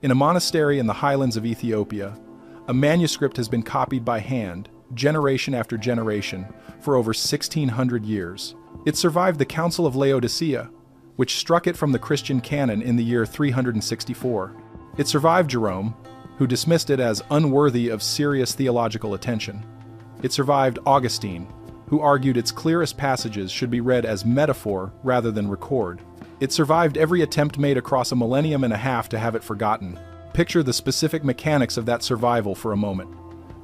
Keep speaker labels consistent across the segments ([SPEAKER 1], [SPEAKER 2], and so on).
[SPEAKER 1] In a monastery in the highlands of Ethiopia, a manuscript has been copied by hand, generation after generation, for over 1,600 years. It survived the Council of Laodicea, which struck it from the Christian canon in the year 364. It survived Jerome, who dismissed it as unworthy of serious theological attention. It survived Augustine, who argued its clearest passages should be read as metaphor rather than record. It survived every attempt made across a millennium and a half to have it forgotten. Picture the specific mechanics of that survival for a moment,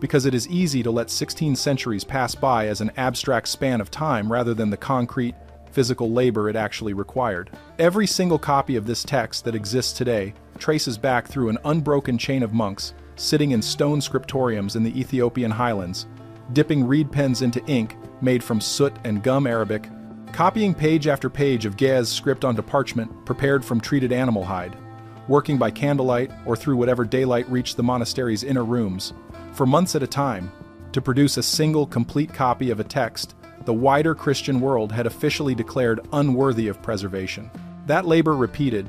[SPEAKER 1] because it is easy to let 16 centuries pass by as an abstract span of time rather than the concrete, physical labor it actually required. Every single copy of this text that exists today traces back through an unbroken chain of monks sitting in stone scriptoriums in the Ethiopian highlands, dipping reed pens into ink made from soot and gum Arabic, copying page after page of Ge'ez script onto parchment prepared from treated animal hide, working by candlelight or through whatever daylight reached the monastery's inner rooms, for months at a time, to produce a single complete copy of a text the wider Christian world had officially declared unworthy of preservation. That labor repeated,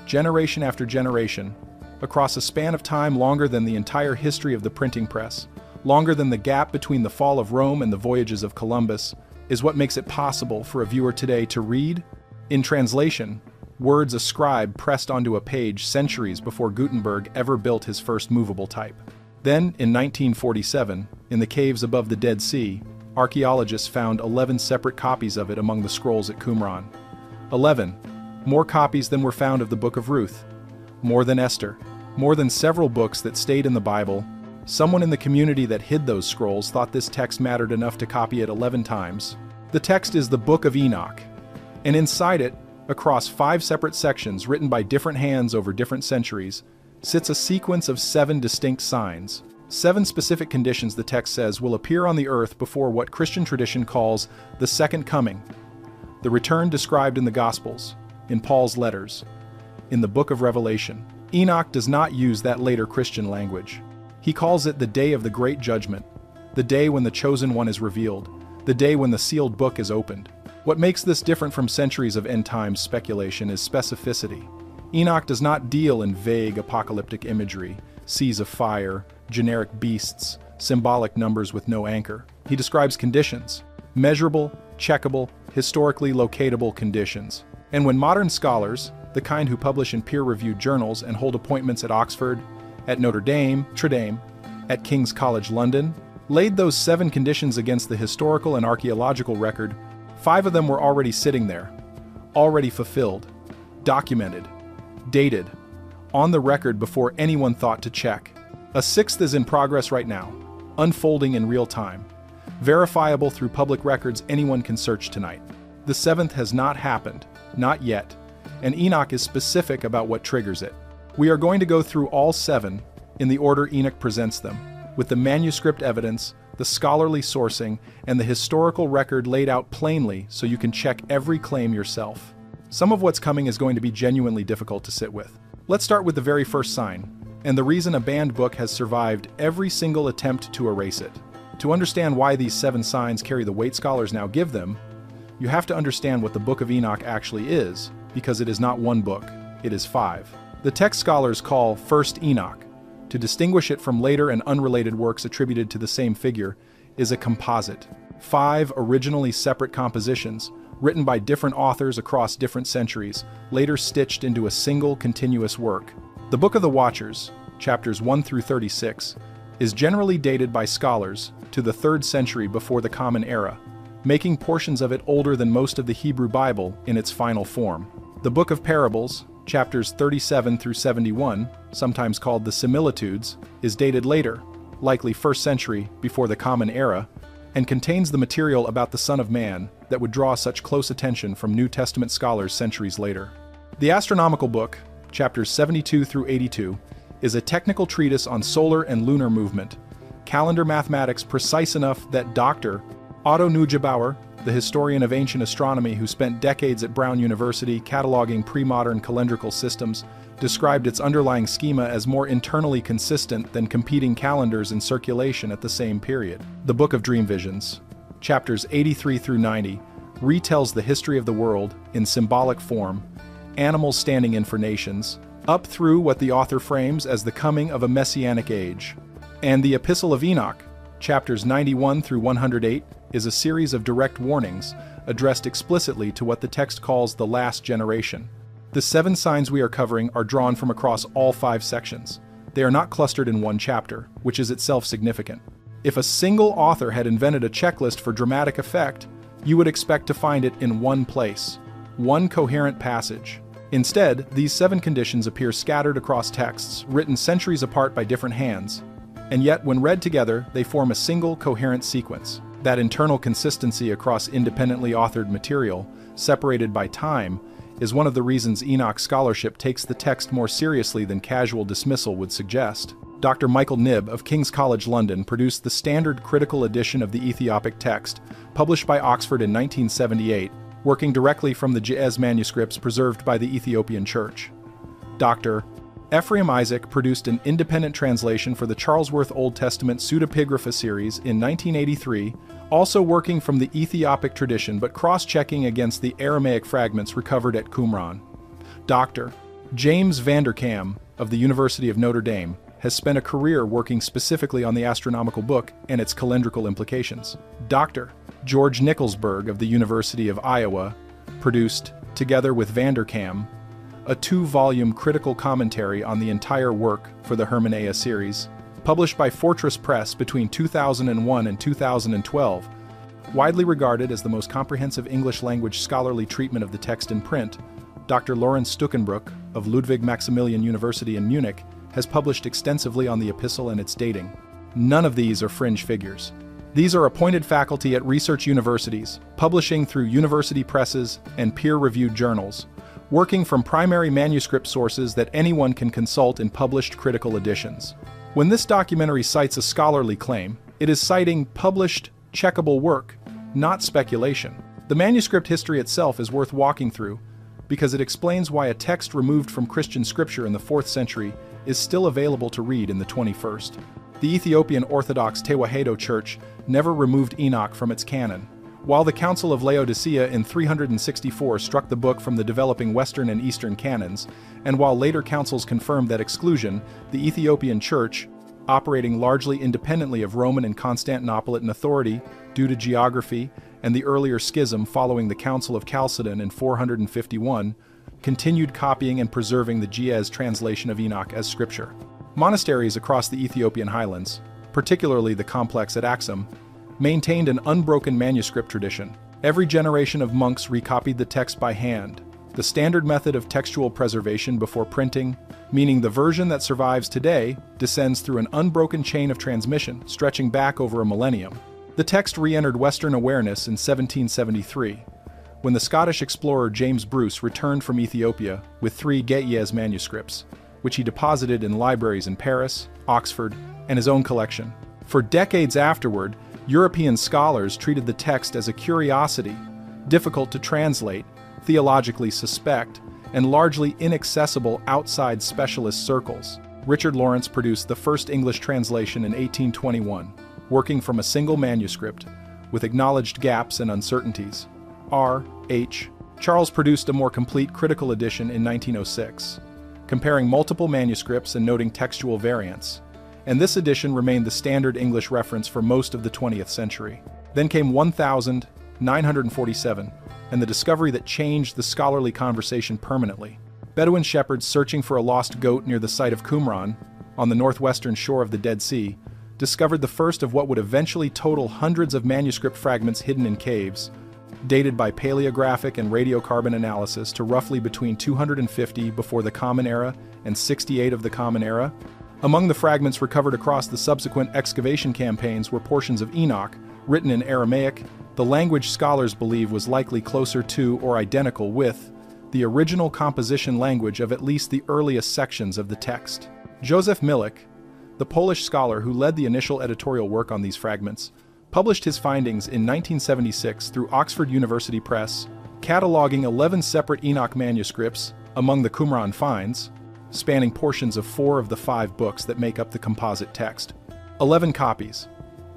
[SPEAKER 1] generation after generation, across a span of time longer than the entire history of the printing press, longer than the gap between the fall of Rome and the voyages of Columbus, is what makes it possible for a viewer today to read, in translation, words a scribe pressed onto a page centuries before Gutenberg ever built his first movable type. Then, in 1947, in the caves above the Dead Sea, archaeologists found 11 separate copies of it among the scrolls at Qumran. 11. More copies than were found of the Book of Ruth. More than Esther. More than several books that stayed in the Bible. Someone in the community that hid those scrolls thought this text mattered enough to copy it 11 times. The text is the Book of Enoch, and inside it, across 5 separate sections written by different hands over different centuries, sits a sequence of 7 distinct signs. 7 specific conditions, the text says, will appear on the earth before what Christian tradition calls the second coming, the return described in the Gospels, in Paul's letters, in the book of Revelation. Enoch does not use that later Christian language. He calls it the day of the great judgment, the day when the chosen one is revealed, the day when the sealed book is opened. What makes this different from centuries of end times speculation is specificity. Enoch does not deal in vague apocalyptic imagery, seas of fire, generic beasts, symbolic numbers with no anchor. He describes conditions, measurable, checkable, historically locatable conditions. And when modern scholars, the kind who publish in peer-reviewed journals and hold appointments at Oxford, at Notre Dame, at King's College London, laid those 7 conditions against the historical and archaeological record, 5 of them were already sitting there, already fulfilled, documented, dated, on the record before anyone thought to check. A 6th is in progress right now, unfolding in real time, verifiable through public records anyone can search tonight. The 7th has not happened, not yet, and Enoch is specific about what triggers it. We are going to go through all 7 in the order Enoch presents them, with the manuscript evidence, the scholarly sourcing, and the historical record laid out plainly so you can check every claim yourself. Some of what's coming is going to be genuinely difficult to sit with. Let's start with the very first sign, and the reason a banned book has survived every single attempt to erase it. To understand why these 7 signs carry the weight scholars now give them, you have to understand what the Book of Enoch actually is, because it is not one book, it is 5. The text scholars call First Enoch, to distinguish it from later and unrelated works attributed to the same figure, is a composite. 5 originally separate compositions, written by different authors across different centuries, later stitched into a single continuous work. The Book of the Watchers, chapters 1 through 36, is generally dated by scholars to the 3rd century before the Common Era, making portions of it older than most of the Hebrew Bible in its final form. The Book of Parables, chapters 37 through 71, sometimes called the Similitudes, is dated later, likely 1st century before the Common Era, and contains the material about the Son of Man that would draw such close attention from New Testament scholars centuries later. The Astronomical Book, chapters 72 through 82, is a technical treatise on solar and lunar movement, calendar mathematics precise enough that Dr. Otto Neugebauer, the historian of ancient astronomy who spent decades at Brown University cataloging pre-modern calendrical systems, described its underlying schema as more internally consistent than competing calendars in circulation at the same period. The Book of Dream Visions, chapters 83 through 90, retells the history of the world in symbolic form, animals standing in for nations, up through what the author frames as the coming of a messianic age. And the Epistle of Enoch, chapters 91 through 108, is a series of direct warnings addressed explicitly to what the text calls the last generation. The 7 signs we are covering are drawn from across all 5 sections. They are not clustered in one chapter, which is itself significant. If a single author had invented a checklist for dramatic effect, you would expect to find it in one place, one coherent passage. Instead, these 7 conditions appear scattered across texts, written centuries apart by different hands, and yet when read together, they form a single coherent sequence. That internal consistency across independently authored material, separated by time, is one of the reasons Enoch scholarship takes the text more seriously than casual dismissal would suggest. Dr. Michael Knibb of King's College London produced the standard critical edition of the Ethiopic text, published by Oxford in 1978, working directly from the Ge'ez manuscripts preserved by the Ethiopian Church. Dr. Ephraim Isaac produced an independent translation for the Charlesworth Old Testament pseudepigrapha series in 1983, also working from the Ethiopic tradition but cross-checking against the Aramaic fragments recovered at Qumran. Dr. James Vanderkam of the University of Notre Dame has spent a career working specifically on the astronomical book and its calendrical implications. Dr. George Nicholsburg of the University of Iowa produced, together with Vanderkam, a 2-volume critical commentary on the entire work for the Hermeneia series, published by Fortress Press between 2001 and 2012. Widely regarded as the most comprehensive English-language scholarly treatment of the text in print, Dr. Lorenz Stuckenbrook of Ludwig Maximilian University in Munich has published extensively on the epistle and its dating. None of these are fringe figures. These are appointed faculty at research universities, publishing through university presses and peer-reviewed journals, working from primary manuscript sources that anyone can consult in published critical editions. When this documentary cites a scholarly claim, it is citing published, checkable work, not speculation. The manuscript history itself is worth walking through because it explains why a text removed from Christian scripture in the 4th century is still available to read in the 21st. The Ethiopian Orthodox Tewahedo Church never removed Enoch from its canon. While the Council of Laodicea in 364 struck the book from the developing Western and Eastern canons, and while later councils confirmed that exclusion, the Ethiopian Church, operating largely independently of Roman and Constantinopolitan authority due to geography and the earlier schism following the Council of Chalcedon in 451, continued copying and preserving the Ge'ez translation of Enoch as scripture. Monasteries across the Ethiopian highlands, particularly the complex at Axum, maintained an unbroken manuscript tradition. Every generation of monks recopied the text by hand, the standard method of textual preservation before printing, meaning the version that survives today descends through an unbroken chain of transmission stretching back over a millennium. The text re-entered Western awareness in 1773, when the Scottish explorer James Bruce returned from Ethiopia with 3 Ge'ez manuscripts, which he deposited in libraries in Paris, Oxford, and his own collection. For decades afterward, European scholars treated the text as a curiosity, difficult to translate, theologically suspect, and largely inaccessible outside specialist circles. Richard Lawrence produced the first English translation in 1821, working from a single manuscript, with acknowledged gaps and uncertainties. R.H. Charles produced a more complete critical edition in 1906, comparing multiple manuscripts and noting textual variants, and this edition remained the standard English reference for most of the 20th century. Then came 1947, and the discovery that changed the scholarly conversation permanently. Bedouin shepherds searching for a lost goat near the site of Qumran, on the northwestern shore of the Dead Sea, discovered the first of what would eventually total hundreds of manuscript fragments hidden in caves, dated by paleographic and radiocarbon analysis to roughly between 250 before the Common Era and 68 of the Common Era. Among the fragments recovered across the subsequent excavation campaigns were portions of Enoch, written in Aramaic, the language scholars believe was likely closer to or identical with the original composition language of at least the earliest sections of the text. Joseph Milik, the Polish scholar who led the initial editorial work on these fragments, published his findings in 1976 through Oxford University Press, cataloging 11 separate Enoch manuscripts among the Qumran finds, spanning portions of 4 of the 5 books that make up the composite text. 11 copies.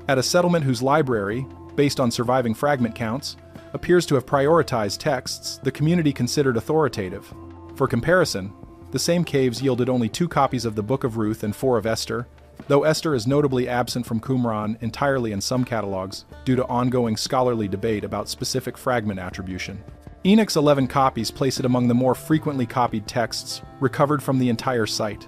[SPEAKER 1] At a settlement whose library, based on surviving fragment counts, appears to have prioritized texts the community considered authoritative. For comparison, the The same caves yielded only 2 copies of the Book of Ruth and 4 of Esther, though Esther is notably absent from Qumran entirely in some catalogs due to ongoing scholarly debate about specific fragment attribution. Enoch's 11 copies place it among the more frequently copied texts recovered from the entire site,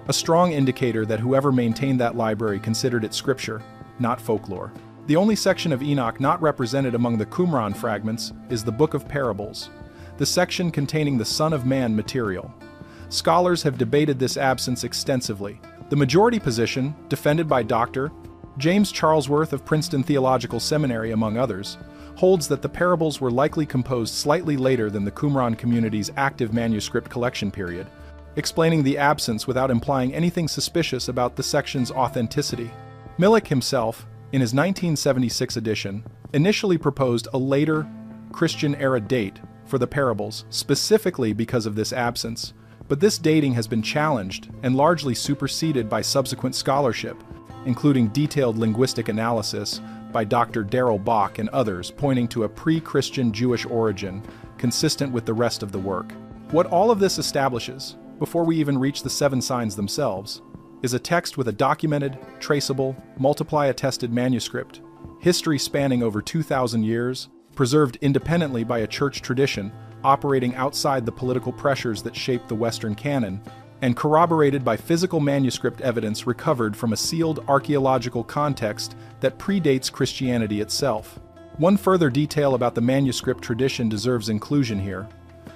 [SPEAKER 1] a strong indicator that whoever maintained that library considered it scripture, not folklore. The only section of Enoch not represented among the Qumran fragments is the Book of Parables, the section containing the Son of Man material. Scholars have debated this absence extensively. The majority position, defended by Dr. James Charlesworth of Princeton Theological Seminary among others, holds that the parables were likely composed slightly later than the Qumran community's active manuscript collection period, explaining the absence without implying anything suspicious about the section's authenticity. Millick himself, in his 1976 edition, initially proposed a later Christian-era date for the parables, specifically because of this absence, but this dating has been challenged and largely superseded by subsequent scholarship, including detailed linguistic analysis by Dr. Darrell Bach and others pointing to a pre-Christian Jewish origin consistent with the rest of the work. What all of this establishes, before we even reach the 7 signs themselves, is a text with a documented, traceable, multiply-attested manuscript, history spanning over 2,000 years, preserved independently by a church tradition operating outside the political pressures that shaped the Western canon, and corroborated by physical manuscript evidence recovered from a sealed archaeological context that predates Christianity itself. One further detail about the manuscript tradition deserves inclusion here,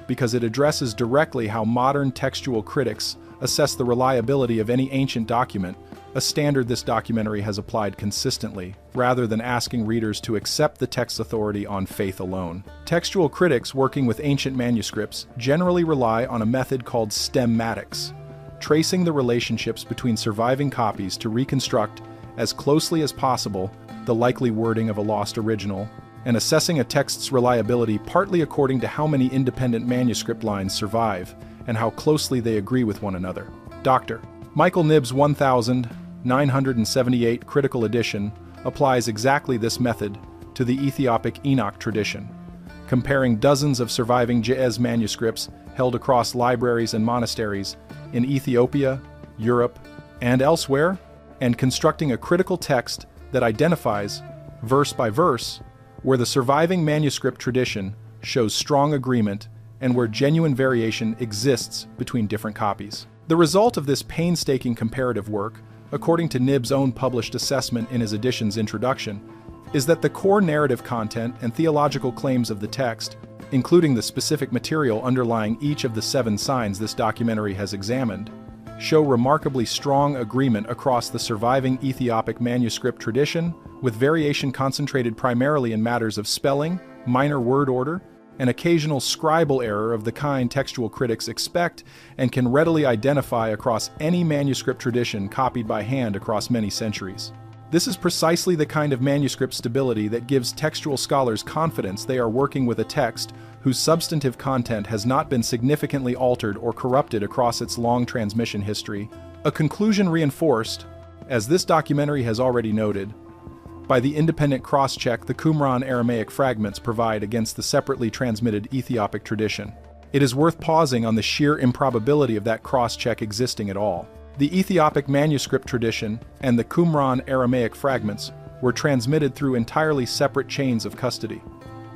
[SPEAKER 1] because it addresses directly how modern textual critics assess the reliability of any ancient document, a standard this documentary has applied consistently, rather than asking readers to accept the text's authority on faith alone. Textual critics working with ancient manuscripts generally rely on a method called stemmatics, tracing the relationships between surviving copies to reconstruct, as closely as possible, the likely wording of a lost original, and assessing a text's reliability partly according to how many independent manuscript lines survive and how closely they agree with one another. Dr. Michael Knibb's 1978 critical edition applies exactly this method to the Ethiopic Enoch tradition, comparing dozens of surviving Ge'ez manuscripts held across libraries and monasteries in Ethiopia, Europe, and elsewhere, and constructing a critical text that identifies, verse by verse, where the surviving manuscript tradition shows strong agreement and where genuine variation exists between different copies. The result of this painstaking comparative work, according to Knibb's own published assessment in his edition's introduction, is that the core narrative content and theological claims of the text, including the specific material underlying each of the 7 signs this documentary has examined, show remarkably strong agreement across the surviving Ethiopic manuscript tradition, with variation concentrated primarily in matters of spelling, minor word order, and occasional scribal error of the kind textual critics expect and can readily identify across any manuscript tradition copied by hand across many centuries. This is precisely the kind of manuscript stability that gives textual scholars confidence they are working with a text whose substantive content has not been significantly altered or corrupted across its long transmission history, a conclusion reinforced, as this documentary has already noted, by the independent cross-check the Qumran Aramaic fragments provide against the separately transmitted Ethiopic tradition. It is worth pausing on the sheer improbability of that cross-check existing at all. The Ethiopic manuscript tradition and the Qumran Aramaic fragments were transmitted through entirely separate chains of custody,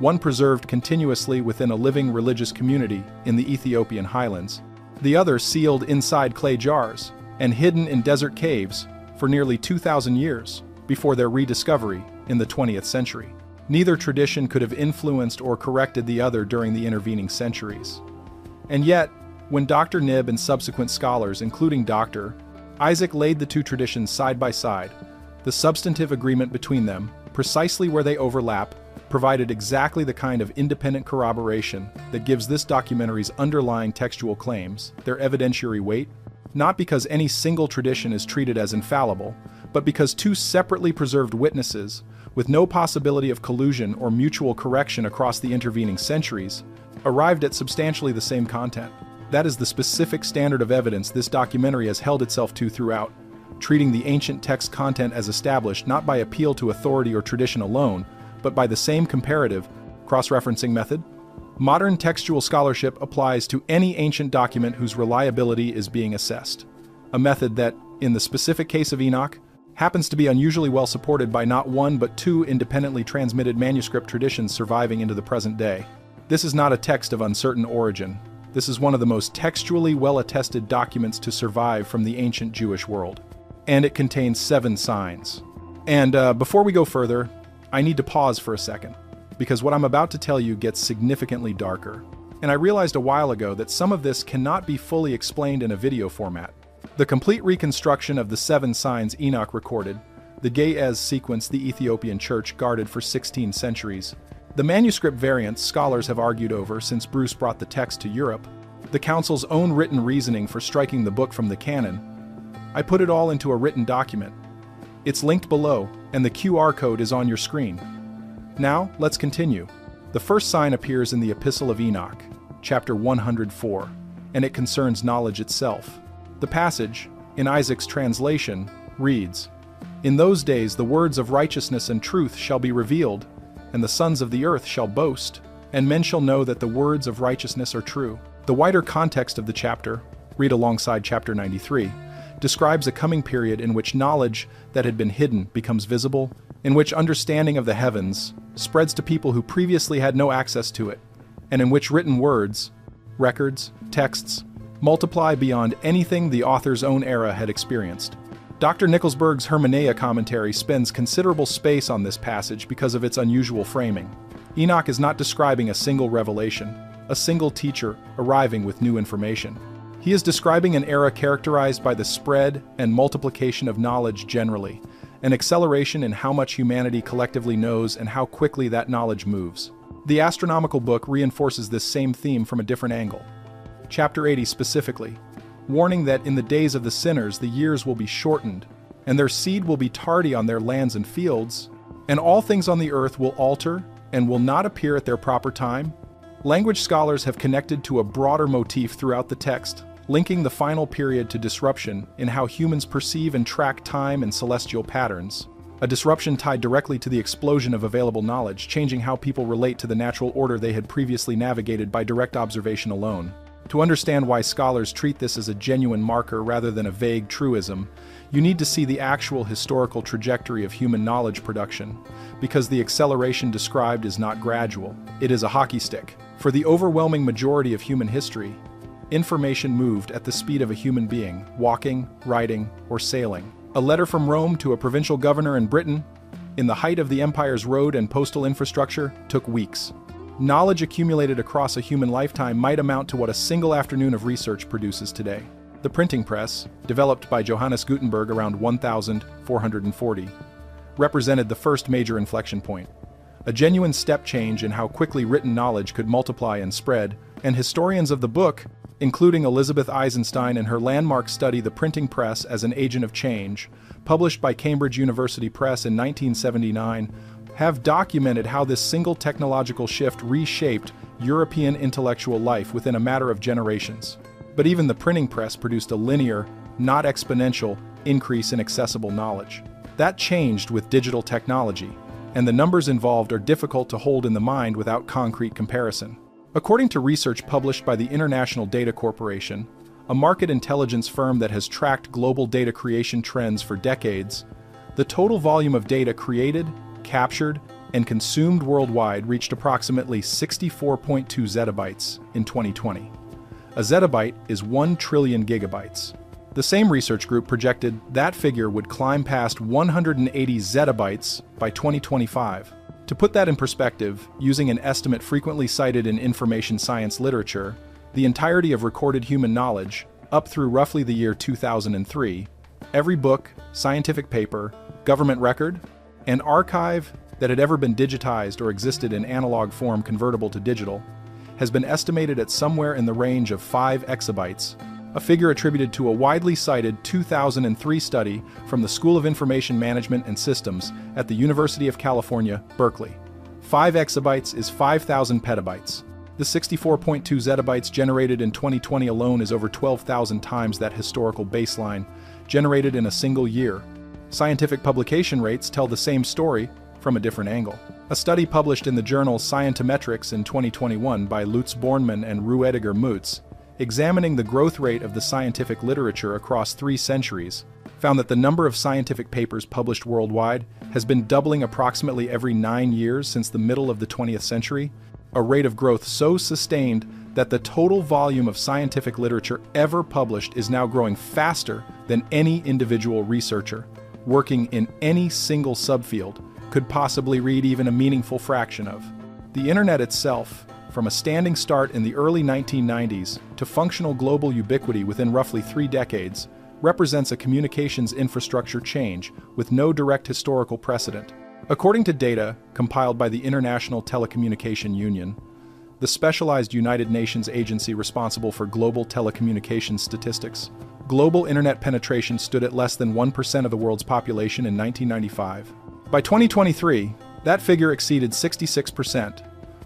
[SPEAKER 1] one preserved continuously within a living religious community in the Ethiopian highlands, the other sealed inside clay jars and hidden in desert caves for nearly 2,000 years before their rediscovery in the 20th century. Neither tradition could have influenced or corrected the other during the intervening centuries. And yet, when Dr. Knibb and subsequent scholars, including Dr. Isaac, laid the 2 traditions side by side, the substantive agreement between them, precisely where they overlap, provided exactly the kind of independent corroboration that gives this documentary's underlying textual claims their evidentiary weight, not because any single tradition is treated as infallible, but because 2 separately preserved witnesses, with no possibility of collusion or mutual correction across the intervening centuries, arrived at substantially the same content. That is the specific standard of evidence this documentary has held itself to throughout, treating the ancient text content as established not by appeal to authority or tradition alone, but by the same comparative, cross-referencing method. Modern textual scholarship applies to any ancient document whose reliability is being assessed, a method that, in the specific case of Enoch, happens to be unusually well supported by not one but two independently transmitted manuscript traditions surviving into the present day. This is not a text of uncertain origin. This is one of the most textually well-attested documents to survive from the ancient Jewish world. And it contains 7 signs. And before we go further, I need to pause for a second, because what I'm about to tell you gets significantly darker. And I realized a while ago that some of this cannot be fully explained in a video format. The complete reconstruction of the 7 signs Enoch recorded, the Ge'ez sequence the Ethiopian church guarded for 16 centuries, the manuscript variants scholars have argued over since Bruce brought the text to Europe, the council's own written reasoning for striking the book from the canon, I put it all into a written document. It's linked below, and the QR code is on your screen. Now, let's continue. The first sign appears in the Epistle of Enoch, chapter 104, and it concerns knowledge itself. The passage, in Isaac's translation, reads, "In those days the words of righteousness and truth shall be revealed, and the sons of the earth shall boast, and men shall know that the words of righteousness are true." The wider context of the chapter, read alongside chapter 93, describes a coming period in which knowledge that had been hidden becomes visible, in which understanding of the heavens spreads to people who previously had no access to it, and in which written words, records, texts, multiply beyond anything the author's own era had experienced. Dr. Nicholsberg's Hermeneia commentary spends considerable space on this passage because of its unusual framing. Enoch is not describing a single revelation, a single teacher arriving with new information. He is describing an era characterized by the spread and multiplication of knowledge generally, an acceleration in how much humanity collectively knows and how quickly that knowledge moves. The astronomical book reinforces this same theme from a different angle. Chapter 80 specifically, warning that in the days of the sinners the years will be shortened, and their seed will be tardy on their lands and fields, and all things on the earth will alter and will not appear at their proper time. Language scholars have connected to a broader motif throughout the text, linking the final period to disruption in how humans perceive and track time and celestial patterns. A disruption tied directly to the explosion of available knowledge, changing how people relate to the natural order they had previously navigated by direct observation alone. To understand why scholars treat this as a genuine marker rather than a vague truism, you need to see the actual historical trajectory of human knowledge production, because the acceleration described is not gradual, it is a hockey stick. For the overwhelming majority of human history, information moved at the speed of a human being, walking, riding, or sailing. A letter from Rome to a provincial governor in Britain, in the height of the empire's road and postal infrastructure, took weeks. Knowledge accumulated across a human lifetime might amount to what a single afternoon of research produces today. The printing press, developed by Johannes Gutenberg around 1440, represented the first major inflection point. A genuine step change in how quickly written knowledge could multiply and spread, and historians of the book, including Elizabeth Eisenstein in her landmark study The Printing Press as an Agent of Change, published by Cambridge University Press in 1979, have documented how this single technological shift reshaped European intellectual life within a matter of generations. But even the printing press produced a linear, not exponential, increase in accessible knowledge. That changed with digital technology, and the numbers involved are difficult to hold in the mind without concrete comparison. According to research published by the International Data Corporation, a market intelligence firm that has tracked global data creation trends for decades, the total volume of data created, captured, and consumed worldwide reached approximately 64.2 zettabytes in 2020. A zettabyte is 1 trillion gigabytes. The same research group projected that figure would climb past 180 zettabytes by 2025. To put that in perspective, using an estimate frequently cited in information science literature, the entirety of recorded human knowledge, up through roughly the year 2003, every book, scientific paper, government record, and archive that had ever been digitized or existed in analog form convertible to digital, has been estimated at somewhere in the range of 5 exabytes, a figure attributed to a widely cited 2003 study from the School of Information Management and Systems at the University of California, Berkeley. 5 exabytes is 5,000 petabytes. The 64.2 zettabytes generated in 2020 alone is over 12,000 times that historical baseline, generated in a single year. Scientific publication rates tell the same story from a different angle. A study published in the journal Scientometrics in 2021 by Lutz Bornmann and Ruediger Mutz, examining the growth rate of the scientific literature across 3 centuries, found that the number of scientific papers published worldwide has been doubling approximately every 9 years since the middle of the 20th century, a rate of growth so sustained that the total volume of scientific literature ever published is now growing faster than any individual researcher, working in any single subfield, could possibly read even a meaningful fraction of. The internet itself, from a standing start in the early 1990s to functional global ubiquity within roughly 3 decades, represents a communications infrastructure change with no direct historical precedent. According to data compiled by the International Telecommunication Union, the specialized United Nations agency responsible for global telecommunications statistics, global internet penetration stood at less than 1% of the world's population in 1995. By 2023, that figure exceeded 66%,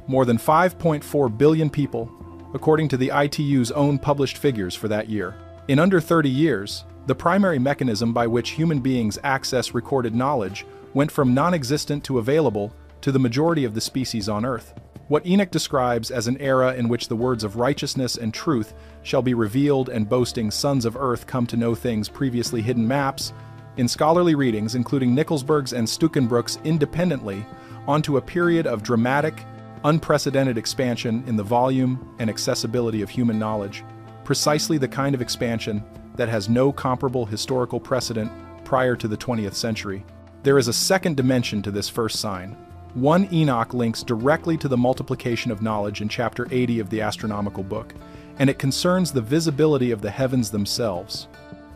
[SPEAKER 1] more than 5.4 billion people, according to the ITU's own published figures for that year. In under 30 years, the primary mechanism by which human beings access recorded knowledge went from non-existent to available to the majority of the species on Earth. What Enoch describes as an era in which the words of righteousness and truth shall be revealed and boasting sons of earth come to know things previously hidden maps, in scholarly readings including Nickelsburg's and Stukenbrook's independently, onto a period of dramatic, unprecedented expansion in the volume and accessibility of human knowledge, precisely the kind of expansion that has no comparable historical precedent prior to the 20th century. There is a second dimension to this first sign. 1 Enoch links directly to the multiplication of knowledge in chapter 80 of the astronomical book, and it concerns the visibility of the heavens themselves.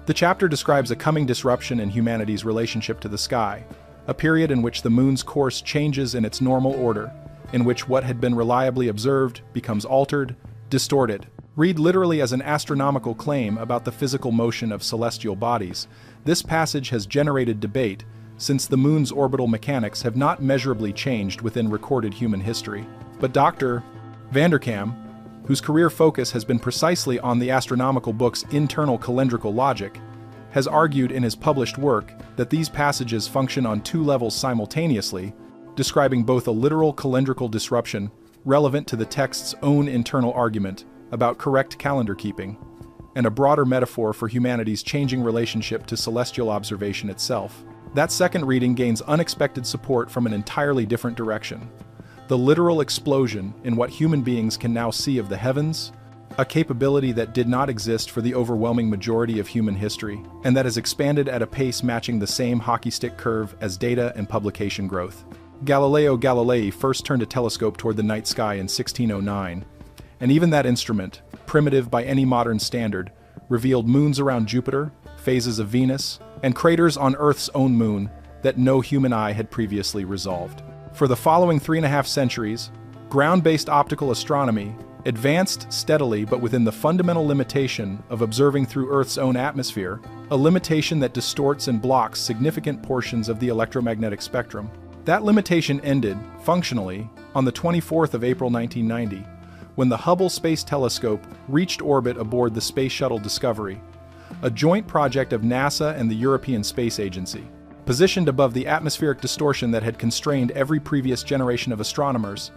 [SPEAKER 1] The chapter describes a coming disruption in humanity's relationship to the sky, a period in which the moon's course changes in its normal order, in which what had been reliably observed becomes altered, distorted. Read literally as an astronomical claim about the physical motion of celestial bodies, this passage has generated debate since the moon's orbital mechanics have not measurably changed within recorded human history. But Dr. Vanderkam, whose career focus has been precisely on the astronomical book's internal calendrical logic, has argued in his published work that these passages function on 2 levels simultaneously, describing both a literal calendrical disruption relevant to the text's own internal argument about correct calendar keeping, and a broader metaphor for humanity's changing relationship to celestial observation itself. That second reading gains unexpected support from an entirely different direction: the literal explosion in what human beings can now see of the heavens, a capability that did not exist for the overwhelming majority of human history, and that has expanded at a pace matching the same hockey stick curve as data and publication growth. Galileo Galilei first turned a telescope toward the night sky in 1609, and even that instrument, primitive by any modern standard, revealed moons around Jupiter, phases of Venus, and craters on Earth's own moon that no human eye had previously resolved. For the following 3.5 centuries, ground-based optical astronomy advanced steadily but within the fundamental limitation of observing through Earth's own atmosphere, a limitation that distorts and blocks significant portions of the electromagnetic spectrum. That limitation ended, functionally, on the 24th of April 1990, when the Hubble Space Telescope reached orbit aboard the Space Shuttle Discovery, a joint project of NASA and the European Space Agency. Positioned above the atmospheric distortion that had constrained every previous generation of astronomers,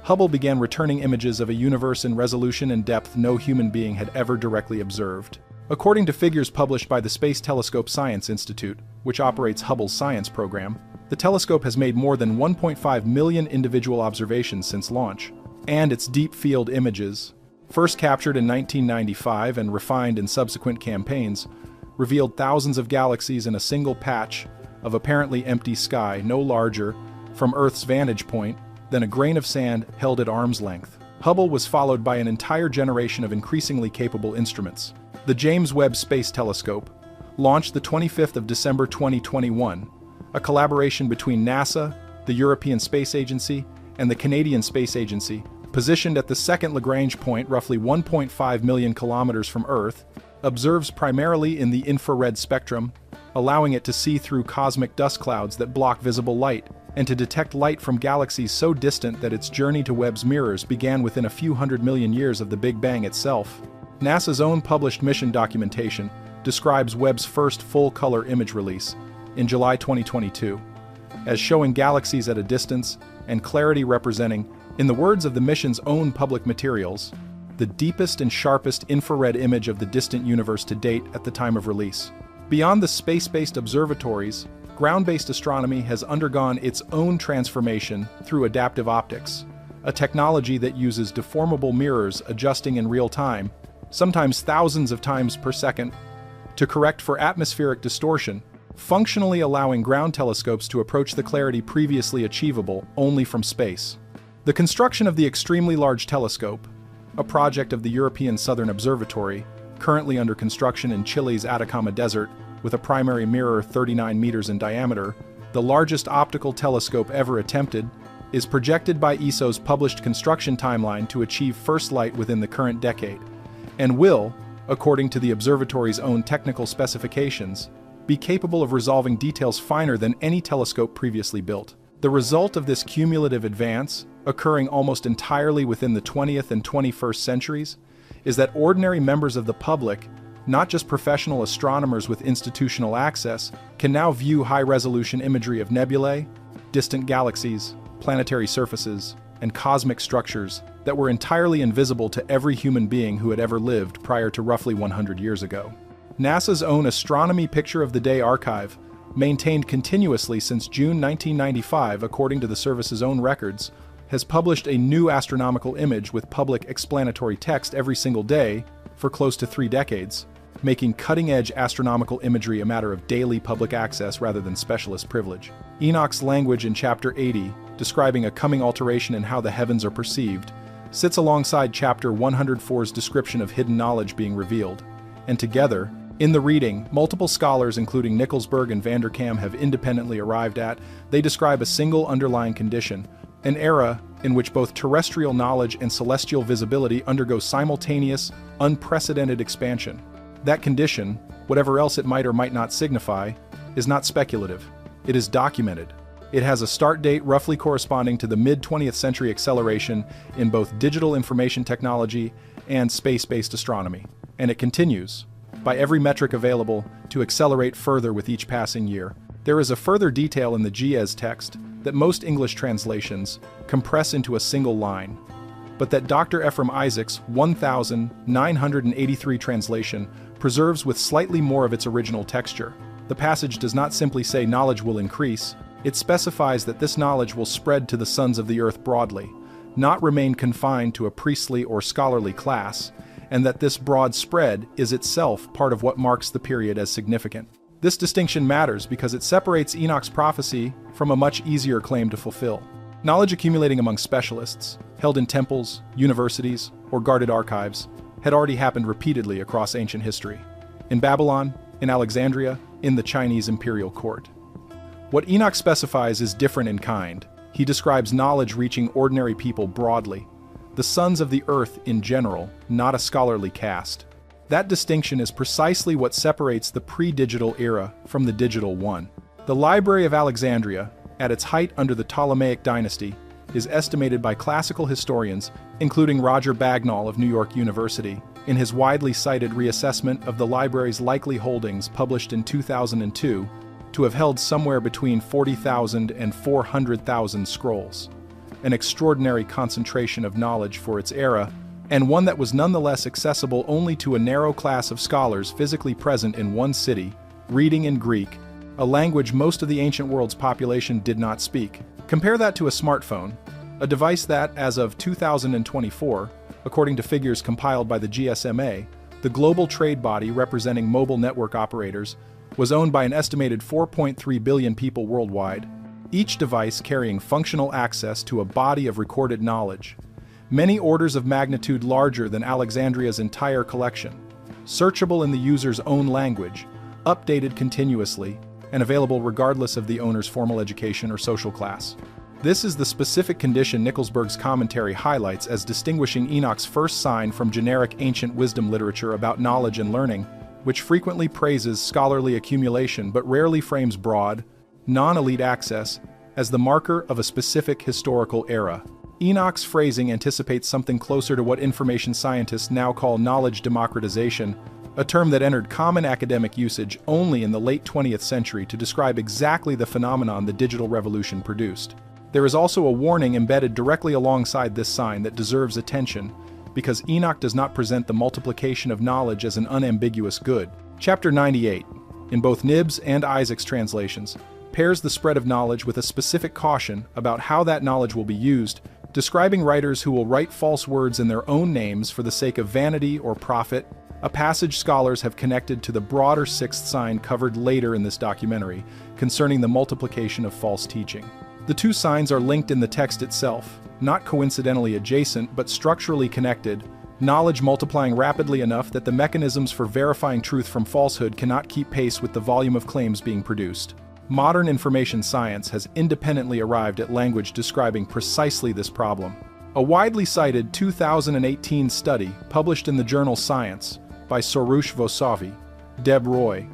[SPEAKER 1] Hubble began returning images of a universe in resolution and depth no human being had ever directly observed. According to figures published by the Space Telescope Science Institute, which operates Hubble's science program, the telescope has made more than 1.5 million individual observations since launch, and its deep field images, first captured in 1995 and refined in subsequent campaigns, revealed thousands of galaxies in a single patch of apparently empty sky no larger, from Earth's vantage point, than a grain of sand held at arm's length. Hubble was followed by an entire generation of increasingly capable instruments. The James Webb Space Telescope, launched the 25th of December 2021, a collaboration between NASA, the European Space Agency, and the Canadian Space Agency, positioned at the second Lagrange point roughly 1.5 million kilometers from Earth, observes primarily in the infrared spectrum, allowing it to see through cosmic dust clouds that block visible light, and to detect light from galaxies so distant that its journey to Webb's mirrors began within a few hundred million years of the Big Bang itself. NASA's own published mission documentation describes Webb's first full-color image release, in July 2022, as showing galaxies at a distance and clarity representing, in the words of the mission's own public materials, the deepest and sharpest infrared image of the distant universe to date at the time of release. Beyond the space-based observatories, ground-based astronomy has undergone its own transformation through adaptive optics, a technology that uses deformable mirrors adjusting in real time, sometimes thousands of times per second, to correct for atmospheric distortion, functionally allowing ground telescopes to approach the clarity previously achievable only from space. The construction of the Extremely Large Telescope, a project of the European Southern Observatory, currently under construction in Chile's Atacama Desert, with a primary mirror 39 meters in diameter, the largest optical telescope ever attempted, is projected by ESO's published construction timeline to achieve first light within the current decade, and will, according to the observatory's own technical specifications, be capable of resolving details finer than any telescope previously built. The result of this cumulative advance, occurring almost entirely within the 20th and 21st centuries, is that ordinary members of the public, not just professional astronomers with institutional access, can now view high-resolution imagery of nebulae, distant galaxies, planetary surfaces, and cosmic structures that were entirely invisible to every human being who had ever lived prior to roughly 100 years ago. NASA's own Astronomy Picture of the Day archive, maintained continuously since June 1995 according to the service's own records, has published a new astronomical image with public explanatory text every single day for close to 3 decades, making cutting-edge astronomical imagery a matter of daily public access rather than specialist privilege. Enoch's language in Chapter 80, describing a coming alteration in how the heavens are perceived, sits alongside Chapter 104's description of hidden knowledge being revealed, and together, in the reading, multiple scholars including Nickelsburg and Vanderkam have independently arrived at, they describe a single underlying condition, an era in which both terrestrial knowledge and celestial visibility undergo simultaneous, unprecedented expansion. That condition, whatever else it might or might not signify, is not speculative. It is documented. It has a start date roughly corresponding to the mid-20th century acceleration in both digital information technology and space-based astronomy. And it continues, by every metric available, to accelerate further with each passing year. There is a further detail in the GES text that most English translations compress into a single line, but that Dr. Ephraim Isaac's 1983 translation preserves with slightly more of its original texture. The passage does not simply say knowledge will increase, it specifies that this knowledge will spread to the sons of the earth broadly, not remain confined to a priestly or scholarly class, and that this broad spread is itself part of what marks the period as significant. This distinction matters because it separates Enoch's prophecy from a much easier claim to fulfill. Knowledge accumulating among specialists, held in temples, universities, or guarded archives, had already happened repeatedly across ancient history. In Babylon, in Alexandria, in the Chinese imperial court. What Enoch specifies is different in kind. He describes knowledge reaching ordinary people broadly, the sons of the earth in general, not a scholarly caste. That distinction is precisely what separates the pre-digital era from the digital one. The Library of Alexandria, at its height under the Ptolemaic dynasty, is estimated by classical historians, including Roger Bagnall of New York University, in his widely cited reassessment of the library's likely holdings published in 2002, to have held somewhere between 40,000 and 400,000 scrolls. An extraordinary concentration of knowledge for its era, and one that was nonetheless accessible only to a narrow class of scholars physically present in one city, reading in Greek, a language most of the ancient world's population did not speak. Compare that to a smartphone, a device that, as of 2024, according to figures compiled by the GSMA, the global trade body representing mobile network operators, was owned by an estimated 4.3 billion people worldwide, each device carrying functional access to a body of recorded knowledge, many orders of magnitude larger than Alexandria's entire collection, searchable in the user's own language, updated continuously, and available regardless of the owner's formal education or social class. This is the specific condition Nickelsburg's commentary highlights as distinguishing Enoch's first sign from generic ancient wisdom literature about knowledge and learning, which frequently praises scholarly accumulation but rarely frames broad, non-elite access as the marker of a specific historical era. Enoch's phrasing anticipates something closer to what information scientists now call knowledge democratization, a term that entered common academic usage only in the late 20th century to describe exactly the phenomenon the digital revolution produced. There is also a warning embedded directly alongside this sign that deserves attention, because Enoch does not present the multiplication of knowledge as an unambiguous good. Chapter 98, in both Nib's and Isaac's translations, pairs the spread of knowledge with a specific caution about how that knowledge will be used, describing writers who will write false words in their own names for the sake of vanity or profit, a passage scholars have connected to the broader sixth sign covered later in this documentary, concerning the multiplication of false teaching. The two signs are linked in the text itself, not coincidentally adjacent but structurally connected, knowledge multiplying rapidly enough that the mechanisms for verifying truth from falsehood cannot keep pace with the volume of claims being produced. Modern information science has independently arrived at language describing precisely this problem. A widely cited 2018 study published in the journal Science by Soroush Vosavi, Deb Roy,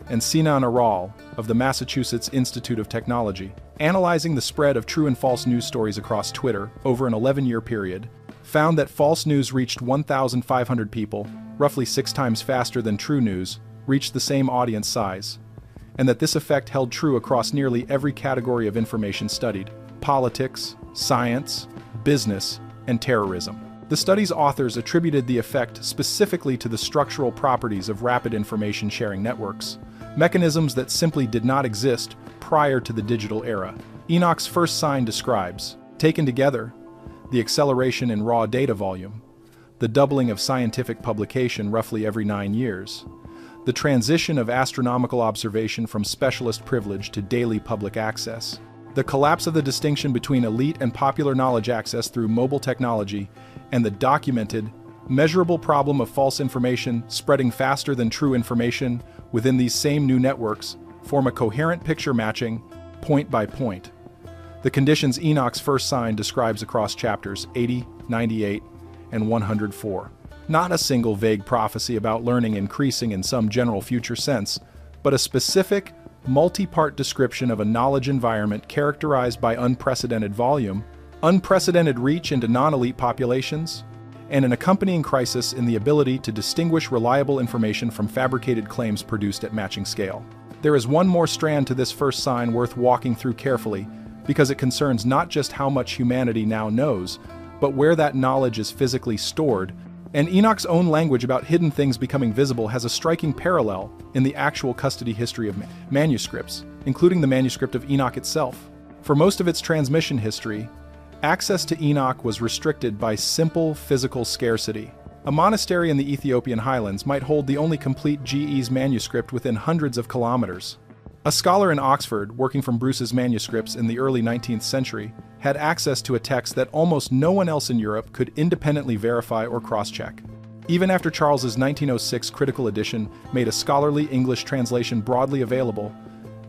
[SPEAKER 1] and Sinan Aral of the Massachusetts Institute of Technology, analyzing the spread of true and false news stories across Twitter over an 11-year period, found that false news reached 1,500 people, roughly 6 times faster than true news, reached the same audience size, and that this effect held true across nearly every category of information studied: politics, science, business, and terrorism. The study's authors attributed the effect specifically to the structural properties of rapid information sharing networks, mechanisms that simply did not exist prior to the digital era. Enoch's first sign describes, taken together, the acceleration in raw data volume, the doubling of scientific publication roughly every 9 years, the transition of astronomical observation from specialist privilege to daily public access, the collapse of the distinction between elite and popular knowledge access through mobile technology, and the documented, measurable problem of false information spreading faster than true information within these same new networks form a coherent picture matching, point by point, the conditions Enoch's first sign describes across chapters 80, 98, and 104. Not a single vague prophecy about learning increasing in some general future sense, but a specific, multi-part description of a knowledge environment characterized by unprecedented volume, unprecedented reach into non-elite populations, and an accompanying crisis in the ability to distinguish reliable information from fabricated claims produced at matching scale. There is one more strand to this first sign worth walking through carefully, because it concerns not just how much humanity now knows, but where that knowledge is physically stored. And Enoch's own language about hidden things becoming visible has a striking parallel in the actual custody history of manuscripts, including the manuscript of Enoch itself. For most of its transmission history, access to Enoch was restricted by simple physical scarcity. A monastery in the Ethiopian highlands might hold the only complete GE's manuscript within hundreds of kilometers. A scholar in Oxford, working from Bruce's manuscripts in the early 19th century, had access to a text that almost no one else in Europe could independently verify or cross-check. Even after Charles's 1906 critical edition made a scholarly English translation broadly available,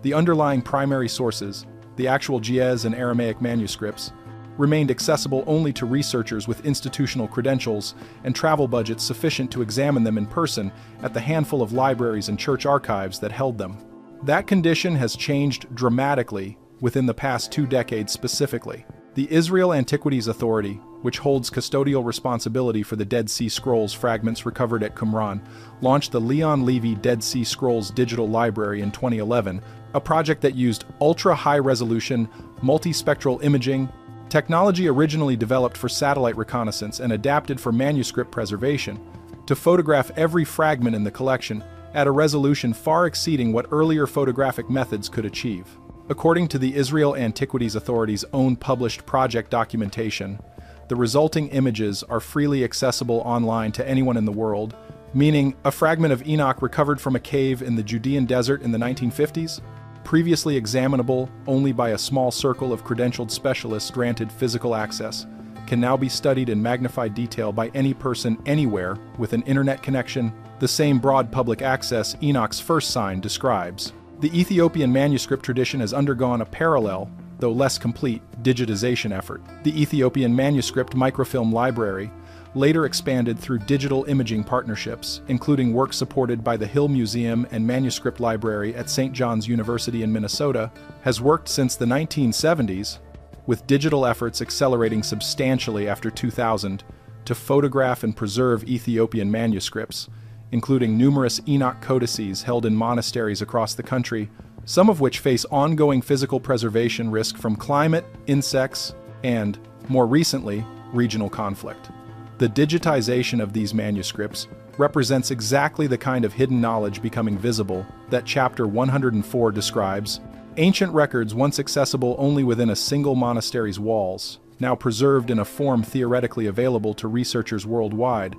[SPEAKER 1] the underlying primary sources, the actual Ge'ez and Aramaic manuscripts, remained accessible only to researchers with institutional credentials and travel budgets sufficient to examine them in person at the handful of libraries and church archives that held them. That condition has changed dramatically within the past 2 decades specifically. The Israel Antiquities Authority, which holds custodial responsibility for the Dead Sea Scrolls fragments recovered at Qumran, launched the Leon Levy Dead Sea Scrolls Digital Library in 2011, a project that used ultra-high-resolution, multispectral imaging, technology originally developed for satellite reconnaissance and adapted for manuscript preservation, to photograph every fragment in the collection at a resolution far exceeding what earlier photographic methods could achieve. According to the Israel Antiquities Authority's own published project documentation, the resulting images are freely accessible online to anyone in the world, meaning a fragment of Enoch recovered from a cave in the Judean desert in the 1950s, previously examinable only by a small circle of credentialed specialists granted physical access, can now be studied in magnified detail by any person anywhere with an internet connection, the same broad public access Enoch's first sign describes. The Ethiopian manuscript tradition has undergone a parallel, though less complete, digitization effort. The Ethiopian Manuscript Microfilm Library, later expanded through digital imaging partnerships, including work supported by the Hill Museum and Manuscript Library at St. John's University in Minnesota, has worked since the 1970s, with digital efforts accelerating substantially after 2000 to photograph and preserve Ethiopian manuscripts, including numerous Enoch codices held in monasteries across the country, some of which face ongoing physical preservation risk from climate, insects, and, more recently, regional conflict. The digitization of these manuscripts represents exactly the kind of hidden knowledge becoming visible that Chapter 104 describes. Ancient records once accessible only within a single monastery's walls, now preserved in a form theoretically available to researchers worldwide,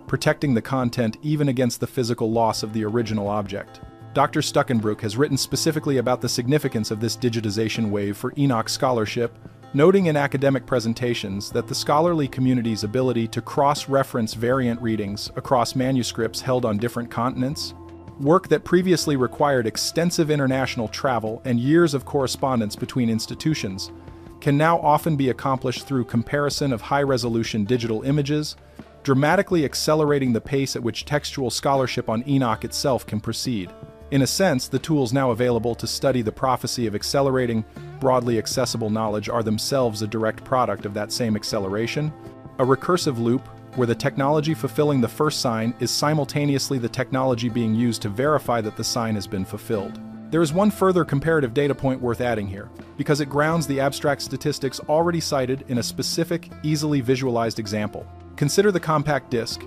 [SPEAKER 1] protecting the content even against the physical loss of the original object. Dr. Stuckenbrook has written specifically about the significance of this digitization wave for Enoch scholarship, noting in academic presentations that the scholarly community's ability to cross-reference variant readings across manuscripts held on different continents, work that previously required extensive international travel and years of correspondence between institutions, can now often be accomplished through comparison of high-resolution digital images, dramatically accelerating the pace at which textual scholarship on Enoch itself can proceed. In a sense, the tools now available to study the prophecy of accelerating, broadly accessible knowledge are themselves a direct product of that same acceleration, a recursive loop where the technology fulfilling the first sign is simultaneously the technology being used to verify that the sign has been fulfilled. There is one further comparative data point worth adding here, because it grounds the abstract statistics already cited in a specific, easily visualized example. Consider the compact disc,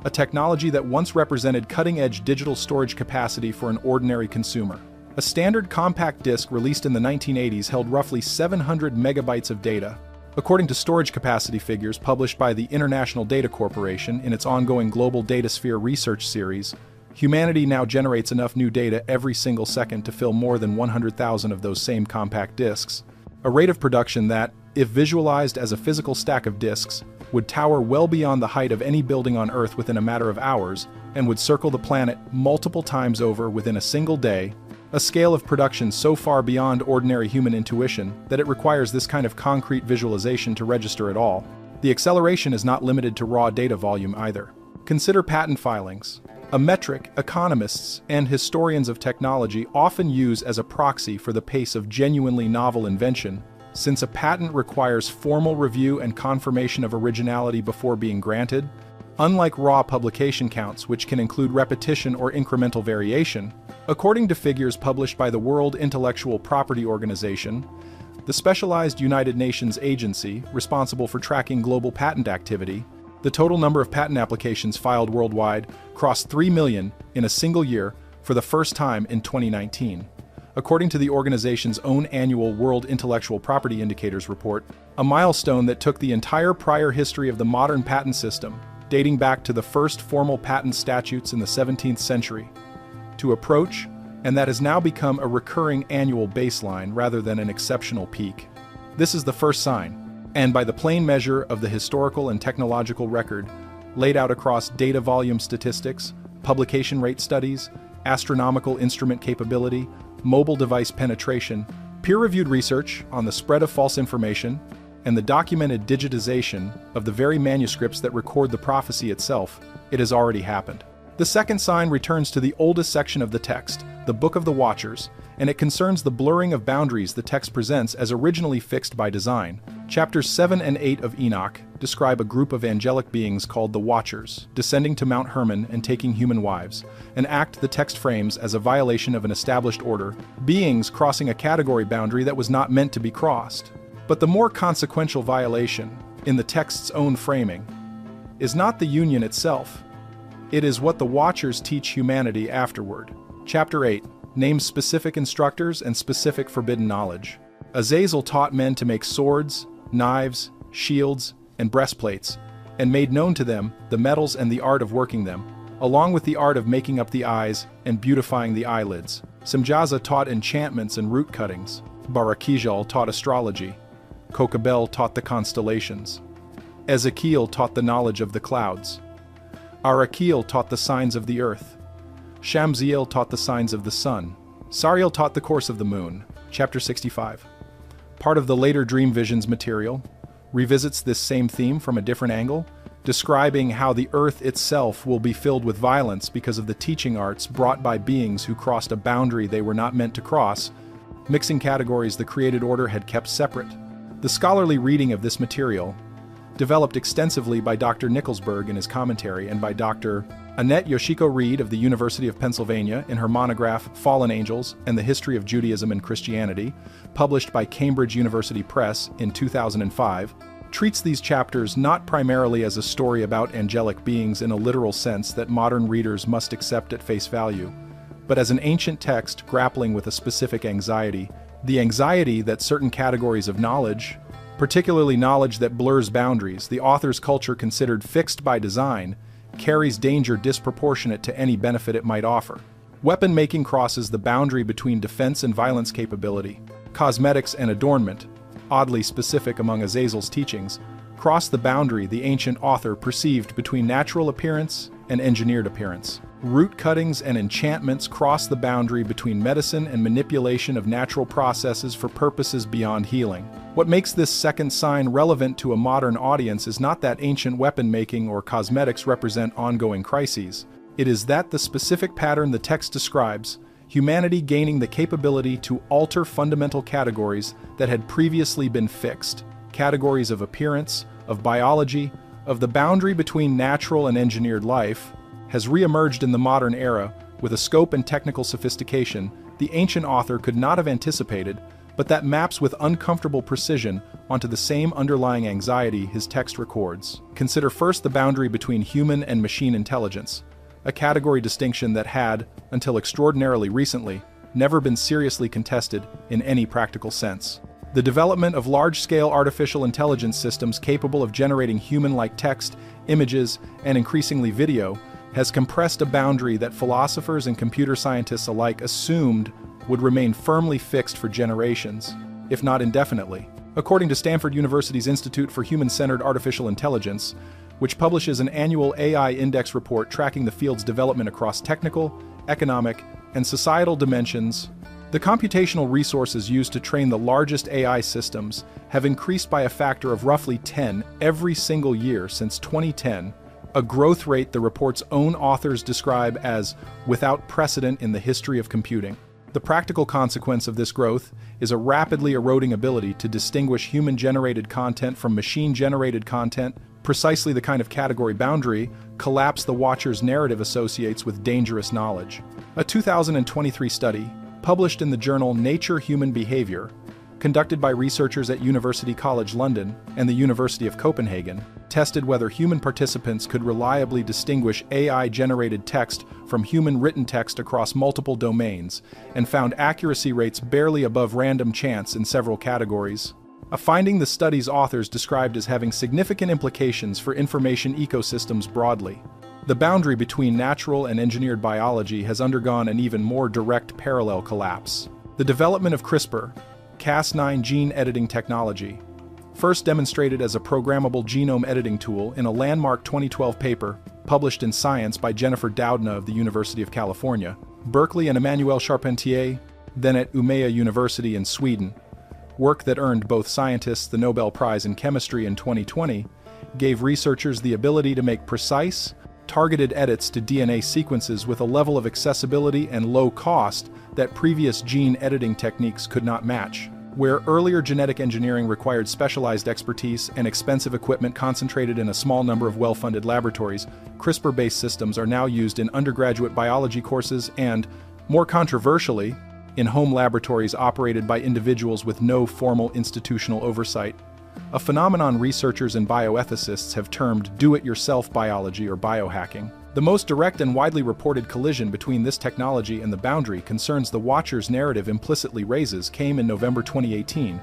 [SPEAKER 1] a technology that once represented cutting-edge digital storage capacity for an ordinary consumer. A standard compact disc released in the 1980s held roughly 700 megabytes of data. According to storage capacity figures published by the International Data Corporation in its ongoing Global Datasphere research series, humanity now generates enough new data every single second to fill more than 100,000 of those same compact discs, a rate of production that, if visualized as a physical stack of discs, would tower well beyond the height of any building on Earth within a matter of hours and would circle the planet multiple times over within a single day, a scale of production so far beyond ordinary human intuition that it requires this kind of concrete visualization to register at all. The acceleration is not limited to raw data volume either. Consider patent filings, a metric economists and historians of technology often use as a proxy for the pace of genuinely novel invention, since a patent requires formal review and confirmation of originality before being granted. Unlike raw publication counts, which can include repetition or incremental variation, according to figures published by the World Intellectual Property Organization, the specialized United Nations agency responsible for tracking global patent activity, the total number of patent applications filed worldwide crossed 3 million in a single year for the first time in 2019. According to the organization's own annual World Intellectual Property Indicators report, a milestone that took the entire prior history of the modern patent system, dating back to the first formal patent statutes in the 17th century, to approach, and that has now become a recurring annual baseline rather than an exceptional peak. This is the first sign, and by the plain measure of the historical and technological record, laid out across data volume statistics, publication rate studies, astronomical instrument capability, mobile device penetration, peer-reviewed research on the spread of false information, and the documented digitization of the very manuscripts that record the prophecy itself, it has already happened. The second sign returns to the oldest section of the text, the Book of the Watchers, and it concerns the blurring of boundaries the text presents as originally fixed by design. Chapters 7 and 8 of Enoch describe a group of angelic beings called the Watchers, descending to Mount Hermon and taking human wives, an act the text frames as a violation of an established order, beings crossing a category boundary that was not meant to be crossed. But the more consequential violation, in the text's own framing, is not the union itself. It is what the Watchers teach humanity afterward. Chapter 8 names specific instructors and specific forbidden knowledge. Azazel taught men to make swords, knives, shields, and breastplates, and made known to them the metals and the art of working them, along with the art of making up the eyes and beautifying the eyelids. Semjaza taught enchantments and root cuttings. Barakijal taught astrology. Kokabel taught the constellations. Ezekiel taught the knowledge of the clouds. Arakiel taught the signs of the earth. Shamziel taught the signs of the sun. Sariel taught the course of the moon. Chapter 65. Part of the later Dream Visions material revisits this same theme from a different angle, describing how the earth itself will be filled with violence because of the teaching arts brought by beings who crossed a boundary they were not meant to cross, mixing categories the created order had kept separate. The scholarly reading of this material developed extensively by Dr. Nicholsberg in his commentary and by Dr. Annette Yoshiko Reed of the University of Pennsylvania in her monograph Fallen Angels and the History of Judaism and Christianity, published by Cambridge University Press in 2005, treats these chapters not primarily as a story about angelic beings in a literal sense that modern readers must accept at face value, but as an ancient text grappling with a specific anxiety, the anxiety that certain categories of knowledge, particularly knowledge that blurs boundaries the author's culture considered fixed by design, carries danger disproportionate to any benefit it might offer. Weapon making crosses the boundary between defense and violence capability. Cosmetics and adornment, oddly specific among Azazel's teachings, cross the boundary the ancient author perceived between natural appearance and engineered appearance. Root cuttings and enchantments cross the boundary between medicine and manipulation of natural processes for purposes beyond healing. What makes this second sign relevant to a modern audience is not that ancient weapon making or cosmetics represent ongoing crises. It is that the specific pattern the text describes, humanity gaining the capability to alter fundamental categories that had previously been fixed, categories of appearance, of biology, of the boundary between natural and engineered life, has re-emerged in the modern era with a scope and technical sophistication the ancient author could not have anticipated, but that maps with uncomfortable precision onto the same underlying anxiety his text records. Consider first the boundary between human and machine intelligence, a category distinction that had, until extraordinarily recently, never been seriously contested in any practical sense. The development of large-scale artificial intelligence systems capable of generating human-like text, images, and increasingly video has compressed a boundary that philosophers and computer scientists alike assumed would remain firmly fixed for generations, if not indefinitely. According to Stanford University's Institute for Human-Centered Artificial Intelligence, which publishes an annual AI index report tracking the field's development across technical, economic, and societal dimensions, the computational resources used to train the largest AI systems have increased by a factor of roughly 10 every single year since 2010, a growth rate the report's own authors describe as without precedent in the history of computing. The practical consequence of this growth is a rapidly eroding ability to distinguish human-generated content from machine-generated content, precisely the kind of category boundary collapse the watcher's narrative associates with dangerous knowledge. A 2023 study, published in the journal Nature Human Behavior, conducted by researchers at University College London and the University of Copenhagen, tested whether human participants could reliably distinguish AI-generated text from human-written text across multiple domains, and found accuracy rates barely above random chance in several categories. A finding the study's authors described as having significant implications for information ecosystems broadly. The boundary between natural and engineered biology has undergone an even more direct parallel collapse. The development of CRISPR, Cas9 gene editing technology, first demonstrated as a programmable genome editing tool in a landmark 2012 paper published in Science by Jennifer Doudna of the University of California, Berkeley and Emmanuel Charpentier, then at Umeå University in Sweden, work that earned both scientists the Nobel Prize in Chemistry in 2020, gave researchers the ability to make precise, targeted edits to DNA sequences with a level of accessibility and low cost that previous gene editing techniques could not match. Where earlier genetic engineering required specialized expertise and expensive equipment concentrated in a small number of well-funded laboratories, CRISPR-based systems are now used in undergraduate biology courses and, more controversially, in home laboratories operated by individuals with no formal institutional oversight, a phenomenon researchers and bioethicists have termed do-it-yourself biology or biohacking. The most direct and widely reported collision between this technology and the boundary concerns the watcher's narrative implicitly raises came in November 2018,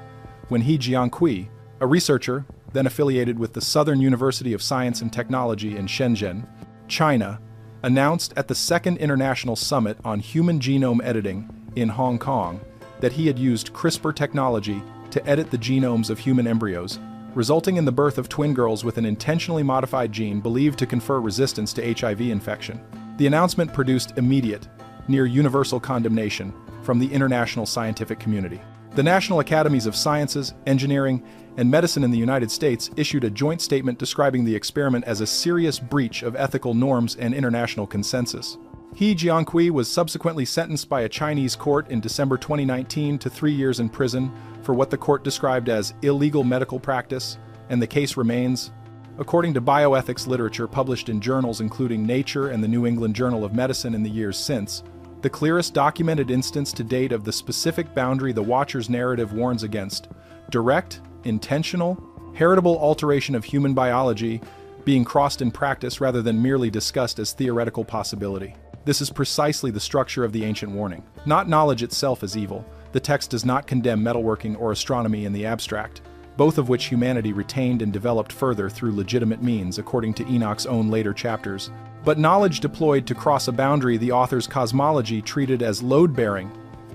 [SPEAKER 1] when He Jiankui, a researcher, then affiliated with the Southern University of Science and Technology in Shenzhen, China, announced at the Second International Summit on Human Genome Editing in Hong Kong that he had used CRISPR technology to edit the genomes of human embryos, resulting in the birth of twin girls with an intentionally modified gene believed to confer resistance to HIV infection. The announcement produced immediate, near universal condemnation from the international scientific community. The National Academies of Sciences, Engineering, and Medicine in the United States issued a joint statement describing the experiment as a serious breach of ethical norms and international consensus. He Jiankui was subsequently sentenced by a Chinese court in December 2019 to 3 years in prison for what the court described as illegal medical practice, and the case remains, According to bioethics literature published in journals including Nature and the New England Journal of Medicine in the years since, the clearest documented instance to date of the specific boundary the Watcher's narrative warns against, direct, intentional, heritable alteration of human biology being crossed in practice rather than merely discussed as theoretical possibility. This is precisely the structure of the ancient warning. Not knowledge itself is evil. The text does not condemn metalworking or astronomy in the abstract, both of which humanity retained and developed further through legitimate means, according to Enoch's own later chapters. But knowledge deployed to cross a boundary the author's cosmology treated as load-bearing,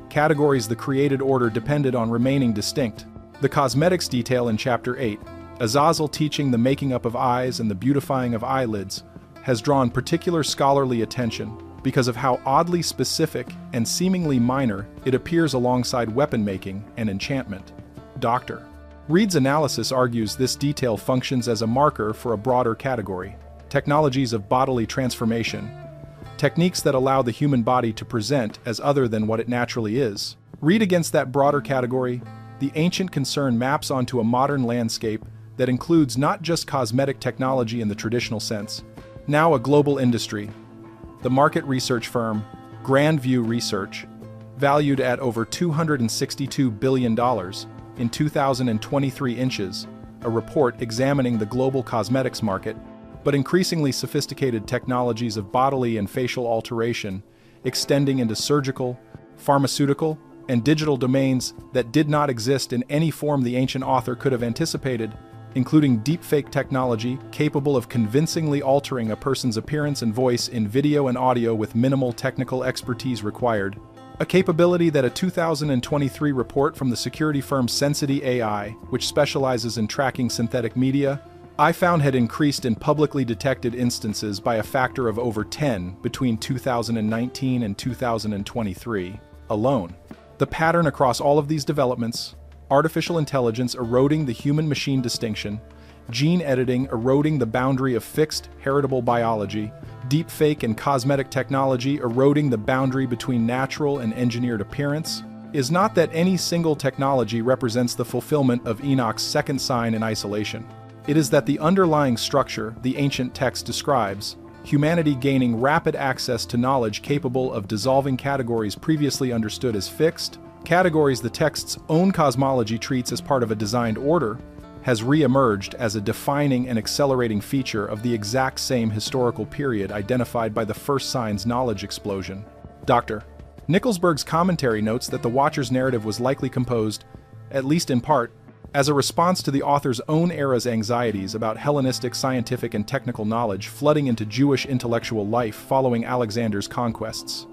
[SPEAKER 1] categories the created order depended on remaining distinct. The cosmetics detail in Chapter 8, Azazel teaching the making up of eyes and the beautifying of eyelids, has drawn particular scholarly attention because of how oddly specific and seemingly minor it appears alongside weapon making and enchantment. Dr. Reed's analysis argues this detail functions as a marker for a broader category: technologies of bodily transformation, techniques that allow the human body to present as other than what it naturally is. Read against that broader category, the ancient concern maps onto a modern landscape that includes not just cosmetic technology in the traditional sense, now a global industry. The market research firm Grandview Research, valued at over $262 billion in 2023 inches, a report examining the global cosmetics market, but increasingly sophisticated technologies of bodily and facial alteration, extending into surgical, pharmaceutical, and digital domains that did not exist in any form the ancient author could have anticipated, including deepfake technology capable of convincingly altering a person's appearance and voice in video and audio with minimal technical expertise required, a capability that a 2023 report from the security firm Sensity AI, which specializes in tracking synthetic media, I found had increased in publicly detected instances by a factor of over 10 between 2019 and 2023 alone. The pattern across all of these developments: artificial intelligence eroding the human-machine distinction, gene editing eroding the boundary of fixed, heritable biology, deepfake and cosmetic technology eroding the boundary between natural and engineered appearance, is not that any single technology represents the fulfillment of Enoch's second sign in isolation. It is that the underlying structure the ancient text describes, humanity gaining rapid access to knowledge capable of dissolving categories previously understood as fixed, categories the text's own cosmology treats as part of a designed order, has re-emerged as a defining and accelerating feature of the exact same historical period identified by the first sign's knowledge explosion. Dr. Nicholsberg's commentary notes that the Watcher's narrative was likely composed, at least in part, as a response to the author's own era's anxieties about Hellenistic scientific and technical knowledge flooding into Jewish intellectual life following Alexander's conquests.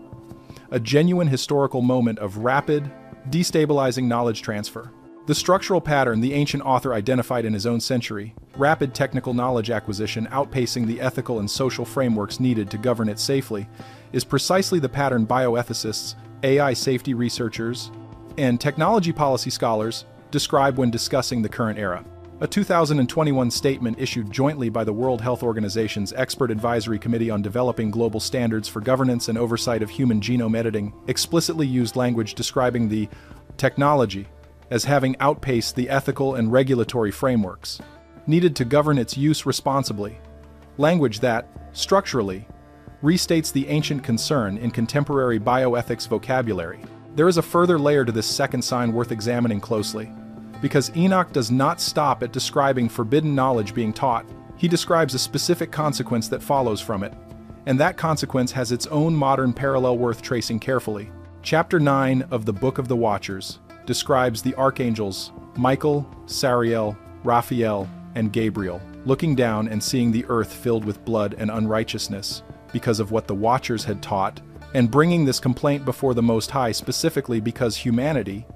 [SPEAKER 1] A genuine historical moment of rapid, destabilizing knowledge transfer. The structural pattern the ancient author identified in his own century, rapid technical knowledge acquisition outpacing the ethical and social frameworks needed to govern it safely, is precisely the pattern bioethicists, AI safety researchers, and technology policy scholars describe when discussing the current era. A 2021 statement issued jointly by the World Health Organization's Expert Advisory Committee on Developing Global Standards for Governance and Oversight of Human Genome Editing explicitly used language describing the technology as having outpaced the ethical and regulatory frameworks needed to govern its use responsibly, language that, structurally, restates the ancient concern in contemporary bioethics vocabulary. There is a further layer to this second sign worth examining closely, because Enoch does not stop at describing forbidden knowledge being taught. He describes a specific consequence that follows from it, and that consequence has its own modern parallel worth tracing carefully. Chapter 9 of the Book of the Watchers describes the archangels Michael, Sariel, Raphael, and Gabriel looking down and seeing the earth filled with blood and unrighteousness because of what the Watchers had taught, and bringing this complaint before the Most High specifically because humanity,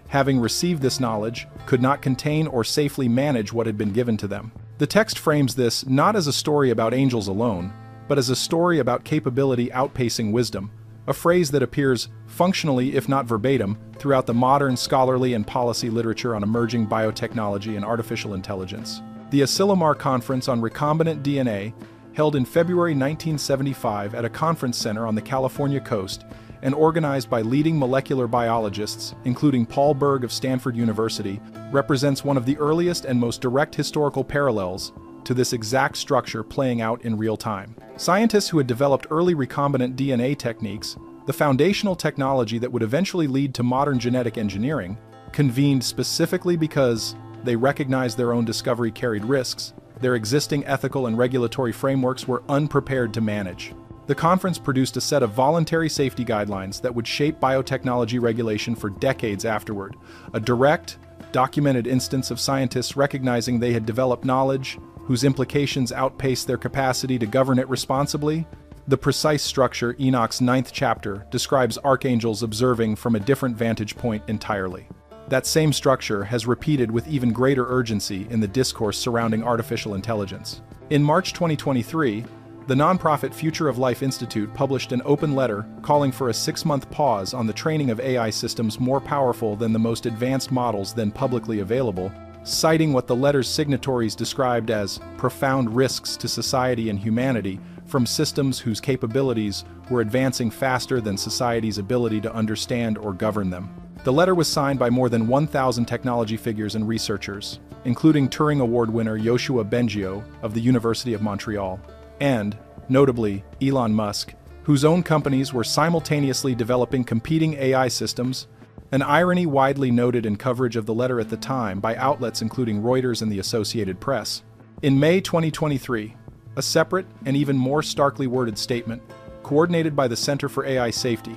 [SPEAKER 1] having received this knowledge, could not contain or safely manage what had been given to them. The text frames this not as a story about angels alone, but as a story about capability outpacing wisdom, a phrase that appears functionally, if not verbatim, throughout the modern scholarly and policy literature on emerging biotechnology and artificial intelligence. The Asilomar Conference on Recombinant DNA, held in February 1975 at a conference center on the California coast, and organized by leading molecular biologists, including Paul Berg of Stanford University, represents one of the earliest and most direct historical parallels to this exact structure playing out in real time. Scientists who had developed early recombinant DNA techniques, the foundational technology that would eventually lead to modern genetic engineering, convened specifically because they recognized their own discovery carried risks. Their existing ethical and regulatory frameworks were unprepared to manage. The conference produced a set of voluntary safety guidelines that would shape biotechnology regulation for decades afterward, a direct, documented instance of scientists recognizing they had developed knowledge whose implications outpaced their capacity to govern it responsibly. The precise structure, Enoch's 9th chapter, describes archangels observing from a different vantage point entirely. That same structure has repeated with even greater urgency in the discourse surrounding artificial intelligence. In March 2023, the nonprofit Future of Life Institute published an open letter calling for a 6-month pause on the training of AI systems more powerful than the most advanced models then publicly available, citing what the letter's signatories described as profound risks to society and humanity from systems whose capabilities were advancing faster than society's ability to understand or govern them. The letter was signed by more than 1,000 technology figures and researchers, including Turing Award winner Yoshua Bengio of the University of Montreal, and, notably, Elon Musk, whose own companies were simultaneously developing competing AI systems, an irony widely noted in coverage of the letter at the time by outlets including Reuters and the Associated Press. In May 2023, a separate and even more starkly worded statement, coordinated by the Center for AI Safety,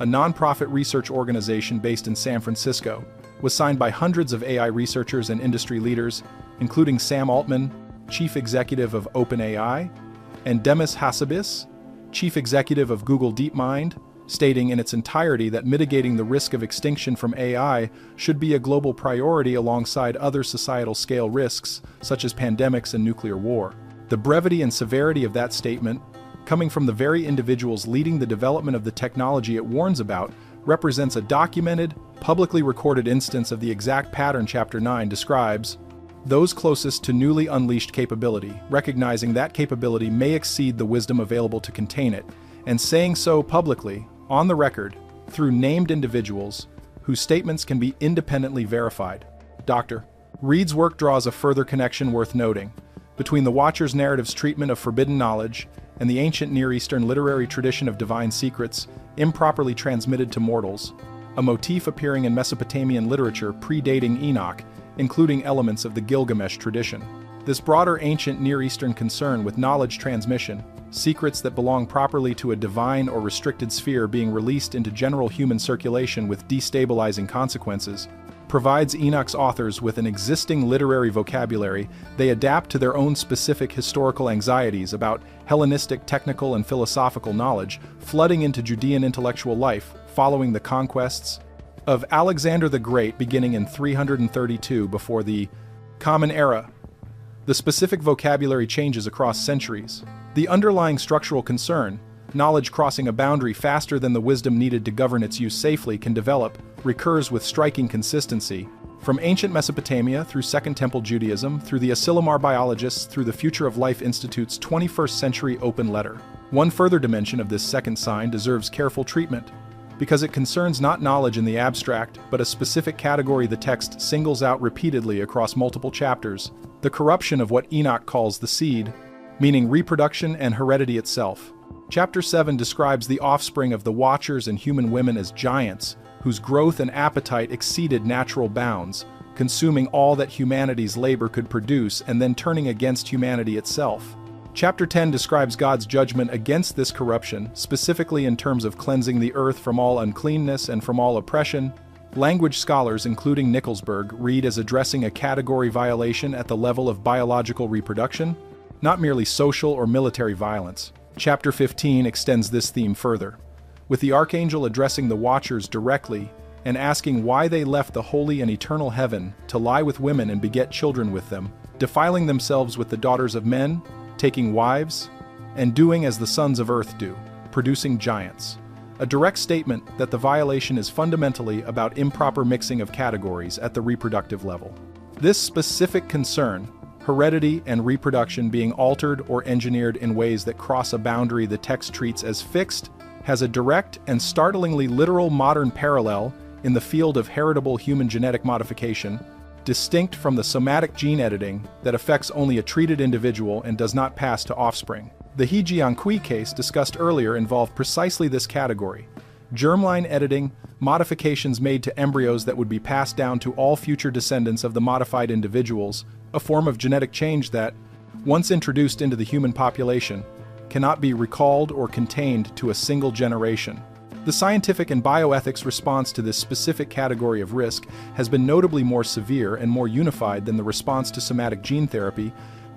[SPEAKER 1] a nonprofit research organization based in San Francisco, was signed by hundreds of AI researchers and industry leaders, including Sam Altman, chief executive of OpenAI, and Demis Hassabis, chief executive of Google DeepMind, stating in its entirety that mitigating the risk of extinction from AI should be a global priority alongside other societal-scale risks, such as pandemics and nuclear war. The brevity and severity of that statement, coming from the very individuals leading the development of the technology it warns about, represents a documented, publicly recorded instance of the exact pattern Chapter 9 describes: those closest to newly unleashed capability, recognizing that capability may exceed the wisdom available to contain it, and saying so publicly, on the record, through named individuals whose statements can be independently verified. Dr. Reed's work draws a further connection worth noting between the Watcher's narrative's treatment of forbidden knowledge and the ancient Near Eastern literary tradition of divine secrets improperly transmitted to mortals, a motif appearing in Mesopotamian literature predating Enoch, including elements of the Gilgamesh tradition. This broader ancient Near Eastern concern with knowledge transmission, secrets that belong properly to a divine or restricted sphere being released into general human circulation with destabilizing consequences, provides Enoch's authors with an existing literary vocabulary they adapt to their own specific historical anxieties about Hellenistic technical and philosophical knowledge flooding into Judean intellectual life following the conquests of Alexander the Great beginning in 332 before the Common Era. The specific vocabulary changes across centuries. The underlying structural concern, knowledge crossing a boundary faster than the wisdom needed to govern its use safely can develop, recurs with striking consistency, from ancient Mesopotamia through Second Temple Judaism, through the Asilomar biologists, through the Future of Life Institute's 21st century open letter. One further dimension of this second sign deserves careful treatment, because it concerns not knowledge in the abstract, but a specific category the text singles out repeatedly across multiple chapters: the corruption of what Enoch calls the seed, meaning reproduction and heredity itself. Chapter 7 describes the offspring of the Watchers and human women as giants, whose growth and appetite exceeded natural bounds, consuming all that humanity's labor could produce and then turning against humanity itself. Chapter 10 describes God's judgment against this corruption, specifically in terms of cleansing the earth from all uncleanness and from all oppression. Language scholars, including Nicholsburg, read as addressing a category violation at the level of biological reproduction, not merely social or military violence. Chapter 15 extends this theme further, with the archangel addressing the Watchers directly and asking why they left the holy and eternal heaven to lie with women and beget children with them, defiling themselves with the daughters of men, taking wives, and doing as the sons of earth do, producing giants. A direct statement that the violation is fundamentally about improper mixing of categories at the reproductive level. This specific concern, heredity and reproduction being altered or engineered in ways that cross a boundary the text treats as fixed, has a direct and startlingly literal modern parallel in the field of heritable human genetic modification, distinct from the somatic gene editing that affects only a treated individual and does not pass to offspring. The He Jiankui case discussed earlier involved precisely this category: germline editing, modifications made to embryos that would be passed down to all future descendants of the modified individuals, a form of genetic change that, once introduced into the human population, cannot be recalled or contained to a single generation. The scientific and bioethics response to this specific category of risk has been notably more severe and more unified than the response to somatic gene therapy,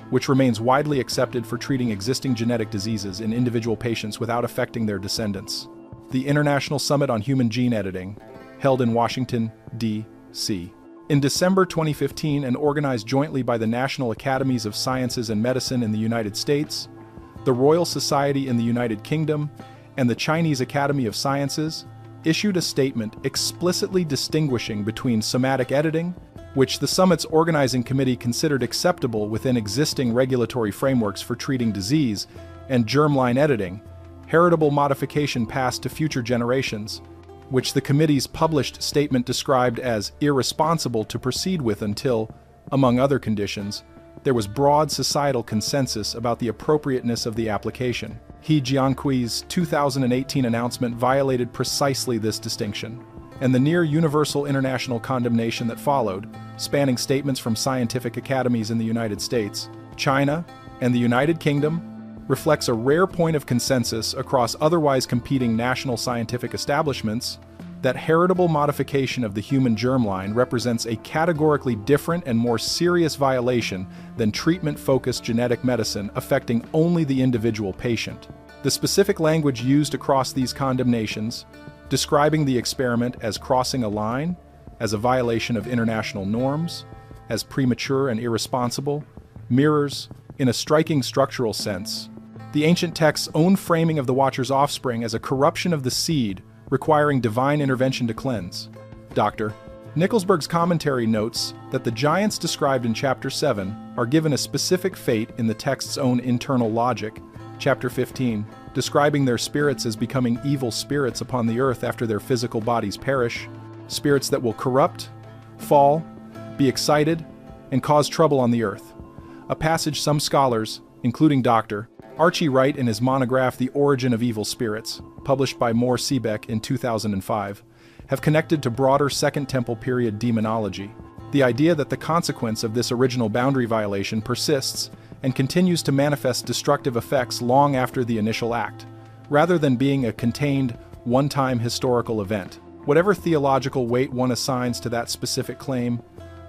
[SPEAKER 1] which remains widely accepted for treating existing genetic diseases in individual patients without affecting their descendants. The International Summit on Human Gene Editing, held in Washington, D.C. In December 2015 and organized jointly by the National Academies of Sciences and Medicine in the United States, the Royal Society in the United Kingdom, and the Chinese Academy of Sciences, issued a statement explicitly distinguishing between somatic editing, which the summit's organizing committee considered acceptable within existing regulatory frameworks for treating disease, and germline editing, heritable modification passed to future generations, which the committee's published statement described as irresponsible to proceed with until, among other conditions, there was broad societal consensus about the appropriateness of the application. He Jiankui's 2018 announcement violated precisely this distinction, and the near-universal international condemnation that followed, spanning statements from scientific academies in the United States, China, and the United Kingdom, reflects a rare point of consensus across otherwise competing national scientific establishments that heritable modification of the human germline represents a categorically different and more serious violation than treatment-focused genetic medicine affecting only the individual patient. The specific language used across these condemnations, describing the experiment as crossing a line, as a violation of international norms, as premature and irresponsible, mirrors, in a striking structural sense, the ancient text's own framing of the Watcher's offspring as a corruption of the seed requiring divine intervention to cleanse. Dr. Nicholsburg's commentary notes that the giants described in Chapter 7 are given a specific fate in the text's own internal logic, Chapter 15, describing their spirits as becoming evil spirits upon the earth after their physical bodies perish, spirits that will corrupt, fall, be excited, and cause trouble on the earth. A passage some scholars, including Dr. Archie Wright in his monograph The Origin of Evil Spirits, published by Moore Seebeck in 2005, have connected to broader Second Temple period demonology, the idea that the consequence of this original boundary violation persists and continues to manifest destructive effects long after the initial act, rather than being a contained, one-time historical event. Whatever theological weight one assigns to that specific claim,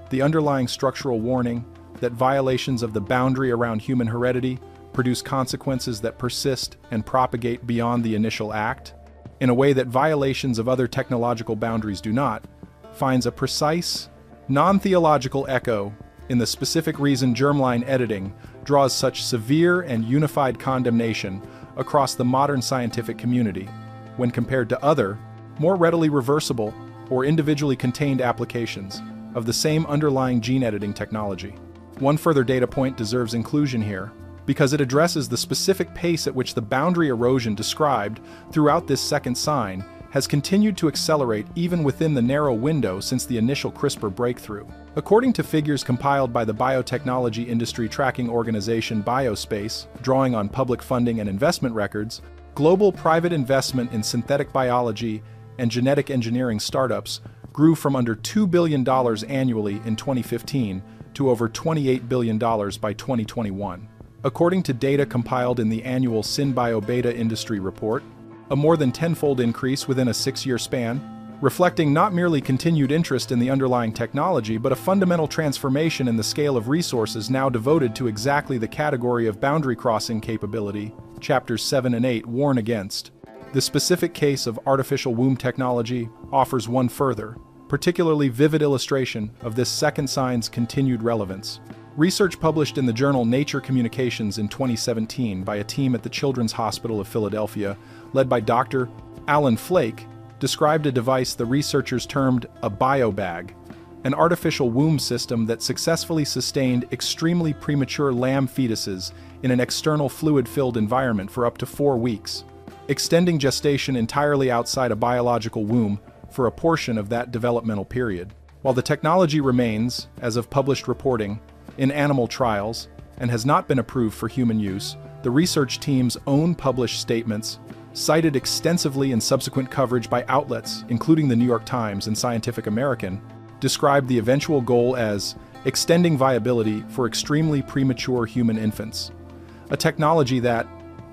[SPEAKER 1] the underlying structural warning that violations of the boundary around human heredity produce consequences that persist and propagate beyond the initial act, in a way that violations of other technological boundaries do not, finds a precise, non-theological echo in the specific reason germline editing draws such severe and unified condemnation across the modern scientific community, when compared to other, more readily reversible or individually contained applications of the same underlying gene editing technology. One further data point deserves inclusion here, because it addresses the specific pace at which the boundary erosion described throughout this second sign has continued to accelerate even within the narrow window since the initial CRISPR breakthrough. According to figures compiled by the biotechnology industry tracking organization Biospace, drawing on public funding and investment records, global private investment in synthetic biology and genetic engineering startups grew from under $2 billion annually in 2015 to over $28 billion by 2021. According to data compiled in the annual SynBio Beta Industry Report, a more than tenfold increase within a 6-year span, reflecting not merely continued interest in the underlying technology but a fundamental transformation in the scale of resources now devoted to exactly the category of boundary crossing capability Chapters 7 and 8 warn against. The specific case of artificial womb technology offers one further, particularly vivid illustration of this second sign's continued relevance. Research published in the journal Nature Communications in 2017 by a team at the Children's Hospital of Philadelphia, led by Dr. Alan Flake, described a device the researchers termed a biobag, an artificial womb system that successfully sustained extremely premature lamb fetuses in an external fluid-filled environment for up to 4 weeks, extending gestation entirely outside a biological womb for a portion of that developmental period. While the technology remains, as of published reporting, in animal trials and has not been approved for human use, the research team's own published statements, cited extensively in subsequent coverage by outlets, including the New York Times and Scientific American, described the eventual goal as extending viability for extremely premature human infants, a technology that,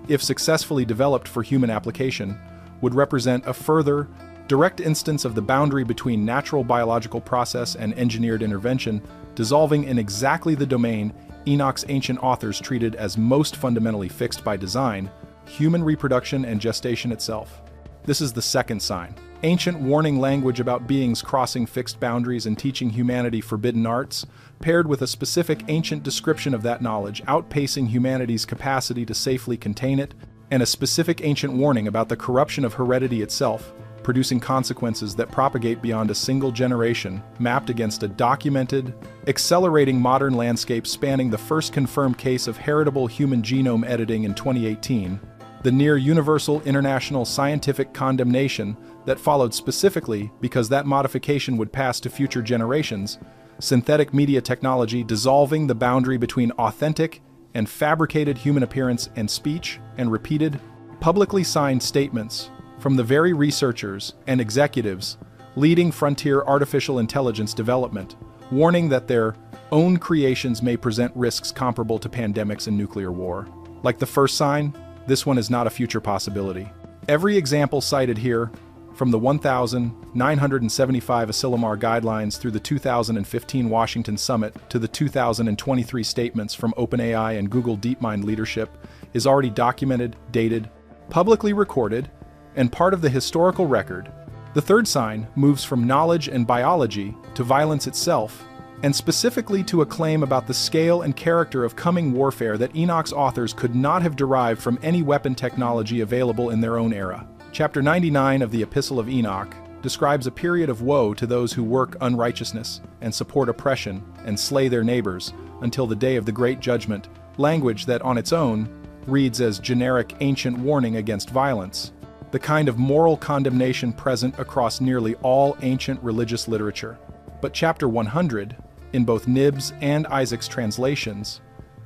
[SPEAKER 1] if successfully developed for human application, would represent a further, direct instance of the boundary between natural biological process and engineered intervention, dissolving in exactly the domain Enoch's ancient authors treated as most fundamentally fixed by design, human reproduction and gestation itself. This is the second sign. Ancient warning language about beings crossing fixed boundaries and teaching humanity forbidden arts, paired with a specific ancient description of that knowledge outpacing humanity's capacity to safely contain it, and a specific ancient warning about the corruption of heredity itself, producing consequences that propagate beyond a single generation, mapped against a documented, accelerating modern landscape spanning the first confirmed case of heritable human genome editing in 2018, the near universal international scientific condemnation that followed specifically because that modification would pass to future generations, synthetic media technology dissolving the boundary between authentic and fabricated human appearance and speech, and repeated, publicly signed statements from the very researchers and executives leading frontier artificial intelligence development, warning that their own creations may present risks comparable to pandemics and nuclear war. Like the first sign, this one is not a future possibility. Every example cited here, from the 1975 Asilomar Guidelines through the 2015 Washington Summit to the 2023 statements from OpenAI and Google DeepMind leadership, is already documented, dated, publicly recorded, and part of the historical record. The third sign moves from knowledge and biology to violence itself, and specifically to a claim about the scale and character of coming warfare that Enoch's authors could not have derived from any weapon technology available in their own era. Chapter 99 of the Epistle of Enoch describes a period of woe to those who work unrighteousness and support oppression and slay their neighbors until the day of the great judgment, language that on its own reads as generic ancient warning against violence, the kind of moral condemnation present across nearly all ancient religious literature. But chapter 100, in both Nib's and Isaac's translations,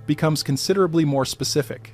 [SPEAKER 1] becomes considerably more specific,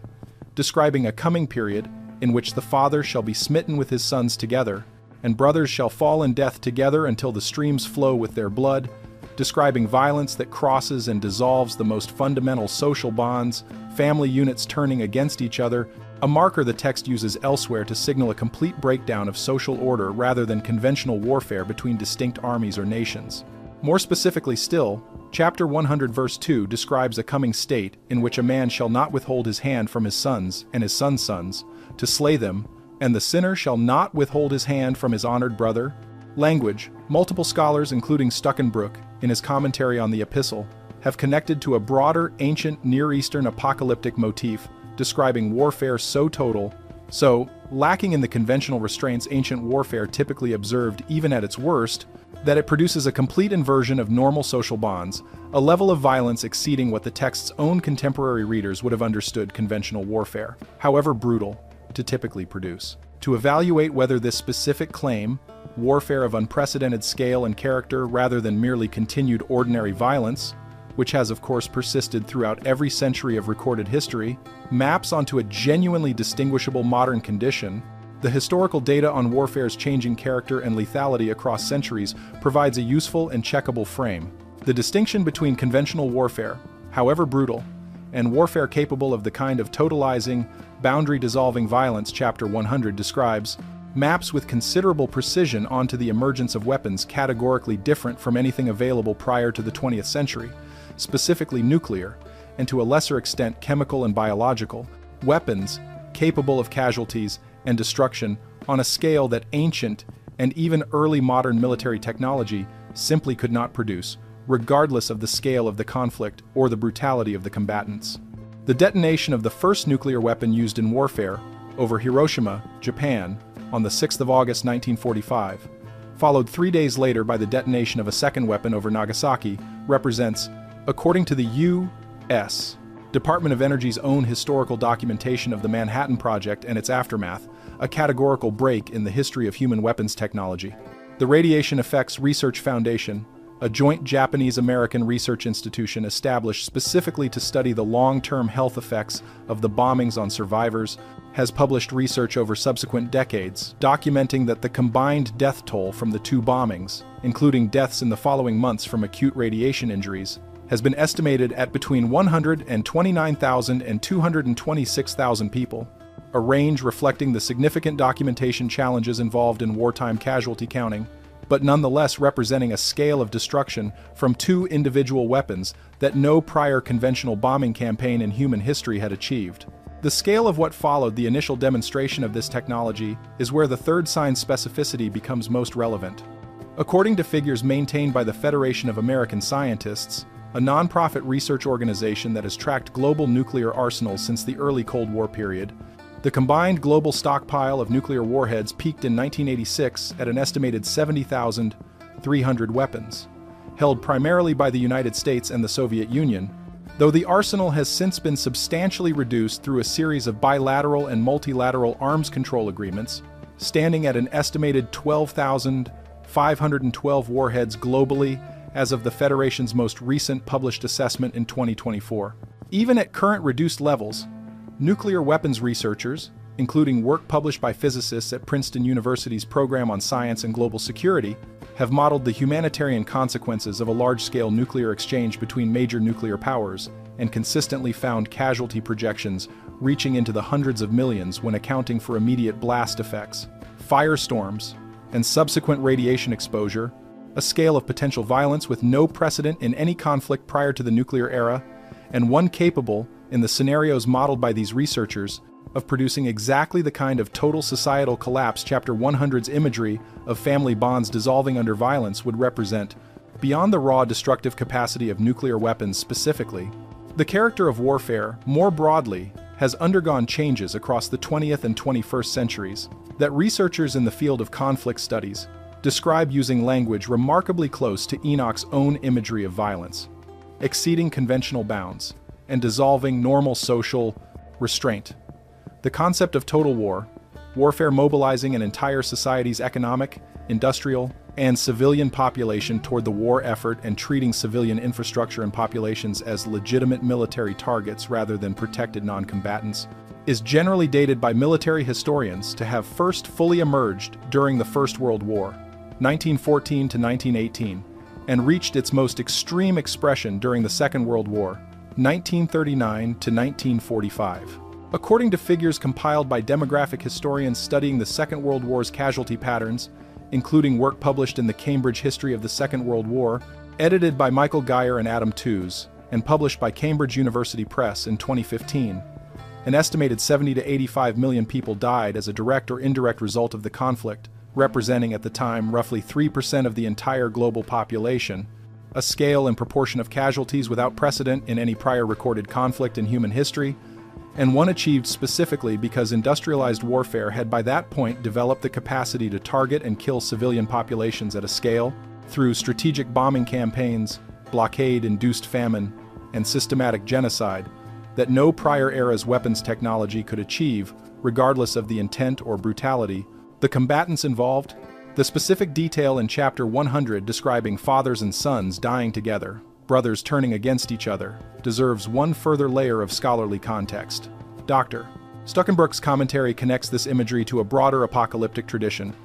[SPEAKER 1] describing a coming period in which the father shall be smitten with his sons together, and brothers shall fall in death together until the streams flow with their blood, describing violence that crosses and dissolves the most fundamental social bonds, family units turning against each other, a marker the text uses elsewhere to signal a complete breakdown of social order rather than conventional warfare between distinct armies or nations. More specifically still, chapter 100 verse 2 describes a coming state in which a man shall not withhold his hand from his sons and his sons' sons to slay them, and the sinner shall not withhold his hand from his honored brother. Language, multiple scholars including Stuckenbrook, in his commentary on the epistle, have connected to a broader ancient Near Eastern apocalyptic motif describing warfare so total, so lacking in the conventional restraints ancient warfare typically observed even at its worst, that it produces a complete inversion of normal social bonds, a level of violence exceeding what the text's own contemporary readers would have understood conventional warfare, however brutal, to typically produce. To evaluate whether this specific claim, warfare of unprecedented scale and character rather than merely continued ordinary violence, which has of course persisted throughout every century of recorded history, maps onto a genuinely distinguishable modern condition, the historical data on warfare's changing character and lethality across centuries provides a useful and checkable frame. The distinction between conventional warfare, however brutal, and warfare capable of the kind of totalizing, boundary-dissolving violence chapter 100 describes, maps with considerable precision onto the emergence of weapons categorically different from anything available prior to the 20th century, specifically nuclear, and to a lesser extent chemical and biological, weapons capable of casualties and destruction on a scale that ancient and even early modern military technology simply could not produce, regardless of the scale of the conflict or the brutality of the combatants. The detonation of the first nuclear weapon used in warfare over Hiroshima, Japan, on the 6th of August 1945, followed 3 days later by the detonation of a second weapon over Nagasaki, represents, according to the U.S. Department of Energy's own historical documentation of the Manhattan Project and its aftermath, a categorical break in the history of human weapons technology. The Radiation Effects Research Foundation, a joint Japanese-American research institution established specifically to study the long-term health effects of the bombings on survivors, has published research over subsequent decades documenting that the combined death toll from the two bombings, including deaths in the following months from acute radiation injuries, has been estimated at between 129,000 and 226,000 people, a range reflecting the significant documentation challenges involved in wartime casualty counting, but nonetheless representing a scale of destruction from two individual weapons that no prior conventional bombing campaign in human history had achieved. The scale of what followed the initial demonstration of this technology is where the third sign's specificity becomes most relevant. According to figures maintained by the Federation of American Scientists, a nonprofit research organization that has tracked global nuclear arsenals since the early Cold War period, the combined global stockpile of nuclear warheads peaked in 1986 at an estimated 70,300 weapons, held primarily by the United States and the Soviet Union, though the arsenal has since been substantially reduced through a series of bilateral and multilateral arms control agreements, standing at an estimated 12,512 warheads globally as of the Federation's most recent published assessment in 2024. Even at current reduced levels, nuclear weapons researchers, including work published by physicists at Princeton University's Program on Science and Global Security, have modeled the humanitarian consequences of a large-scale nuclear exchange between major nuclear powers and consistently found casualty projections reaching into the hundreds of millions when accounting for immediate blast effects, firestorms, and subsequent radiation exposure, a scale of potential violence with no precedent in any conflict prior to the nuclear era, and one capable, in the scenarios modeled by these researchers, of producing exactly the kind of total societal collapse Chapter 100's imagery of family bonds dissolving under violence would represent. Beyond the raw destructive capacity of nuclear weapons specifically, the character of warfare, more broadly, has undergone changes across the 20th and 21st centuries that researchers in the field of conflict studies describe using language remarkably close to Enoch's own imagery of violence, exceeding conventional bounds and dissolving normal social restraint. The concept of total war, warfare mobilizing an entire society's economic, industrial, and civilian population toward the war effort and treating civilian infrastructure and populations as legitimate military targets rather than protected non-combatants, is generally dated by military historians to have first fully emerged during the First World War, 1914 to 1918, and reached its most extreme expression during the Second World War, 1939 to 1945. According to figures compiled by demographic historians studying the Second World War's casualty patterns, including work published in the Cambridge History of the Second World War, edited by Michael Geyer and Adam Tooze, and published by Cambridge University Press in 2015, an estimated 70 to 85 million people died as a direct or indirect result of the conflict, representing at the time roughly 3% of the entire global population, a scale and proportion of casualties without precedent in any prior recorded conflict in human history, and one achieved specifically because industrialized warfare had by that point developed the capacity to target and kill civilian populations at a scale through strategic bombing campaigns, blockade-induced famine, and systematic genocide that no prior era's weapons technology could achieve, regardless of the intent or brutality. The combatants involved, the specific detail in Chapter 100 describing fathers and sons dying together, brothers turning against each other, deserves one further layer of scholarly context. Dr. Stuckenbrook's commentary connects this imagery to a broader apocalyptic tradition,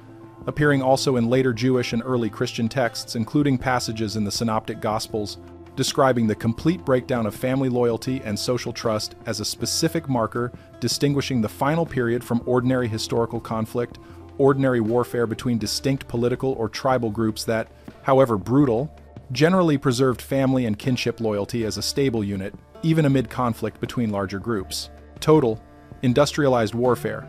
[SPEAKER 1] appearing also in later Jewish and early Christian texts, including passages in the Synoptic Gospels, describing the complete breakdown of family loyalty and social trust as a specific marker distinguishing the final period from ordinary historical conflict, ordinary warfare between distinct political or tribal groups that, however brutal, generally preserved family and kinship loyalty as a stable unit, even amid conflict between larger groups. Total, industrialized warfare,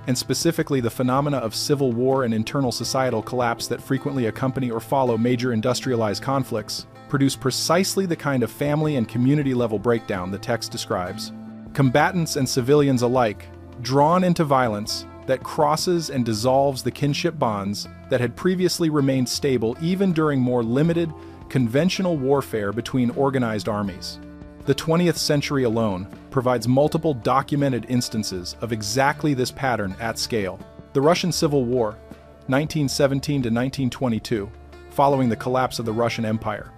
[SPEAKER 1] and specifically the phenomena of civil war and internal societal collapse that frequently accompany or follow major industrialized conflicts, produce precisely the kind of family and community-level breakdown the text describes. Combatants and civilians alike, drawn into violence that crosses and dissolves the kinship bonds that had previously remained stable even during more limited, conventional warfare between organized armies. The 20th century alone provides multiple documented instances of exactly this pattern at scale. The Russian Civil War, 1917 to 1922, following the collapse of the Russian Empire,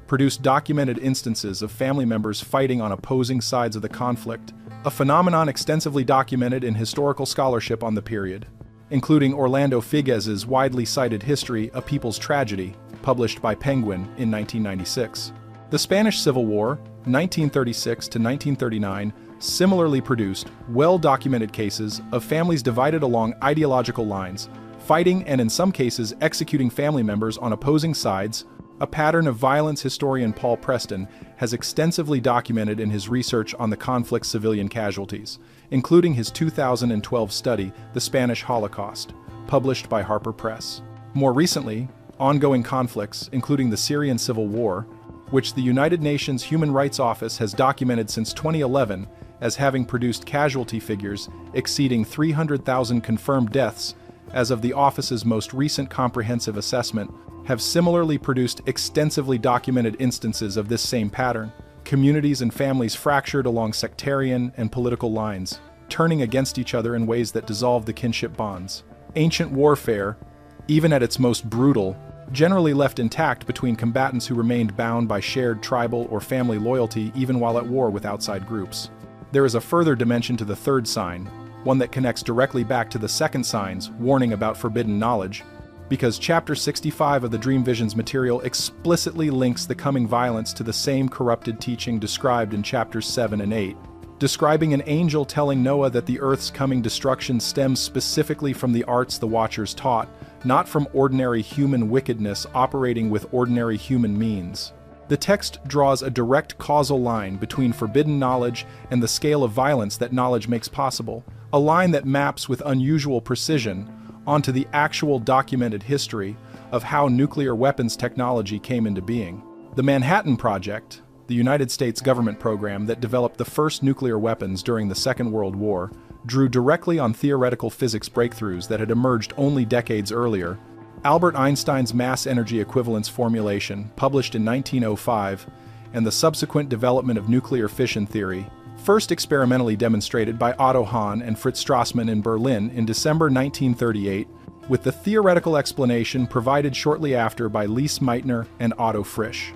[SPEAKER 1] produced documented instances of family members fighting on opposing sides of the conflict, a phenomenon extensively documented in historical scholarship on the period, including Orlando Figues's widely cited History, A People's Tragedy, published by Penguin in 1996. The Spanish Civil War, 1936 to 1939, similarly produced well-documented cases of families divided along ideological lines, fighting and in some cases executing family members on opposing sides, a pattern of violence historian Paul Preston has extensively documented in his research on the conflict's civilian casualties, including his 2012 study, The Spanish Holocaust, published by Harper Press. More recently, ongoing conflicts, including the Syrian Civil War, which the United Nations Human Rights Office has documented since 2011 as having produced casualty figures exceeding 300,000 confirmed deaths as of the office's most recent comprehensive assessment, have similarly produced extensively documented instances of this same pattern. Communities and families fractured along sectarian and political lines, turning against each other in ways that dissolve the kinship bonds. Ancient warfare, even at its most brutal, generally left intact between combatants who remained bound by shared tribal or family loyalty even while at war with outside groups. There is a further dimension to the third sign, one that connects directly back to the second sign's warning about forbidden knowledge, because Chapter 65 of the Dream Visions material explicitly links the coming violence to the same corrupted teaching described in Chapters 7 and 8, describing an angel telling Noah that the earth's coming destruction stems specifically from the arts the Watchers taught, not from ordinary human wickedness operating with ordinary human means. The text draws a direct causal line between forbidden knowledge and the scale of violence that knowledge makes possible, a line that maps with unusual precision onto the actual documented history of how nuclear weapons technology came into being. The Manhattan Project, the United States government program that developed the first nuclear weapons during the Second World War, drew directly on theoretical physics breakthroughs that had emerged only decades earlier. Albert Einstein's mass energy equivalence formulation, published in 1905, and the subsequent development of nuclear fission theory, first experimentally demonstrated by Otto Hahn and Fritz Strassmann in Berlin in December 1938, with the theoretical explanation provided shortly after by Lise Meitner and Otto Frisch.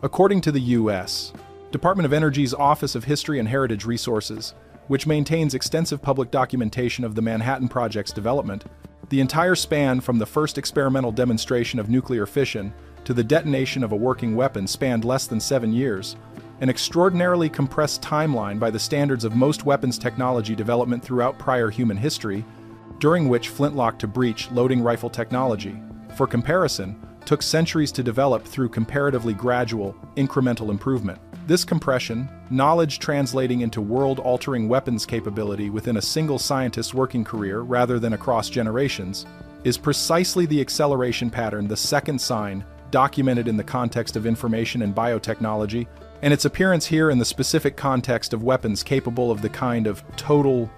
[SPEAKER 1] According to the U.S. Department of Energy's Office of History and Heritage Resources, which maintains extensive public documentation of the Manhattan Project's development, the entire span from the first experimental demonstration of nuclear fission to the detonation of a working weapon spanned less than 7 years, an extraordinarily compressed timeline by the standards of most weapons technology development throughout prior human history, during which flintlock to breech loading rifle technology, for comparison, took centuries to develop through comparatively gradual, incremental improvement. This compression, knowledge translating into world-altering weapons capability within a single scientist's working career rather than across generations, is precisely the acceleration pattern the second sign documented in the context of information and biotechnology, and its appearance here in the specific context of weapons capable of the kind of total,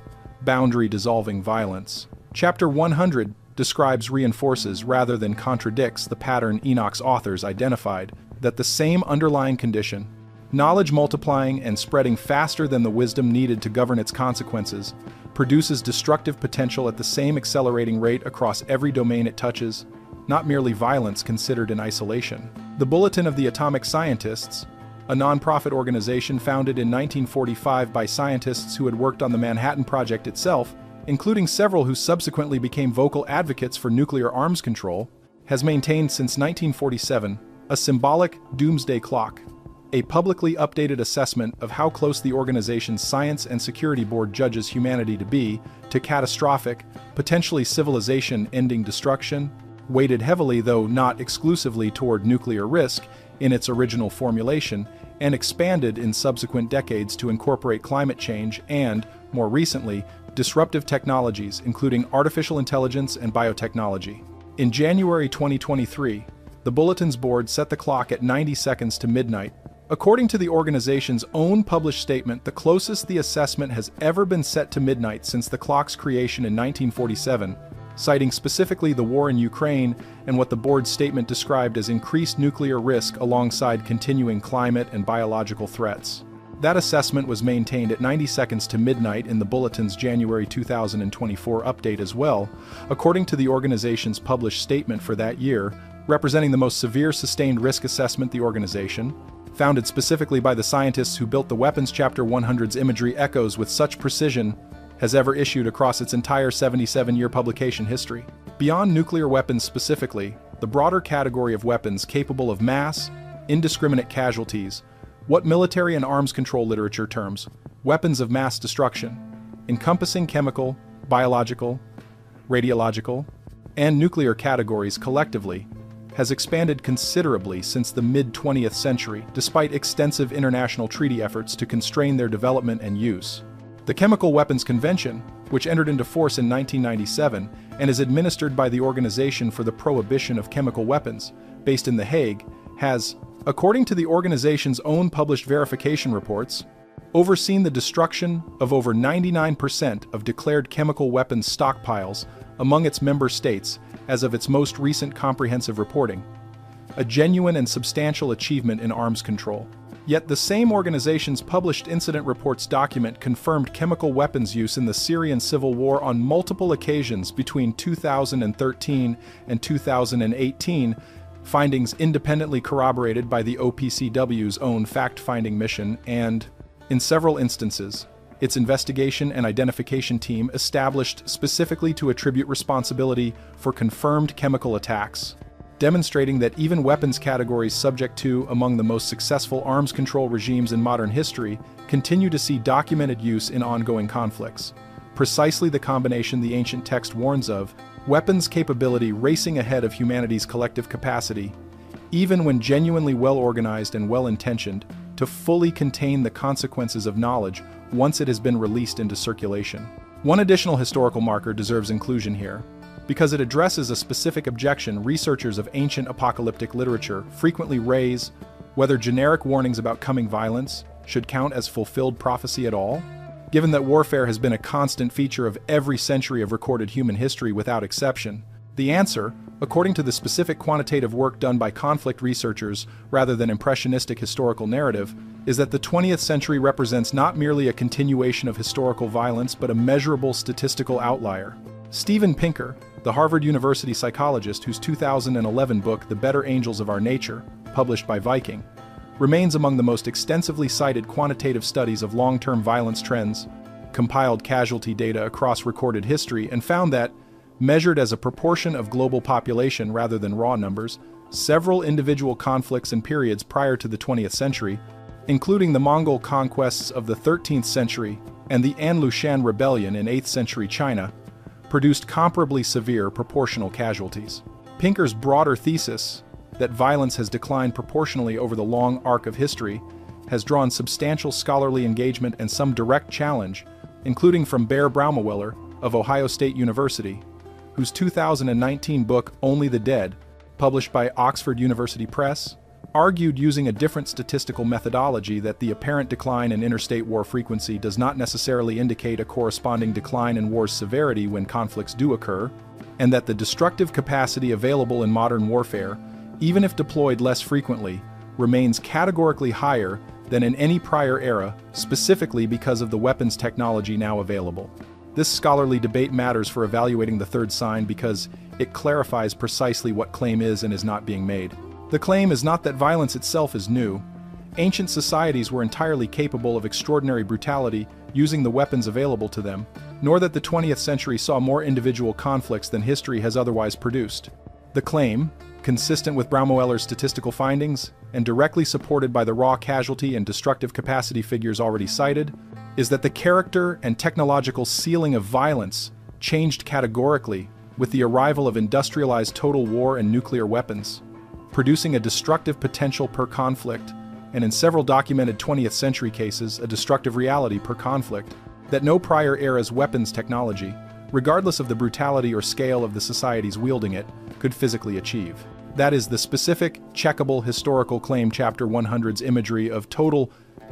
[SPEAKER 1] boundary-dissolving violence. Chapter 100 describes, reinforces, rather than contradicts the pattern Enoch's authors identified, that the same underlying condition, knowledge multiplying and spreading faster than the wisdom needed to govern its consequences, produces destructive potential at the same accelerating rate across every domain it touches, not merely violence considered in isolation. The Bulletin of the Atomic Scientists, a non-profit organization founded in 1945 by scientists who had worked on the Manhattan Project itself, including several who subsequently became vocal advocates for nuclear arms control, has maintained since 1947 a symbolic doomsday clock, a publicly updated assessment of how close the organization's Science and Security Board judges humanity to be to catastrophic, potentially civilization-ending destruction, weighted heavily, though not exclusively, toward nuclear risk in its original formulation, and expanded in subsequent decades to incorporate climate change and, more recently, disruptive technologies, including artificial intelligence and biotechnology. In January 2023, the Bulletin's board set the clock at 90 seconds to midnight. According to the organization's own published statement, the closest the assessment has ever been set to midnight since the clock's creation in 1947, citing specifically the war in Ukraine and what the board's statement described as increased nuclear risk alongside continuing climate and biological threats. That assessment was maintained at 90 seconds to midnight in the Bulletin's January 2024 update as well. According to the organization's published statement for that year, representing the most severe sustained risk assessment the organization, founded specifically by the scientists who built the weapons. Chapter 100's imagery echoes with such precision has ever issued across its entire 77-year publication history. Beyond nuclear weapons specifically, the broader category of weapons capable of mass, indiscriminate casualties, what military and arms control literature terms weapons of mass destruction, encompassing chemical, biological, radiological, and nuclear categories collectively, has expanded considerably since the mid-20th century, despite extensive international treaty efforts to constrain their development and use. The Chemical Weapons Convention, which entered into force in 1997 and is administered by the Organization for the Prohibition of Chemical Weapons, based in The Hague, has, according to the organization's own published verification reports, overseen the destruction of over 99% of declared chemical weapons stockpiles among its member states as of its most recent comprehensive reporting, a genuine and substantial achievement in arms control. Yet the same organization's published incident reports document confirmed chemical weapons use in the Syrian civil war on multiple occasions between 2013 and 2018, findings independently corroborated by the OPCW's own fact-finding mission and, in several instances, its investigation and identification team established specifically to attribute responsibility for confirmed chemical attacks, demonstrating that even weapons categories subject to among the most successful arms control regimes in modern history continue to see documented use in ongoing conflicts. Precisely the combination the ancient text warns of, weapons capability racing ahead of humanity's collective capacity, even when genuinely well-organized and well-intentioned, to fully contain the consequences of knowledge once it has been released into circulation. One additional historical marker deserves inclusion here, because it addresses a specific objection researchers of ancient apocalyptic literature frequently raise: whether generic warnings about coming violence should count as fulfilled prophecy at all. Given that warfare has been a constant feature of every century of recorded human history without exception, the answer, according to the specific quantitative work done by conflict researchers rather than impressionistic historical narrative, is that the 20th century represents not merely a continuation of historical violence but a measurable statistical outlier. Steven Pinker, the Harvard University psychologist whose 2011 book The Better Angels of Our Nature, published by Viking, remains among the most extensively cited quantitative studies of long-term violence trends, compiled casualty data across recorded history, and found that, measured as a proportion of global population rather than raw numbers, several individual conflicts and periods prior to the 20th century, including the Mongol conquests of the 13th century and the An Lushan Rebellion in 8th century China, produced comparably severe proportional casualties. Pinker's broader thesis, that violence has declined proportionally over the long arc of history, has drawn substantial scholarly engagement and some direct challenge, including from Bear Braumweller of Ohio State University, whose 2019 book Only the Dead, published by Oxford University Press, argued using a different statistical methodology that the apparent decline in interstate war frequency does not necessarily indicate a corresponding decline in war's severity when conflicts do occur, and that the destructive capacity available in modern warfare, even if deployed less frequently, remains categorically higher than in any prior era, specifically because of the weapons technology now available. This scholarly debate matters for evaluating the third sign because it clarifies precisely what claim is and is not being made. The claim is not that violence itself is new. Ancient societies were entirely capable of extraordinary brutality using the weapons available to them, nor that the 20th century saw more individual conflicts than history has otherwise produced. The claim, consistent with Braumweller's statistical findings, and directly supported by the raw casualty and destructive capacity figures already cited, is that the character and technological ceiling of violence changed categorically with the arrival of industrialized total war and nuclear weapons, producing a destructive potential per conflict, and in several documented 20th century cases, a destructive reality per conflict, that no prior era's weapons technology, regardless of the brutality or scale of the societies wielding it, could physically achieve. That is the specific, checkable historical claim Chapter 100's imagery of total,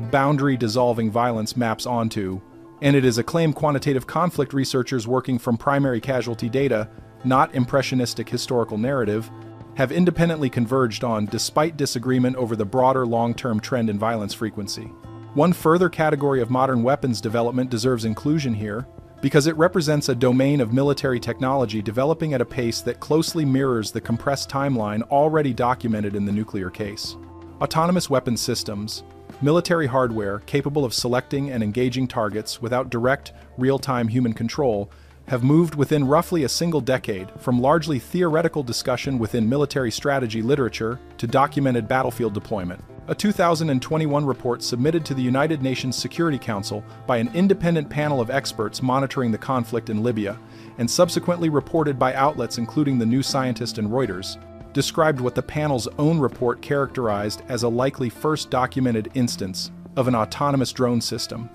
[SPEAKER 1] boundary-dissolving violence maps onto, and it is a claim quantitative conflict researchers working from primary casualty data, not impressionistic historical narrative, have independently converged on despite disagreement over the broader long-term trend in violence frequency. One further category of modern weapons development deserves inclusion here, because it represents a domain of military technology developing at a pace that closely mirrors the compressed timeline already documented in the nuclear case. Autonomous weapons systems, military hardware capable of selecting and engaging targets without direct, real-time human control, have moved within roughly a single decade from largely theoretical discussion within military strategy literature to documented battlefield deployment. A 2021 report submitted to the United Nations Security Council by an independent panel of experts monitoring the conflict in Libya, and subsequently reported by outlets including The New Scientist and Reuters, described what the panel's own report characterized as a likely first documented instance of an autonomous drone system.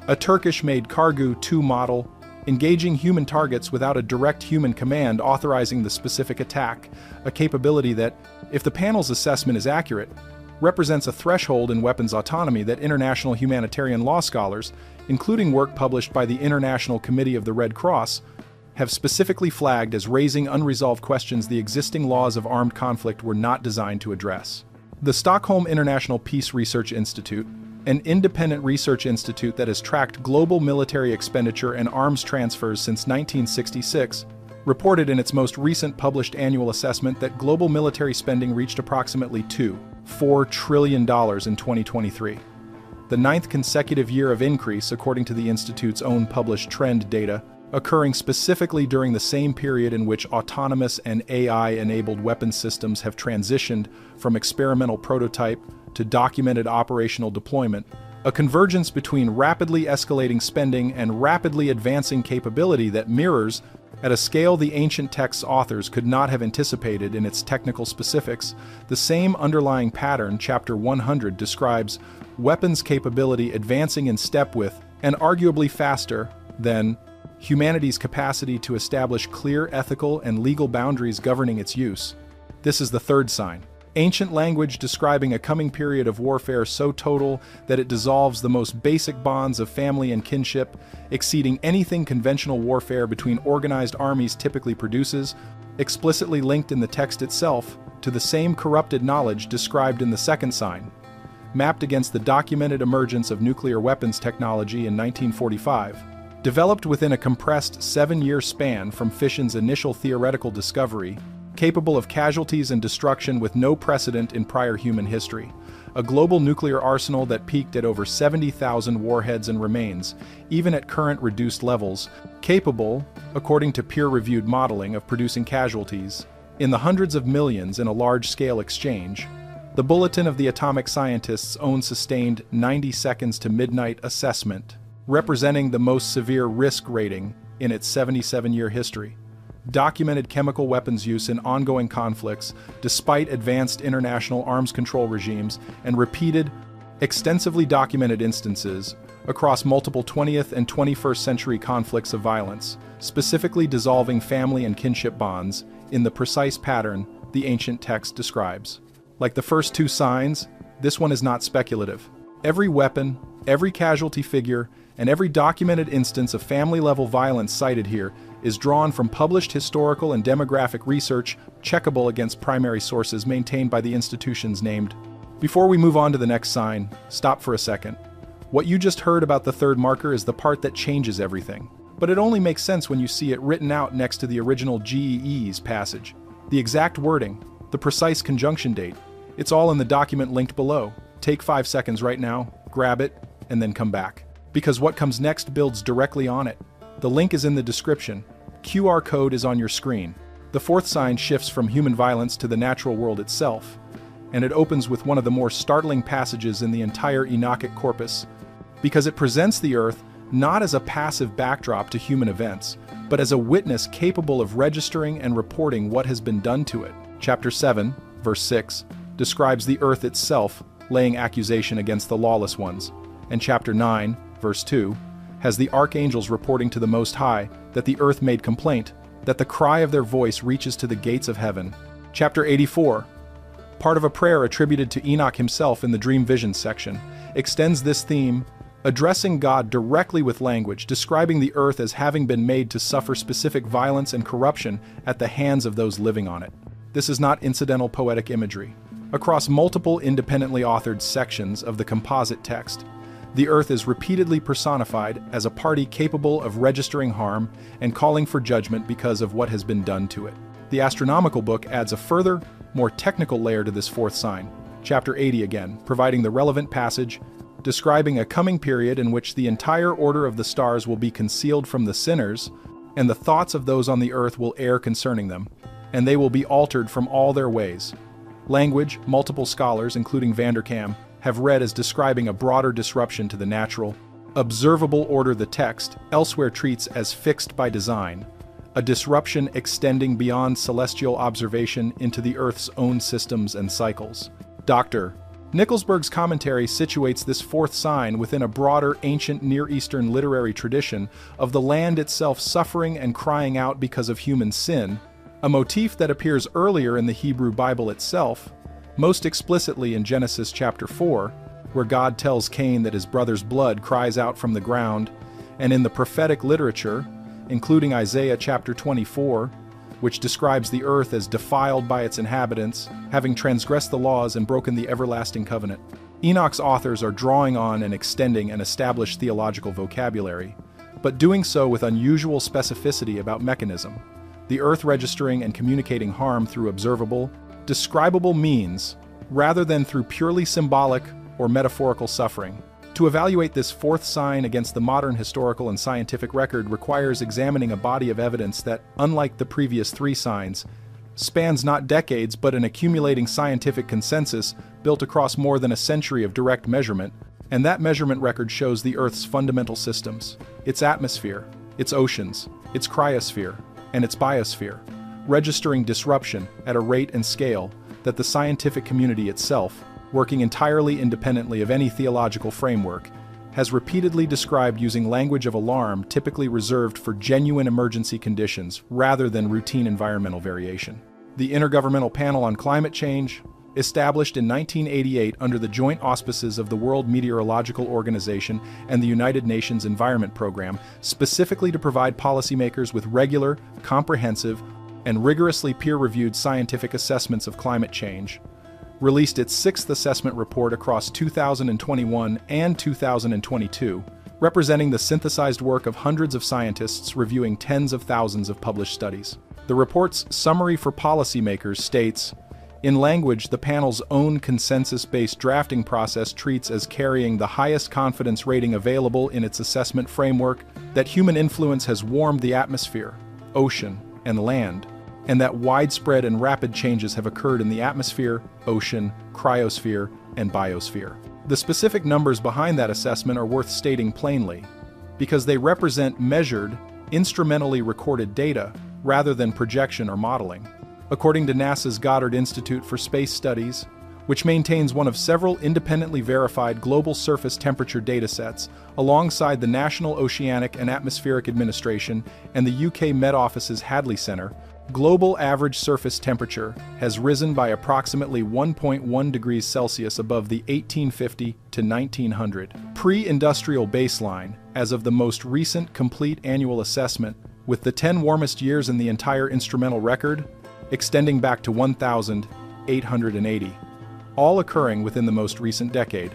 [SPEAKER 1] A Turkish-made Kargu 2 model, engaging human targets without a direct human command authorizing the specific attack, a capability that, if the panel's assessment is accurate, represents a threshold in weapons autonomy that international humanitarian law scholars, including work published by the International Committee of the Red Cross, have specifically flagged as raising unresolved questions the existing laws of armed conflict were not designed to address. The Stockholm International Peace Research Institute, an independent research institute that has tracked global military expenditure and arms transfers since 1966, reported in its most recent published annual assessment that global military spending reached approximately $2.4 trillion in 2023. The ninth consecutive year of increase, according to the Institute's own published trend data, occurring specifically during the same period in which autonomous and AI-enabled weapon systems have transitioned from experimental prototype to documented operational deployment, a convergence between rapidly escalating spending and rapidly advancing capability that mirrors, at a scale the ancient text's authors could not have anticipated in its technical specifics, the same underlying pattern Chapter 100 describes weapons capability advancing in step with, and arguably faster than, humanity's capacity to establish clear ethical and legal boundaries governing its use. This is the third sign. Ancient language describing a coming period of warfare so total that it dissolves the most basic bonds of family and kinship, exceeding anything conventional warfare between organized armies typically produces, explicitly linked in the text itself to the same corrupted knowledge described in the second sign, mapped against the documented emergence of nuclear weapons technology in 1945. Developed within a compressed 7-year span from fission's initial theoretical discovery, capable of casualties and destruction with no precedent in prior human history, a global nuclear arsenal that peaked at over 70,000 warheads and remains, even at current reduced levels, capable, according to peer-reviewed modeling, of producing casualties in the hundreds of millions in a large-scale exchange. The Bulletin of the Atomic Scientist's own sustained 90 seconds to midnight assessment, representing the most severe risk rating in its 77-year history, documented chemical weapons use in ongoing conflicts despite advanced international arms control regimes and repeated, extensively documented instances across multiple 20th and 21st century conflicts of violence, specifically dissolving family and kinship bonds in the precise pattern the ancient text describes. Like the first two signs, this one is not speculative. Every weapon, every casualty figure, and every documented instance of family-level violence cited here is drawn from published historical and demographic research, checkable against primary sources maintained by the institutions named. Before we move on to the next sign, stop for a second. What you just heard about the third marker is the part that changes everything. But it only makes sense when you see it written out next to the original GEE's passage. The exact wording, the precise conjunction date, it's all in the document linked below. Take 5 seconds right now, grab it, and then come back. Because what comes next builds directly on it. The link is in the description. QR code is on your screen. The fourth sign shifts from human violence to the natural world itself, and it opens with one of the more startling passages in the entire Enochic corpus, because it presents the earth not as a passive backdrop to human events, but as a witness capable of registering and reporting what has been done to it. Chapter 7, verse 6, describes the earth itself laying accusation against the lawless ones, and chapter 9, verse 2, has the archangels reporting to the Most High that the earth made complaint, that the cry of their voice reaches to the gates of heaven. Chapter 84, part of a prayer attributed to Enoch himself in the Dream Visions section, extends this theme, addressing God directly with language, describing the earth as having been made to suffer specific violence and corruption at the hands of those living on it. This is not incidental poetic imagery. Across multiple independently authored sections of the composite text, The Earth is repeatedly personified as a party capable of registering harm and calling for judgment because of what has been done to it. The astronomical book adds a further, more technical layer to this fourth sign, chapter 80 again, providing the relevant passage describing a coming period in which the entire order of the stars will be concealed from the sinners, and the thoughts of those on the earth will err concerning them, and they will be altered from all their ways. Language, multiple scholars, including Vanderkam, have read as describing a broader disruption to the natural, observable order the text elsewhere treats as fixed by design, a disruption extending beyond celestial observation into the Earth's own systems and cycles. Dr. Nickelsburg's commentary situates this fourth sign within a broader ancient Near Eastern literary tradition of the land itself suffering and crying out because of human sin, a motif that appears earlier in the Hebrew Bible itself, most explicitly in Genesis chapter 4, where God tells Cain that his brother's blood cries out from the ground, and in the prophetic literature, including Isaiah chapter 24, which describes the earth as defiled by its inhabitants, having transgressed the laws and broken the everlasting covenant. Enoch's authors are drawing on and extending an established theological vocabulary, but doing so with unusual specificity about mechanism, the earth registering and communicating harm through observable, describable means, rather than through purely symbolic or metaphorical suffering. To evaluate this fourth sign against the modern historical and scientific record requires examining a body of evidence that, unlike the previous three signs, spans not decades but an accumulating scientific consensus built across more than a century of direct measurement, and that measurement record shows the Earth's fundamental systems, its atmosphere, its oceans, its cryosphere, and its biosphere, registering disruption at a rate and scale that the scientific community itself, working entirely independently of any theological framework, has repeatedly described using language of alarm typically reserved for genuine emergency conditions rather than routine environmental variation. The Intergovernmental Panel on Climate Change, established in 1988 under the joint auspices of the World Meteorological Organization and the United Nations Environment Program, specifically to provide policymakers with regular, comprehensive, and rigorously peer-reviewed scientific assessments of climate change, released its sixth assessment report across 2021 and 2022, representing the synthesized work of hundreds of scientists reviewing tens of thousands of published studies. The report's summary for policymakers states, in language the panel's own consensus-based drafting process treats as carrying the highest confidence rating available in its assessment framework that human influence has warmed the atmosphere, ocean, and land, and that widespread and rapid changes have occurred in the atmosphere, ocean, cryosphere, and biosphere. The specific numbers behind that assessment are worth stating plainly, because they represent measured, instrumentally recorded data rather than projection or modeling. According to NASA's Goddard Institute for Space Studies, which maintains one of several independently verified global surface temperature datasets, alongside the National Oceanic and Atmospheric Administration and the UK Met Office's Hadley Centre, global average surface temperature has risen by approximately 1.1 degrees Celsius above the 1850 to 1900 pre-industrial baseline as of the most recent complete annual assessment, with the 10 warmest years in the entire instrumental record extending back to 1880, all occurring within the most recent decade,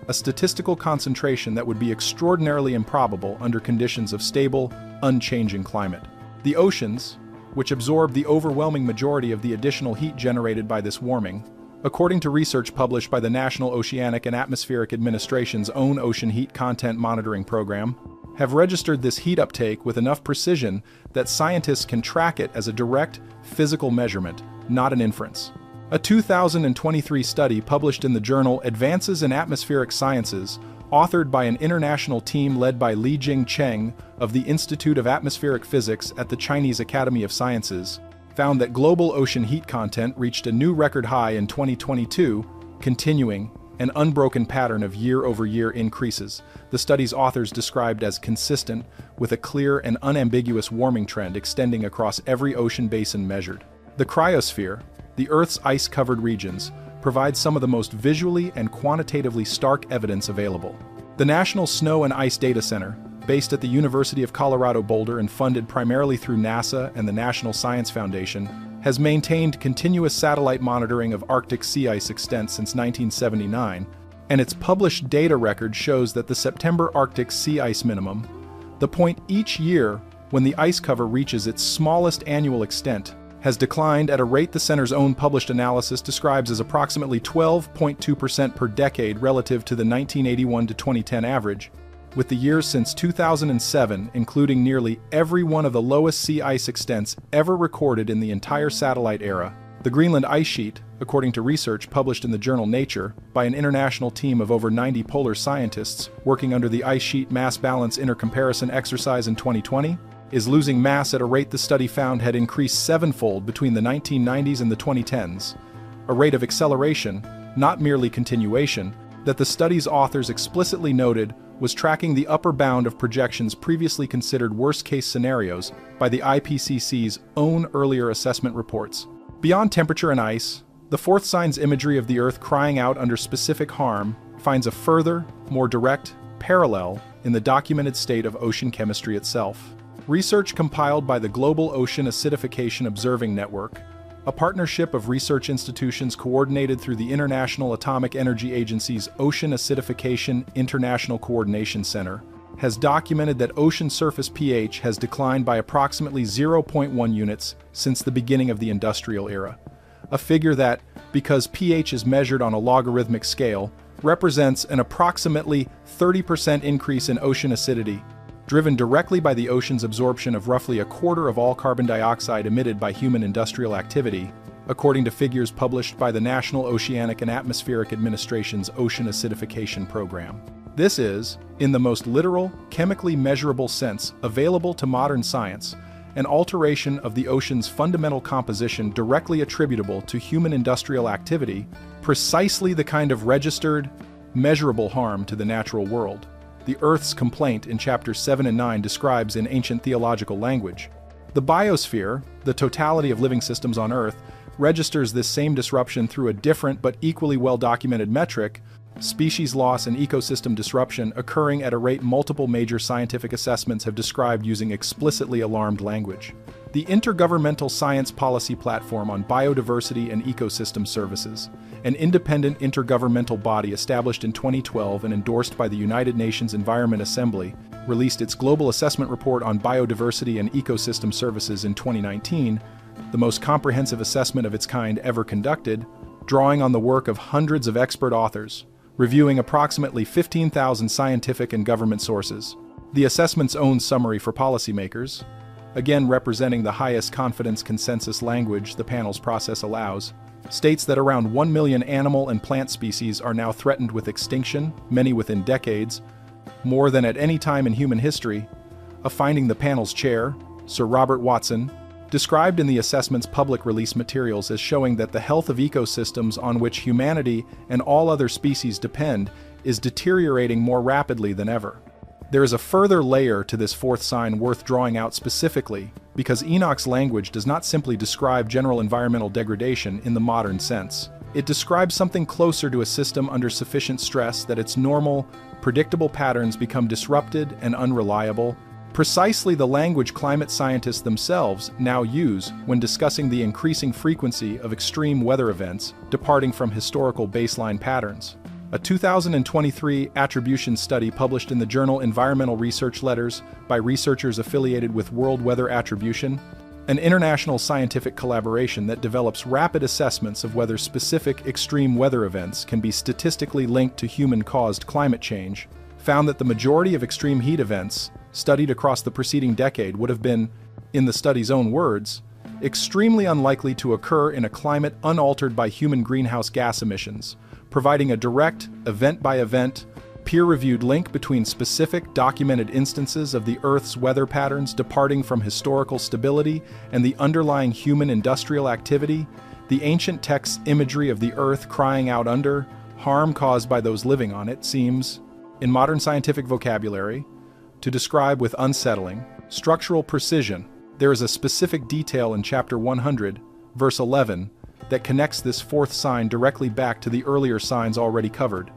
[SPEAKER 1] a statistical concentration that would be extraordinarily improbable under conditions of stable, unchanging climate. The oceans, which absorb the overwhelming majority of the additional heat generated by this warming, according to research published by the National Oceanic and Atmospheric Administration's own Ocean Heat Content Monitoring Program, have registered this heat uptake with enough precision that scientists can track it as a direct, physical measurement, not an inference. A 2023 study published in the journal Advances in Atmospheric Sciences, authored by an international team led by Li-Jing Cheng of the Institute of Atmospheric Physics at the Chinese Academy of Sciences, found that global ocean heat content reached a new record high in 2022, continuing an unbroken pattern of year-over-year increases, the study's authors described as consistent with a clear and unambiguous warming trend extending across every ocean basin measured. The cryosphere, the Earth's ice-covered regions, provides some of the most visually and quantitatively stark evidence available. The National Snow and Ice Data Center, based at the University of Colorado Boulder and funded primarily through NASA and the National Science Foundation, has maintained continuous satellite monitoring of Arctic sea ice extent since 1979, and its published data record shows that the September Arctic sea ice minimum, the point each year when the ice cover reaches its smallest annual extent, has declined at a rate the center's own published analysis describes as approximately 12.2% per decade relative to the 1981 to 2010 average, with the years since 2007 including nearly every one of the lowest sea ice extents ever recorded in the entire satellite era. The Greenland ice sheet, according to research published in the journal Nature by an international team of over 90 polar scientists working under the ice sheet mass balance intercomparison exercise in 2020, is losing mass at a rate the study found had increased sevenfold between the 1990s and the 2010s, a rate of acceleration, not merely continuation, that the study's authors explicitly noted was tracking the upper bound of projections previously considered worst-case scenarios by the IPCC's own earlier assessment reports. Beyond temperature and ice, the fourth sign's imagery of the Earth crying out under specific harm finds a further, more direct parallel in the documented state of ocean chemistry itself. Research compiled by the Global Ocean Acidification Observing Network, a partnership of research institutions coordinated through the International Atomic Energy Agency's Ocean Acidification International Coordination Center, has documented that ocean surface pH has declined by approximately 0.1 units since the beginning of the industrial era, a figure that, because pH is measured on a logarithmic scale, represents an approximately 30% increase in ocean acidity, driven directly by the ocean's absorption of roughly a quarter of all carbon dioxide emitted by human industrial activity, according to figures published by the National Oceanic and Atmospheric Administration's Ocean Acidification Program. This is, in the most literal, chemically measurable sense available to modern science, an alteration of the ocean's fundamental composition directly attributable to human industrial activity, precisely the kind of registered, measurable harm to the natural world the Earth's complaint in chapters 7 and 9 describes in ancient theological language. The biosphere, the totality of living systems on Earth, registers this same disruption through a different but equally well-documented metric, species loss and ecosystem disruption occurring at a rate multiple major scientific assessments have described using explicitly alarmed language. The Intergovernmental Science Policy Platform on Biodiversity and Ecosystem Services, an independent intergovernmental body established in 2012 and endorsed by the United Nations Environment Assembly, released its Global Assessment Report on Biodiversity and Ecosystem Services in 2019, the most comprehensive assessment of its kind ever conducted, drawing on the work of hundreds of expert authors, reviewing approximately 15,000 scientific and government sources. The assessment's own summary for policymakers, again representing the highest confidence consensus language the panel's process allows, states that around 1 million animal and plant species are now threatened with extinction, many within decades, more than at any time in human history, a finding the panel's chair, Sir Robert Watson, described in the assessment's public release materials as showing that the health of ecosystems on which humanity and all other species depend is deteriorating more rapidly than ever. There is a further layer to this fourth sign worth drawing out specifically, because Enoch's language does not simply describe general environmental degradation in the modern sense. It describes something closer to a system under sufficient stress that its normal, predictable patterns become disrupted and unreliable, precisely the language climate scientists themselves now use when discussing the increasing frequency of extreme weather events departing from historical baseline patterns. A 2023 attribution study published in the journal Environmental Research Letters by researchers affiliated with World Weather Attribution, an international scientific collaboration that develops rapid assessments of whether specific extreme weather events can be statistically linked to human-caused climate change, found that the majority of extreme heat events studied across the preceding decade would have been, in the study's own words, extremely unlikely to occur in a climate unaltered by human greenhouse gas emissions, providing a direct, event-by-event, peer-reviewed link between specific documented instances of the Earth's weather patterns departing from historical stability and the underlying human industrial activity, the ancient text's imagery of the Earth crying out under harm caused by those living on it seems, in modern scientific vocabulary, to describe with unsettling, structural precision. There is a specific detail in chapter 100, verse 11, that connects this fourth sign directly back to the earlier signs already covered,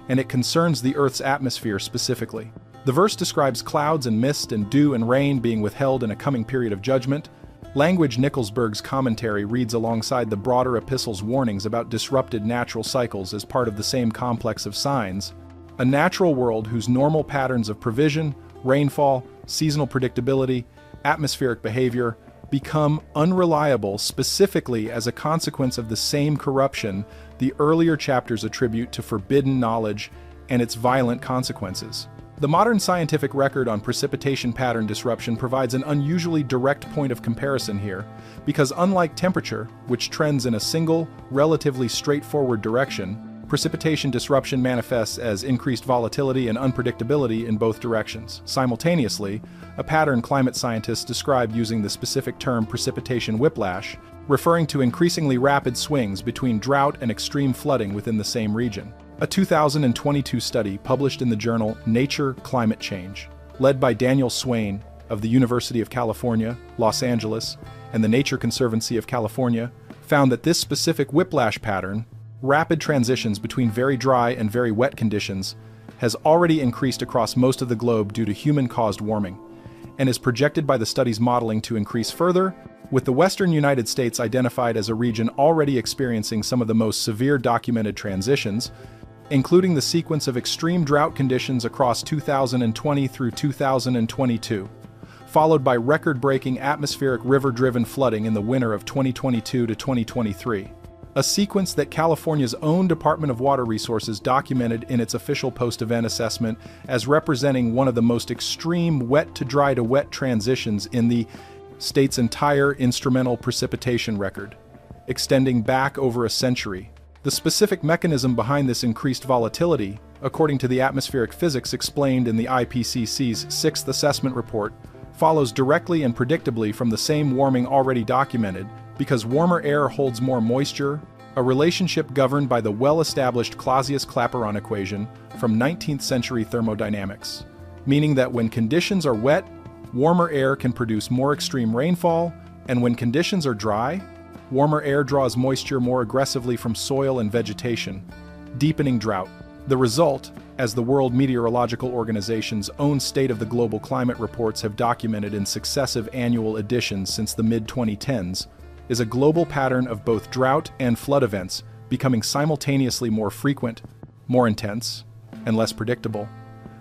[SPEAKER 1] and it concerns the Earth's atmosphere specifically. The verse describes clouds and mist and dew and rain being withheld in a coming period of judgment, Language Nickelsburg's commentary reads alongside the broader epistle's warnings about disrupted natural cycles as part of the same complex of signs. A natural world whose normal patterns of provision, rainfall, seasonal predictability, atmospheric behavior become unreliable specifically as a consequence of the same corruption the earlier chapters attribute to forbidden knowledge and its violent consequences. The modern scientific record on precipitation pattern disruption provides an unusually direct point of comparison here, because unlike temperature, which trends in a single, relatively straightforward direction, precipitation disruption manifests as increased volatility and unpredictability in both directions. Simultaneously, a pattern climate scientists describe using the specific term precipitation whiplash, referring to increasingly rapid swings between drought and extreme flooding within the same region. A 2022 study published in the journal Nature Climate Change, led by Daniel Swain of the University of California, Los Angeles, and the Nature Conservancy of California, found that this specific whiplash pattern, rapid transitions between very dry and very wet conditions, has already increased across most of the globe due to human-caused warming, and is projected by the study's modeling to increase further, with the western United States identified as a region already experiencing some of the most severe documented transitions, including the sequence of extreme drought conditions across 2020 through 2022, followed by record-breaking atmospheric river-driven flooding in the winter of 2022 to 2023. A sequence that California's own Department of Water Resources documented in its official post-event assessment as representing one of the most extreme wet-to-dry-to-wet transitions in the state's entire instrumental precipitation record, extending back over a century. The specific mechanism behind this increased volatility, according to the atmospheric physics explained in the IPCC's 6th assessment report, follows directly and predictably from the same warming already documented, because warmer air holds more moisture, a relationship governed by the well-established Clausius-Clapeyron equation from 19th century thermodynamics, meaning that when conditions are wet, warmer air can produce more extreme rainfall, and when conditions are dry, warmer air draws moisture more aggressively from soil and vegetation, deepening drought. The result, as the World Meteorological Organization's own State of the Global Climate reports have documented in successive annual editions since the mid-2010s, is a global pattern of both drought and flood events becoming simultaneously more frequent, more intense, and less predictable.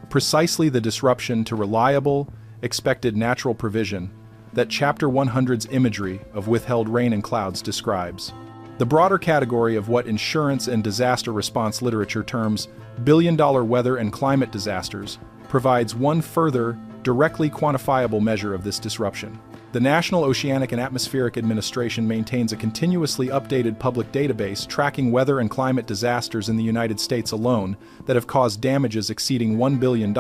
[SPEAKER 1] Precisely the disruption to reliable, expected natural provision that Chapter 100's imagery of withheld rain and clouds describes. The broader category of what insurance and disaster response literature terms billion-dollar weather and climate disasters provides one further, directly quantifiable measure of this disruption. The National Oceanic and Atmospheric Administration maintains a continuously updated public database tracking weather and climate disasters in the United States alone that have caused damages exceeding $1 billion,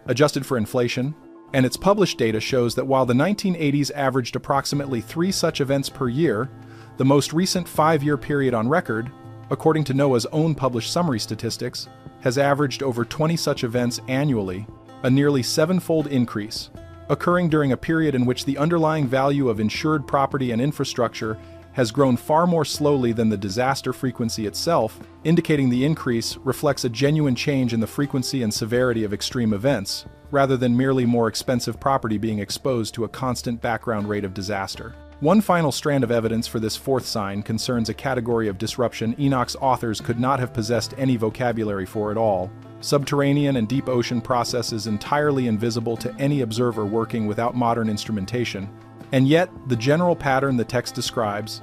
[SPEAKER 1] adjusted for inflation, and its published data shows that while the 1980s averaged approximately 3 such events per year, the most recent 5-year period on record, according to NOAA's own published summary statistics, has averaged over 20 such events annually, a nearly 7-fold increase, occurring during a period in which the underlying value of insured property and infrastructure has grown far more slowly than the disaster frequency itself, indicating the increase reflects a genuine change in the frequency and severity of extreme events, rather than merely more expensive property being exposed to a constant background rate of disaster. One final strand of evidence for this fourth sign concerns a category of disruption Enoch's authors could not have possessed any vocabulary for at all: subterranean and deep ocean processes entirely invisible to any observer working without modern instrumentation. And yet, the general pattern the text describes,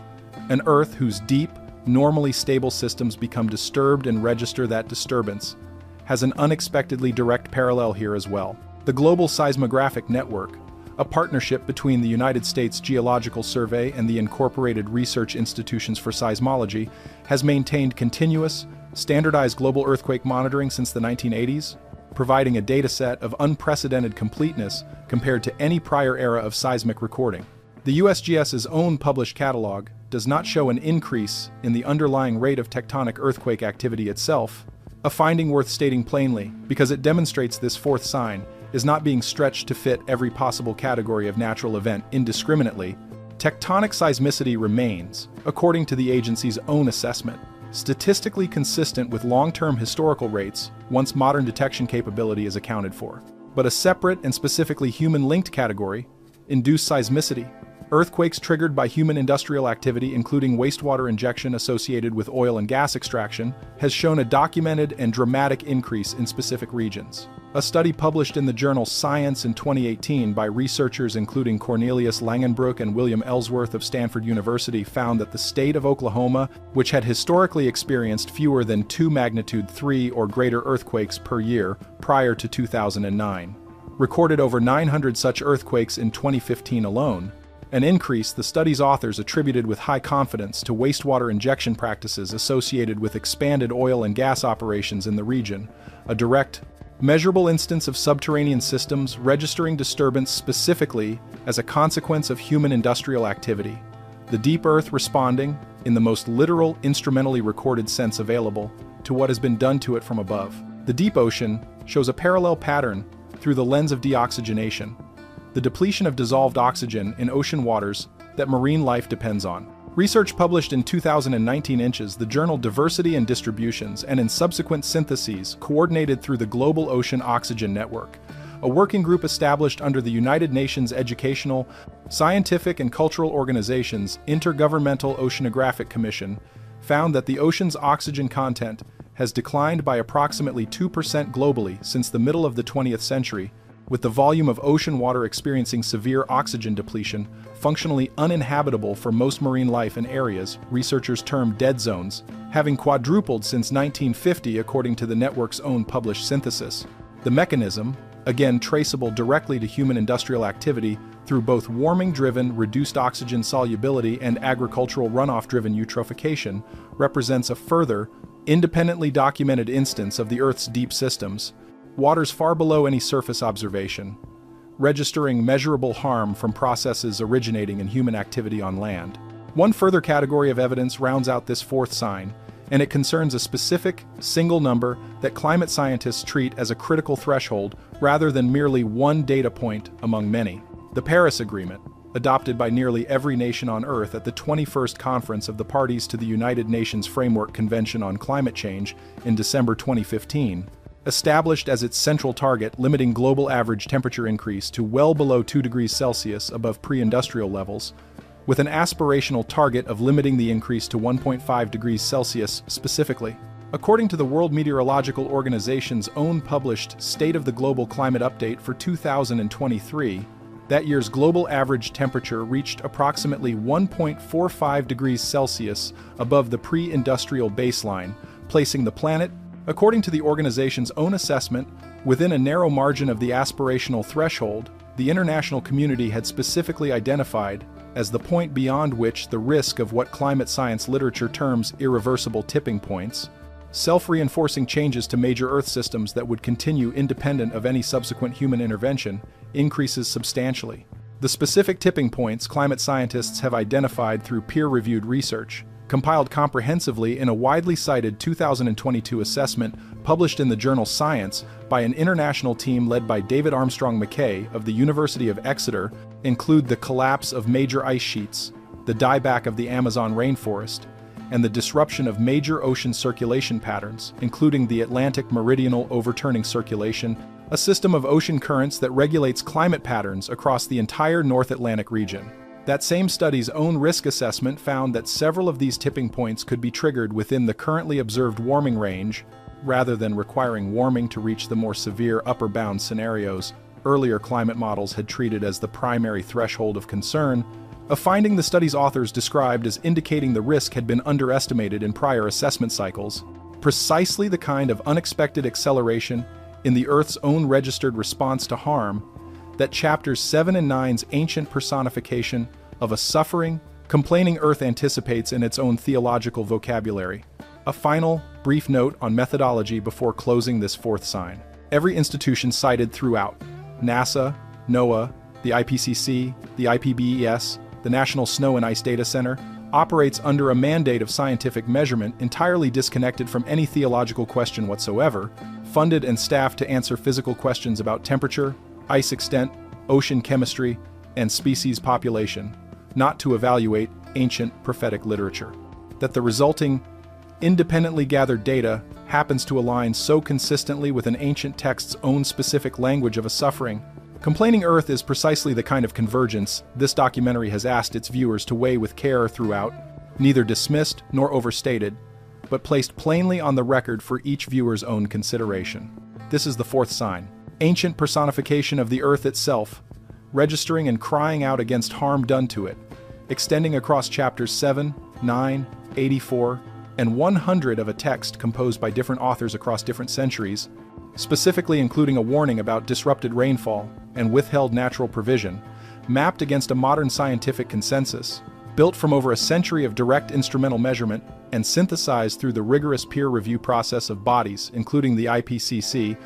[SPEAKER 1] an Earth whose deep, normally stable systems become disturbed and register that disturbance, has an unexpectedly direct parallel here as well. The Global Seismographic Network, a partnership between the United States Geological Survey and the Incorporated Research Institutions for Seismology, has maintained continuous, standardized global earthquake monitoring since the 1980s, providing a dataset of unprecedented completeness compared to any prior era of seismic recording. The USGS's own published catalog does not show an increase in the underlying rate of tectonic earthquake activity itself, a finding worth stating plainly because it demonstrates this fourth sign is not being stretched to fit every possible category of natural event indiscriminately. Tectonic seismicity remains, according to the agency's own assessment, statistically consistent with long-term historical rates once modern detection capability is accounted for. But a separate and specifically human-linked category, induced seismicity, Earthquakes triggered by human industrial activity, including wastewater injection associated with oil and gas extraction, has shown a documented and dramatic increase in specific regions. A study published in the journal Science in 2018 by researchers including Cornelius Langenbroek and William Ellsworth of Stanford University found that the state of Oklahoma, which had historically experienced fewer than 2 magnitude 3 or greater earthquakes per year prior to 2009, recorded over 900 such earthquakes in 2015 alone, an increase the study's authors attributed with high confidence to wastewater injection practices associated with expanded oil and gas operations in the region, a direct, measurable instance of subterranean systems registering disturbance specifically as a consequence of human industrial activity, the deep earth responding, in the most literal, instrumentally recorded sense available, to what has been done to it from above. The deep ocean shows a parallel pattern through the lens of deoxygenation, the depletion of dissolved oxygen in ocean waters that marine life depends on. Research published in 2019 inches the journal Diversity and Distributions and in subsequent syntheses coordinated through the Global Ocean Oxygen Network, a working group established under the United Nations Educational, Scientific and Cultural Organization's Intergovernmental Oceanographic Commission, found that the ocean's oxygen content has declined by approximately 2% globally since the middle of the 20th century, with the volume of ocean water experiencing severe oxygen depletion, functionally uninhabitable for most marine life in areas researchers term dead zones, having quadrupled since 1950 according to the network's own published synthesis. The mechanism, again traceable directly to human industrial activity through both warming-driven reduced oxygen solubility and agricultural runoff-driven eutrophication, represents a further, independently documented instance of the Earth's deep systems, waters far below any surface observation, registering measurable harm from processes originating in human activity on land. One further category of evidence rounds out this fourth sign, and it concerns a specific, single number that climate scientists treat as a critical threshold rather than merely one data point among many. The Paris Agreement, adopted by nearly every nation on Earth at the 21st Conference of the Parties to the United Nations Framework Convention on Climate Change in December 2015, established as its central target limiting global average temperature increase to well below 2 degrees Celsius above pre-industrial levels, with an aspirational target of limiting the increase to 1.5 degrees Celsius specifically. According to the World Meteorological Organization's own published State of the Global Climate Update for 2023, that year's global average temperature reached approximately 1.45 degrees Celsius above the pre-industrial baseline, placing the planet, according to the organization's own assessment, within a narrow margin of the aspirational threshold the international community had specifically identified as the point beyond which the risk of what climate science literature terms irreversible tipping points, self-reinforcing changes to major Earth systems that would continue independent of any subsequent human intervention, increases substantially. The specific tipping points climate scientists have identified through peer-reviewed research, compiled comprehensively in a widely cited 2022 assessment published in the journal Science by an international team led by David Armstrong McKay of the University of Exeter, include the collapse of major ice sheets, the dieback of the Amazon rainforest, and the disruption of major ocean circulation patterns, including the Atlantic Meridional Overturning Circulation, a system of ocean currents that regulates climate patterns across the entire North Atlantic region. That same study's own risk assessment found that several of these tipping points could be triggered within the currently observed warming range, rather than requiring warming to reach the more severe upper bound scenarios earlier climate models had treated as the primary threshold of concern, a finding the study's authors described as indicating the risk had been underestimated in prior assessment cycles, precisely the kind of unexpected acceleration in the Earth's own registered response to harm that chapters 7 and 9's ancient personification of a suffering, complaining Earth anticipates in its own theological vocabulary. A final, brief note on methodology before closing this fourth sign. Every institution cited throughout, NASA, NOAA, the IPCC, the IPBES, the National Snow and Ice Data Center, operates under a mandate of scientific measurement entirely disconnected from any theological question whatsoever, funded and staffed to answer physical questions about temperature, ice extent, ocean chemistry, and species population, not to evaluate ancient prophetic literature. That the resulting, independently gathered data happens to align so consistently with an ancient text's own specific language of a suffering, Complaining Earth is precisely the kind of convergence this documentary has asked its viewers to weigh with care throughout, neither dismissed nor overstated, but placed plainly on the record for each viewer's own consideration. This is the fourth sign, ancient personification of the Earth itself, registering and crying out against harm done to it, extending across chapters 7, 9, 84, and 100 of a text composed by different authors across different centuries, specifically including a warning about disrupted rainfall and withheld natural provision, mapped against a modern scientific consensus, built from over a century of direct instrumental measurement and synthesized through the rigorous peer review process of bodies including the IPCC,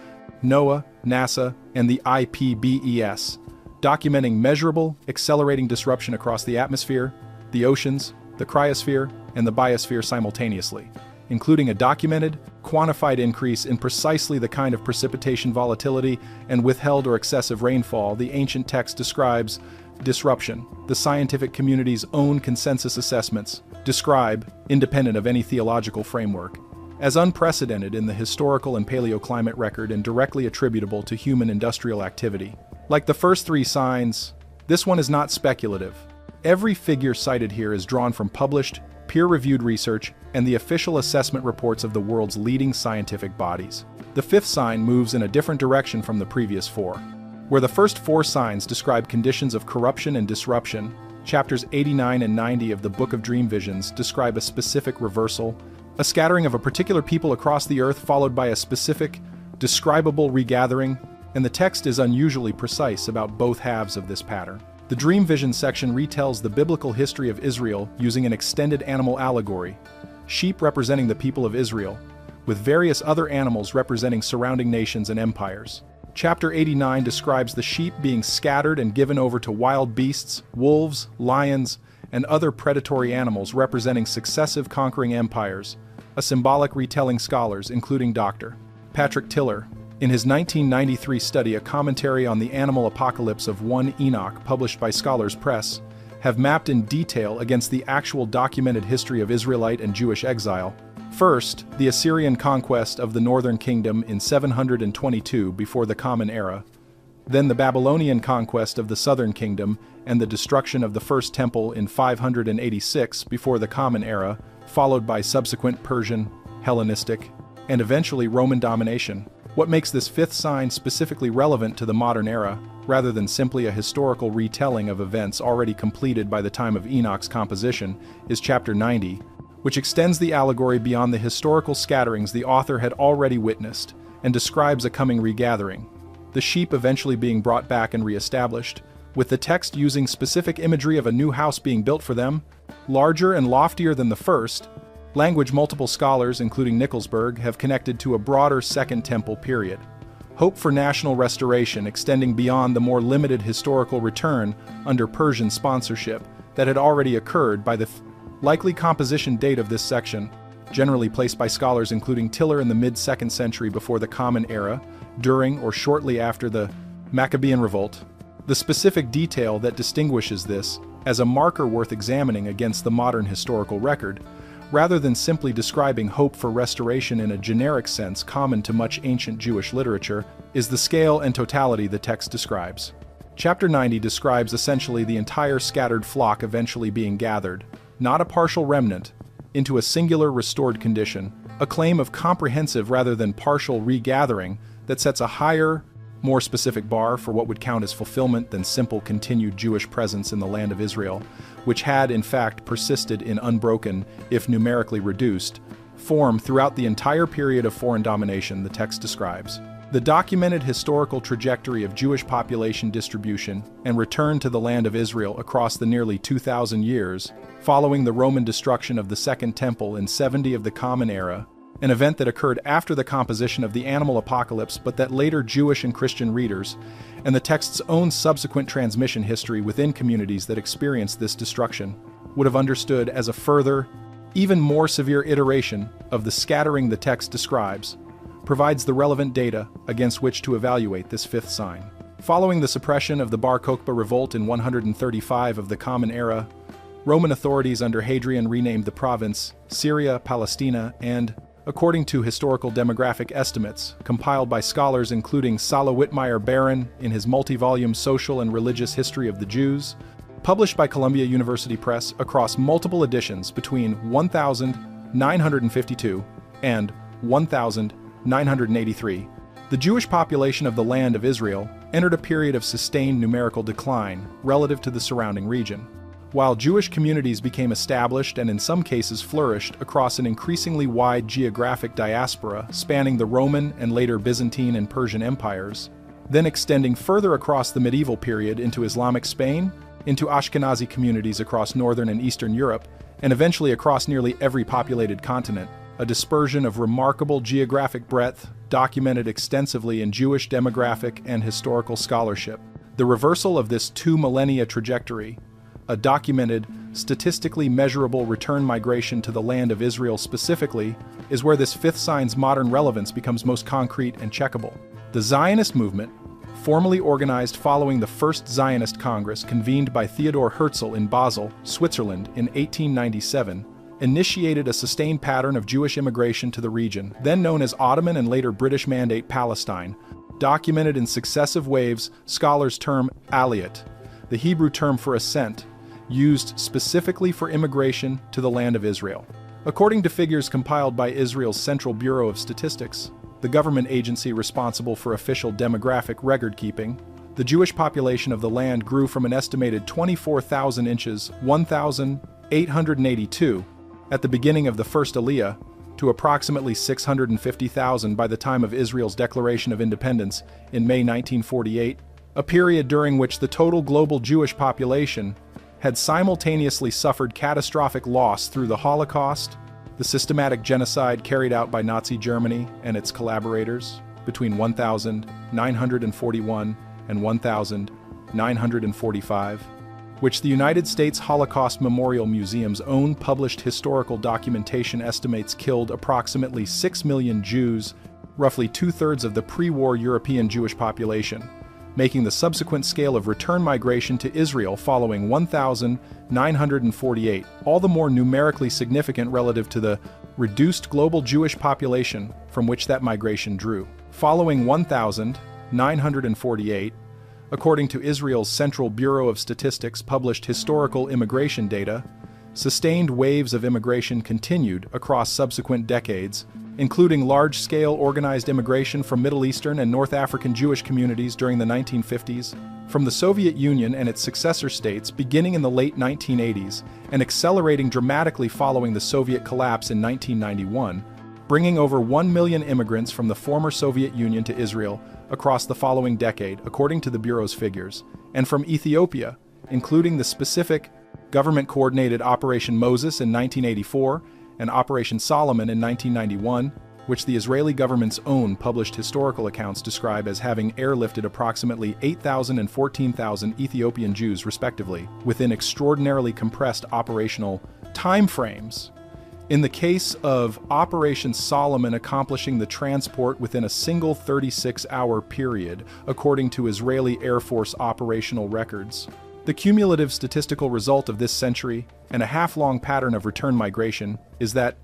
[SPEAKER 1] NOAA, NASA, and the IPBES, documenting measurable, accelerating disruption across the atmosphere, the oceans, the cryosphere, and the biosphere simultaneously, including a documented, quantified increase in precisely the kind of precipitation volatility and withheld or excessive rainfall the ancient text describes. Disruption, the scientific community's own consensus assessments, describe, independent of any theological framework, as unprecedented in the historical and paleoclimate record and directly attributable to human industrial activity. Like the first three signs, this one is not speculative. Every figure cited here is drawn from published, peer-reviewed research and the official assessment reports of the world's leading scientific bodies. The fifth sign moves in a different direction from the previous four. Where the first four signs describe conditions of corruption and disruption, chapters 89 and 90 of the Book of Dream Visions describe a specific reversal, a scattering of a particular people across the earth followed by a specific, describable regathering, and the text is unusually precise about both halves of this pattern. The Dream Vision section retells the biblical history of Israel using an extended animal allegory, sheep representing the people of Israel, with various other animals representing surrounding nations and empires. Chapter 89 describes the sheep being scattered and given over to wild beasts, wolves, lions, and other predatory animals representing successive conquering empires, a symbolic retelling scholars, including Dr. Patrick Tiller, in his 1993 study A Commentary on the Animal Apocalypse of 1 Enoch published by Scholars Press, have mapped in detail against the actual documented history of Israelite and Jewish exile. First, the Assyrian conquest of the northern kingdom in 722 before the Common Era, then the Babylonian conquest of the southern kingdom and the destruction of the First Temple in 586 before the Common Era, followed by subsequent Persian, Hellenistic, and eventually Roman domination. What makes this fifth sign specifically relevant to the modern era, rather than simply a historical retelling of events already completed by the time of Enoch's composition, is chapter 90, which extends the allegory beyond the historical scatterings the author had already witnessed and describes a coming regathering, the sheep eventually being brought back and reestablished, with the text using specific imagery of a new house being built for them, larger and loftier than the first, language multiple scholars, including Nickelsburg, have connected to a broader Second Temple period. Hope for national restoration extending beyond the more limited historical return under Persian sponsorship that had already occurred by the likely composition date of this section, generally placed by scholars including Tiller in the mid-2nd century before the Common Era, during or shortly after the Maccabean Revolt. The specific detail that distinguishes this as a marker worth examining against the modern historical record, rather than simply describing hope for restoration in a generic sense common to much ancient Jewish literature, is the scale and totality the text describes. Chapter 90 describes essentially the entire scattered flock eventually being gathered, not a partial remnant, into a singular restored condition, a claim of comprehensive rather than partial regathering that sets a higher, more specific bar for what would count as fulfillment than simple continued Jewish presence in the land of Israel, which had in fact persisted in unbroken, if numerically reduced, form throughout the entire period of foreign domination the text describes. The documented historical trajectory of Jewish population distribution and return to the land of Israel across the nearly 2,000 years, following the Roman destruction of the Second Temple in 70 of the Common Era, an event that occurred after the composition of the Animal Apocalypse but that later Jewish and Christian readers, and the text's own subsequent transmission history within communities that experienced this destruction, would have understood as a further, even more severe iteration of the scattering the text describes, provides the relevant data against which to evaluate this fifth sign. Following the suppression of the Bar Kokhba revolt in 135 of the Common Era, Roman authorities under Hadrian renamed the province Syria, Palestina, and, according to historical demographic estimates compiled by scholars including Sala Whitmire-Barron in his multi-volume Social and Religious History of the Jews, published by Columbia University Press across multiple editions between 1952 and 1983, the Jewish population of the land of Israel entered a period of sustained numerical decline relative to the surrounding region. While Jewish communities became established and in some cases flourished across an increasingly wide geographic diaspora spanning the Roman and later Byzantine and Persian empires, then extending further across the medieval period into Islamic Spain, into Ashkenazi communities across northern and eastern Europe, and eventually across nearly every populated continent, a dispersion of remarkable geographic breadth documented extensively in Jewish demographic and historical scholarship. The reversal of this two-millennia trajectory, a documented, statistically measurable return migration to the land of Israel specifically, is where this fifth sign's modern relevance becomes most concrete and checkable. The Zionist movement, formally organized following the First Zionist Congress convened by Theodor Herzl in Basel, Switzerland in 1897, initiated a sustained pattern of Jewish immigration to the region, then known as Ottoman and later British Mandate Palestine, documented in successive waves scholars term aliyat, the Hebrew term for ascent, used specifically for immigration to the land of Israel. According to figures compiled by Israel's Central Bureau of Statistics, the government agency responsible for official demographic record-keeping, the Jewish population of the land grew from an estimated 24,000 inches, 1,882, at the beginning of the first Aliyah, to approximately 650,000 by the time of Israel's declaration of independence in May 1948, a period during which the total global Jewish population had simultaneously suffered catastrophic loss through the Holocaust, the systematic genocide carried out by Nazi Germany and its collaborators between 1941 and 1945, which the United States Holocaust Memorial Museum's own published historical documentation estimates killed approximately 6 million Jews, roughly two-thirds of the pre-war European Jewish population, making the subsequent scale of return migration to Israel following 1948 all the more numerically significant relative to the reduced global Jewish population from which that migration drew. Following 1948, according to Israel's Central Bureau of Statistics published historical immigration data, sustained waves of immigration continued across subsequent decades, including large-scale organized immigration from Middle Eastern and North African Jewish communities during the 1950s, from the Soviet Union and its successor states beginning in the late 1980s and accelerating dramatically following the Soviet collapse in 1991, bringing over 1 million immigrants from the former Soviet Union to Israel across the following decade, according to the Bureau's figures, and from Ethiopia, including the specific government-coordinated Operation Moses in 1984 and Operation Solomon in 1991, which the Israeli government's own published historical accounts describe as having airlifted approximately 8,000 and 14,000 Ethiopian Jews respectively, within extraordinarily compressed operational timeframes. In the case of Operation Solomon accomplishing the transport within a single 36-hour period, according to Israeli Air Force operational records. The cumulative statistical result of this century and a half-long pattern of return migration is that,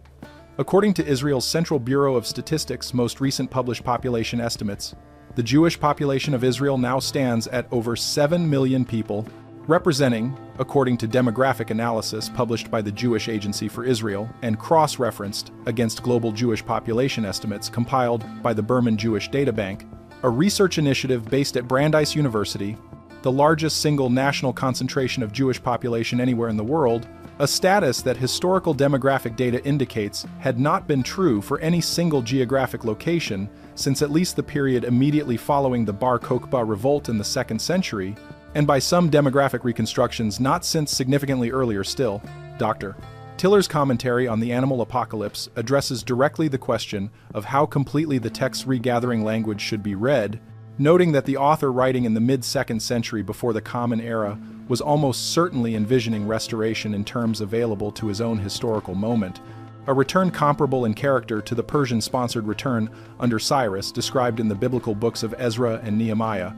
[SPEAKER 1] according to Israel's Central Bureau of Statistics' most recent published population estimates, the Jewish population of Israel now stands at over 7 million people, representing, according to demographic analysis published by the Jewish Agency for Israel and cross-referenced against global Jewish population estimates compiled by the Berman Jewish Data Bank, a research initiative based at Brandeis University, the largest single national concentration of Jewish population anywhere in the world, a status that historical demographic data indicates had not been true for any single geographic location since at least the period immediately following the Bar Kokhba revolt in the 2nd century, and by some demographic reconstructions not since significantly earlier still. Dr. Tiller's commentary on the animal apocalypse addresses directly the question of how completely the text's regathering language should be read, noting that the author writing in the mid-2nd century before the Common Era was almost certainly envisioning restoration in terms available to his own historical moment, a return comparable in character to the Persian-sponsored return under Cyrus described in the biblical books of Ezra and Nehemiah,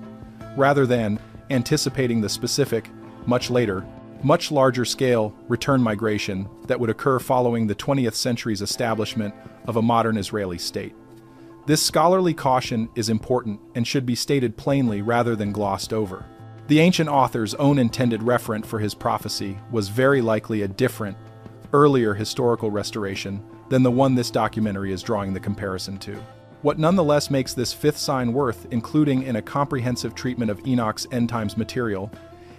[SPEAKER 1] rather than anticipating the specific, much later, much larger scale return migration that would occur following the 20th century's establishment of a modern Israeli state. This scholarly caution is important and should be stated plainly rather than glossed over. The ancient author's own intended referent for his prophecy was very likely a different, earlier historical restoration than the one this documentary is drawing the comparison to. What nonetheless makes this fifth sign worth including in a comprehensive treatment of Enoch's end times material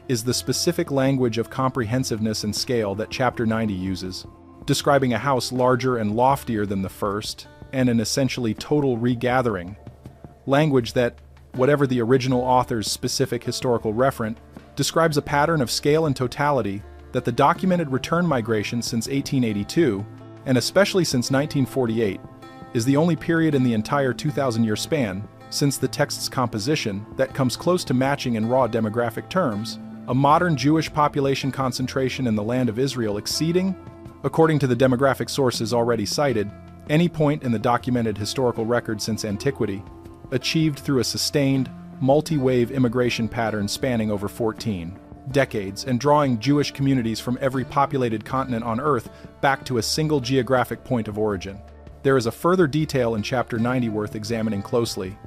[SPEAKER 1] is the specific language of comprehensiveness and scale that chapter 90 uses, describing a house larger and loftier than the first, and an essentially total regathering, language that, whatever the original author's specific historical referent, describes a pattern of scale and totality that the documented return migration since 1882, and especially since 1948, is the only period in the entire 2,000-year span since the text's composition that comes close to matching in raw demographic terms a modern Jewish population concentration in the land of Israel exceeding, according to the demographic sources already cited, any point in the documented historical record since antiquity, achieved through a sustained, multi-wave immigration pattern spanning over 14 decades and drawing Jewish communities from every populated continent on Earth back to a single geographic point of origin. There is a further detail in chapter 90 worth examining closely,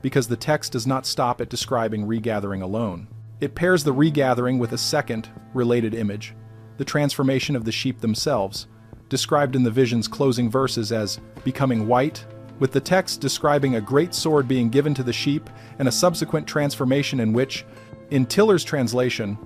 [SPEAKER 1] because the text does not stop at describing regathering alone. It pairs the regathering with a second, related image, the transformation of the sheep themselves, described in the vision's closing verses as becoming white, with the text describing a great sword being given to the sheep and a subsequent transformation in which, in Tiller's translation,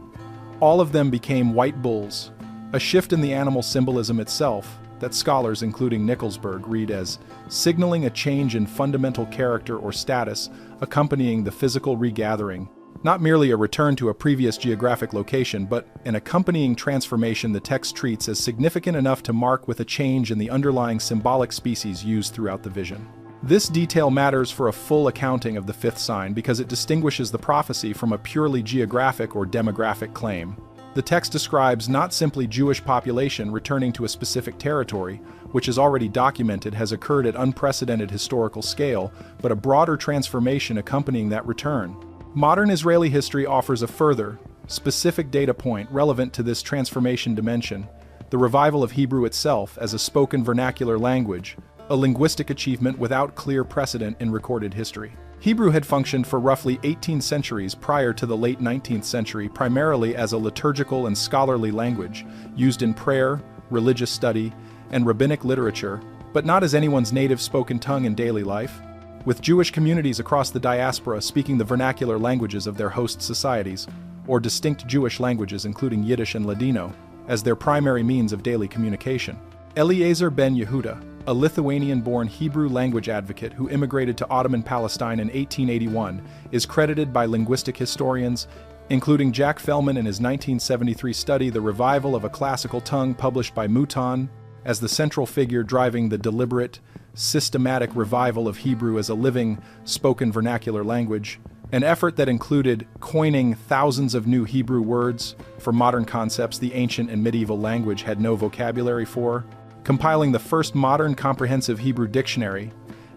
[SPEAKER 1] all of them became white bulls, a shift in the animal symbolism itself that scholars including Nickelsburg read as signaling a change in fundamental character or status accompanying the physical regathering, not merely a return to a previous geographic location, but an accompanying transformation the text treats as significant enough to mark with a change in the underlying symbolic species used throughout the vision. This detail matters for a full accounting of the fifth sign because it distinguishes the prophecy from a purely geographic or demographic claim. The text describes not simply Jewish population returning to a specific territory, which is already documented has occurred at unprecedented historical scale, but a broader transformation accompanying that return. Modern Israeli history offers a further, specific data point relevant to this transformation dimension, the revival of Hebrew itself as a spoken vernacular language, a linguistic achievement without clear precedent in recorded history. Hebrew had functioned for roughly 18 centuries prior to the late 19th century primarily as a liturgical and scholarly language, used in prayer, religious study, and rabbinic literature, but not as anyone's native spoken tongue in daily life. With Jewish communities across the diaspora speaking the vernacular languages of their host societies, or distinct Jewish languages including Yiddish and Ladino, as their primary means of daily communication. Eliezer ben Yehuda, a Lithuanian-born Hebrew language advocate who immigrated to Ottoman Palestine in 1881, is credited by linguistic historians, including Jack Fellman in his 1973 study The Revival of a Classical Tongue published by Mouton, as the central figure driving the deliberate, systematic revival of Hebrew as a living, spoken vernacular language, an effort that included coining thousands of new Hebrew words for modern concepts the ancient and medieval language had no vocabulary for, compiling the first modern comprehensive Hebrew dictionary,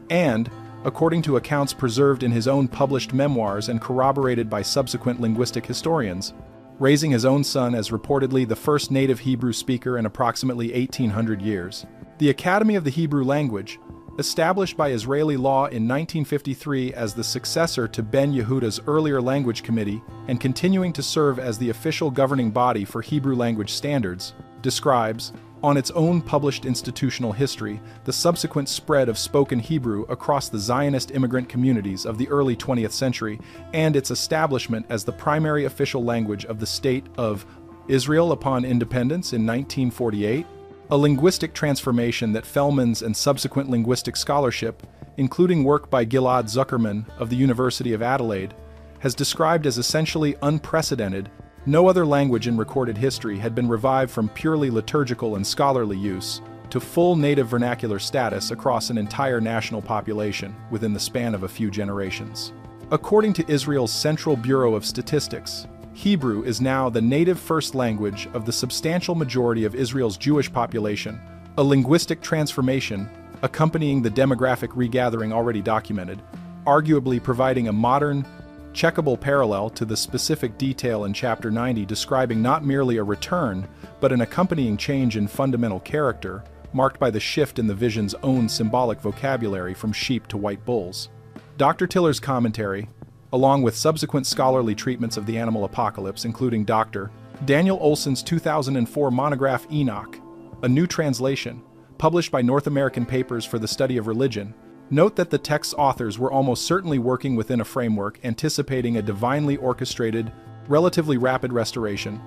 [SPEAKER 1] and, according to accounts preserved in his own published memoirs and corroborated by subsequent linguistic historians, raising his own son as reportedly the first native Hebrew speaker in approximately 1,800 years. The Academy of the Hebrew Language, established by Israeli law in 1953 as the successor to Ben Yehuda's earlier language committee and continuing to serve as the official governing body for Hebrew language standards, describes, on its own published institutional history, the subsequent spread of spoken Hebrew across the Zionist immigrant communities of the early 20th century and its establishment as the primary official language of the State of Israel upon independence in 1948, a linguistic transformation that Fellman's and subsequent linguistic scholarship, including work by Gilad Zuckerman of the University of Adelaide, has described as essentially unprecedented. No other language in recorded history had been revived from purely liturgical and scholarly use to full native vernacular status across an entire national population within the span of a few generations. According to Israel's Central Bureau of Statistics, Hebrew is now the native first language of the substantial majority of Israel's Jewish population, a linguistic transformation accompanying the demographic regathering already documented, arguably providing a modern, checkable parallel to the specific detail in Chapter 90 describing not merely a return, but an accompanying change in fundamental character, marked by the shift in the vision's own symbolic vocabulary from sheep to white bulls. Dr. Tiller's commentary, along with subsequent scholarly treatments of the animal apocalypse, including Dr. Daniel Olson's 2004 monograph Enoch, a new translation, published by North American Papers for the Study of Religion, note that the text's authors were almost certainly working within a framework anticipating a divinely orchestrated, relatively rapid restoration,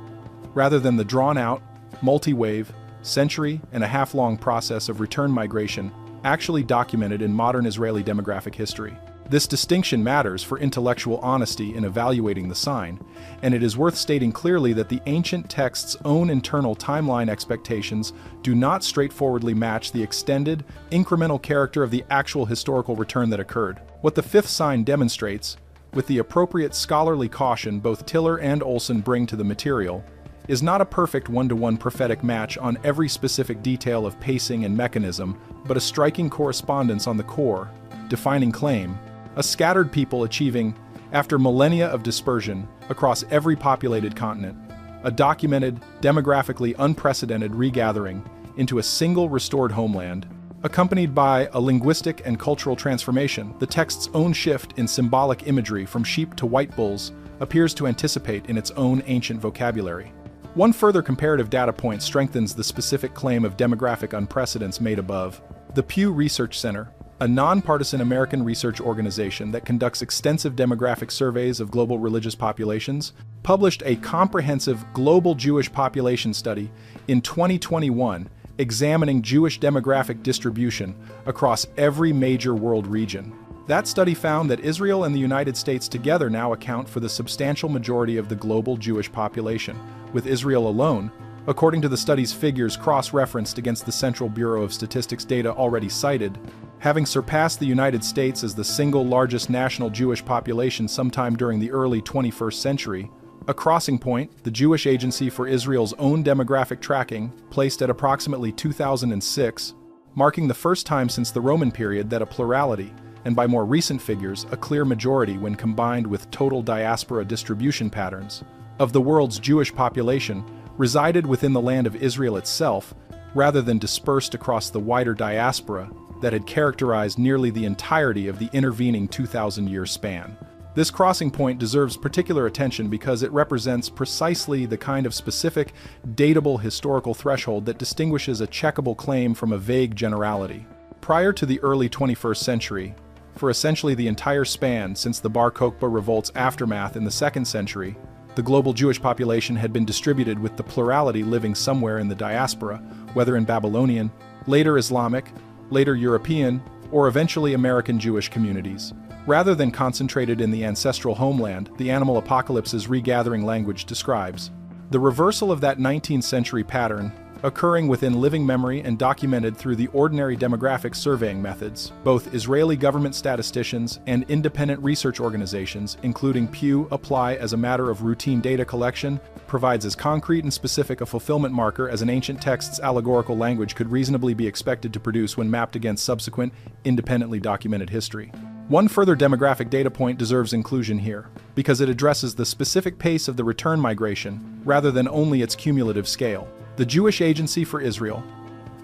[SPEAKER 1] rather than the drawn-out, multi-wave, century-and-a-half-long process of return migration actually documented in modern Israeli demographic history. This distinction matters for intellectual honesty in evaluating the sign, and it is worth stating clearly that the ancient text's own internal timeline expectations do not straightforwardly match the extended, incremental character of the actual historical return that occurred. What the fifth sign demonstrates, with the appropriate scholarly caution both Tiller and Olson bring to the material, is not a perfect one-to-one prophetic match on every specific detail of pacing and mechanism, but a striking correspondence on the core, defining claim, a scattered people achieving, after millennia of dispersion across every populated continent, a documented, demographically unprecedented regathering into a single restored homeland, accompanied by a linguistic and cultural transformation. The text's own shift in symbolic imagery from sheep to white bulls appears to anticipate in its own ancient vocabulary. One further comparative data point strengthens the specific claim of demographic unprecedents made above. The Pew Research Center, a nonpartisan American research organization that conducts extensive demographic surveys of global religious populations, published a comprehensive global Jewish population study in 2021 examining Jewish demographic distribution across every major world region. That study found that Israel and the United States together now account for the substantial majority of the global Jewish population, with Israel alone, according to the study's figures cross-referenced against the Central Bureau of Statistics data already cited, having surpassed the United States as the single largest national Jewish population sometime during the early 21st century. A crossing point, the Jewish Agency for Israel's own demographic tracking, placed at approximately 2006, marking the first time since the Roman period that a plurality, and by more recent figures, a clear majority when combined with total diaspora distribution patterns, of the world's Jewish population resided within the land of Israel itself, rather than dispersed across the wider diaspora that had characterized nearly the entirety of the intervening 2,000-year span. This crossing point deserves particular attention because it represents precisely the kind of specific, datable historical threshold that distinguishes a checkable claim from a vague generality. Prior to the early 21st century, for essentially the entire span since the Bar Kokhba revolt's aftermath in the 2nd century, the global Jewish population had been distributed with the plurality living somewhere in the diaspora, whether in Babylonian, later Islamic, later European, or eventually American Jewish communities. Rather than concentrated in the ancestral homeland, the animal apocalypse's regathering language describes the reversal of that 19th century pattern, occurring within living memory and documented through the ordinary demographic surveying methods. Both Israeli government statisticians and independent research organizations, including Pew, apply as a matter of routine data collection, provides as concrete and specific a fulfillment marker as an ancient text's allegorical language could reasonably be expected to produce when mapped against subsequent, independently documented history. One further demographic data point deserves inclusion here, because it addresses the specific pace of the return migration, rather than only its cumulative scale. The Jewish Agency for Israel,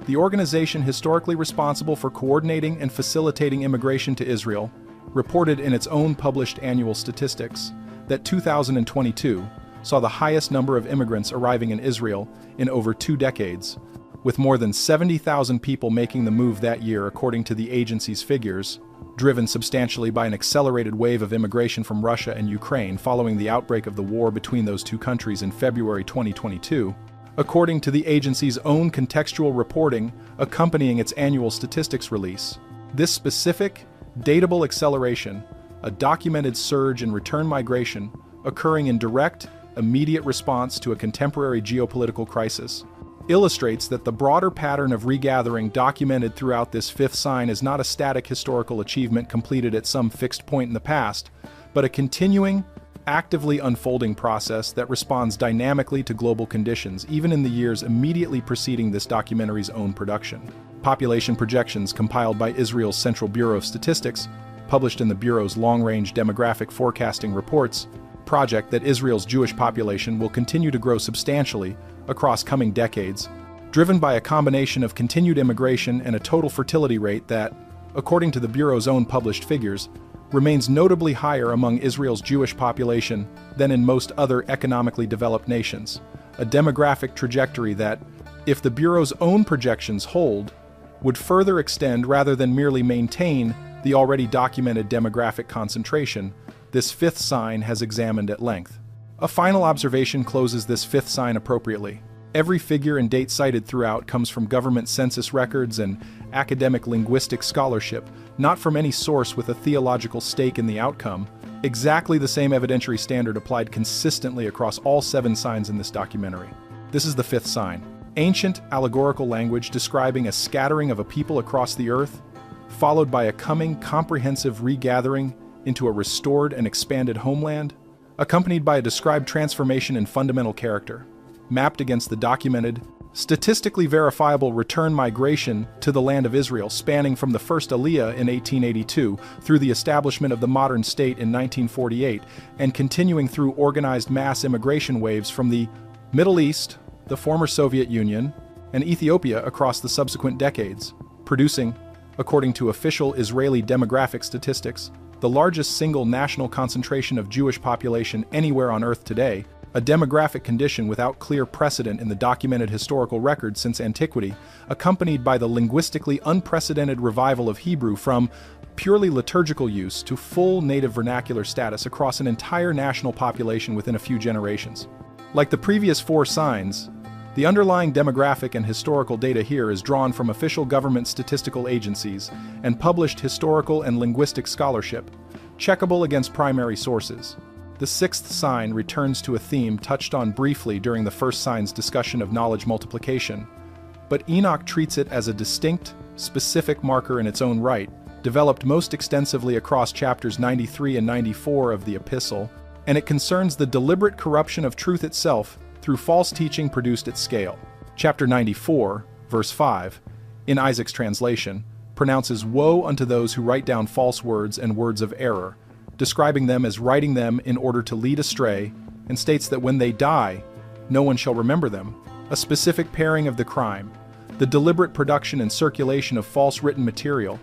[SPEAKER 1] the organization historically responsible for coordinating and facilitating immigration to Israel, reported in its own published annual statistics that 2022 saw the highest number of immigrants arriving in Israel in over 2 decades, with more than 70,000 people making the move that year according to the agency's figures, driven substantially by an accelerated wave of immigration from Russia and Ukraine following the outbreak of the war between those two countries in February 2022. According to the agency's own contextual reporting accompanying its annual statistics release. This specific, datable acceleration, a documented surge in return migration occurring in direct, immediate response to a contemporary geopolitical crisis, illustrates that the broader pattern of regathering documented throughout this fifth sign is not a static historical achievement completed at some fixed point in the past, but a continuing, actively unfolding process that responds dynamically to global conditions, even in the years immediately preceding this documentary's own production. Population projections compiled by Israel's Central Bureau of Statistics, published in the Bureau's Long-Range Demographic Forecasting Reports, project that Israel's Jewish population will continue to grow substantially across coming decades, driven by a combination of continued immigration and a total fertility rate that, according to the Bureau's own published figures, remains notably higher among Israel's Jewish population than in most other economically developed nations, a demographic trajectory that, if the Bureau's own projections hold, would further extend rather than merely maintain the already documented demographic concentration this fifth sign has examined at length. A final observation closes this fifth sign appropriately. Every figure and date cited throughout comes from government census records and academic linguistic scholarship, not from any source with a theological stake in the outcome. Exactly the same evidentiary standard applied consistently across all 7 signs in this documentary. This is the fifth sign. Ancient allegorical language describing a scattering of a people across the earth, followed by a coming comprehensive regathering into a restored and expanded homeland, accompanied by a described transformation in fundamental character, mapped against the documented, statistically verifiable return migration to the land of Israel spanning from the first Aliyah in 1882 through the establishment of the modern state in 1948 and continuing through organized mass immigration waves from the Middle East, the former Soviet Union, and Ethiopia across the subsequent decades, producing, according to official Israeli demographic statistics, the largest single national concentration of Jewish population anywhere on Earth today, a demographic condition without clear precedent in the documented historical record since antiquity, accompanied by the linguistically unprecedented revival of Hebrew from purely liturgical use to full native vernacular status across an entire national population within a few generations. Like the previous 4 signs, the underlying demographic and historical data here is drawn from official government statistical agencies and published historical and linguistic scholarship, checkable against primary sources. The 6th sign returns to a theme touched on briefly during the first sign's discussion of knowledge multiplication, but Enoch treats it as a distinct, specific marker in its own right, developed most extensively across chapters 93 and 94 of the epistle, and it concerns the deliberate corruption of truth itself through false teaching produced at scale. Chapter 94, verse 5, in Isaac's translation, pronounces woe unto those who write down false words and words of error, describing them as writing them in order to lead astray, and states that when they die, no one shall remember them, a specific pairing of the crime, the deliberate production and circulation of false written material,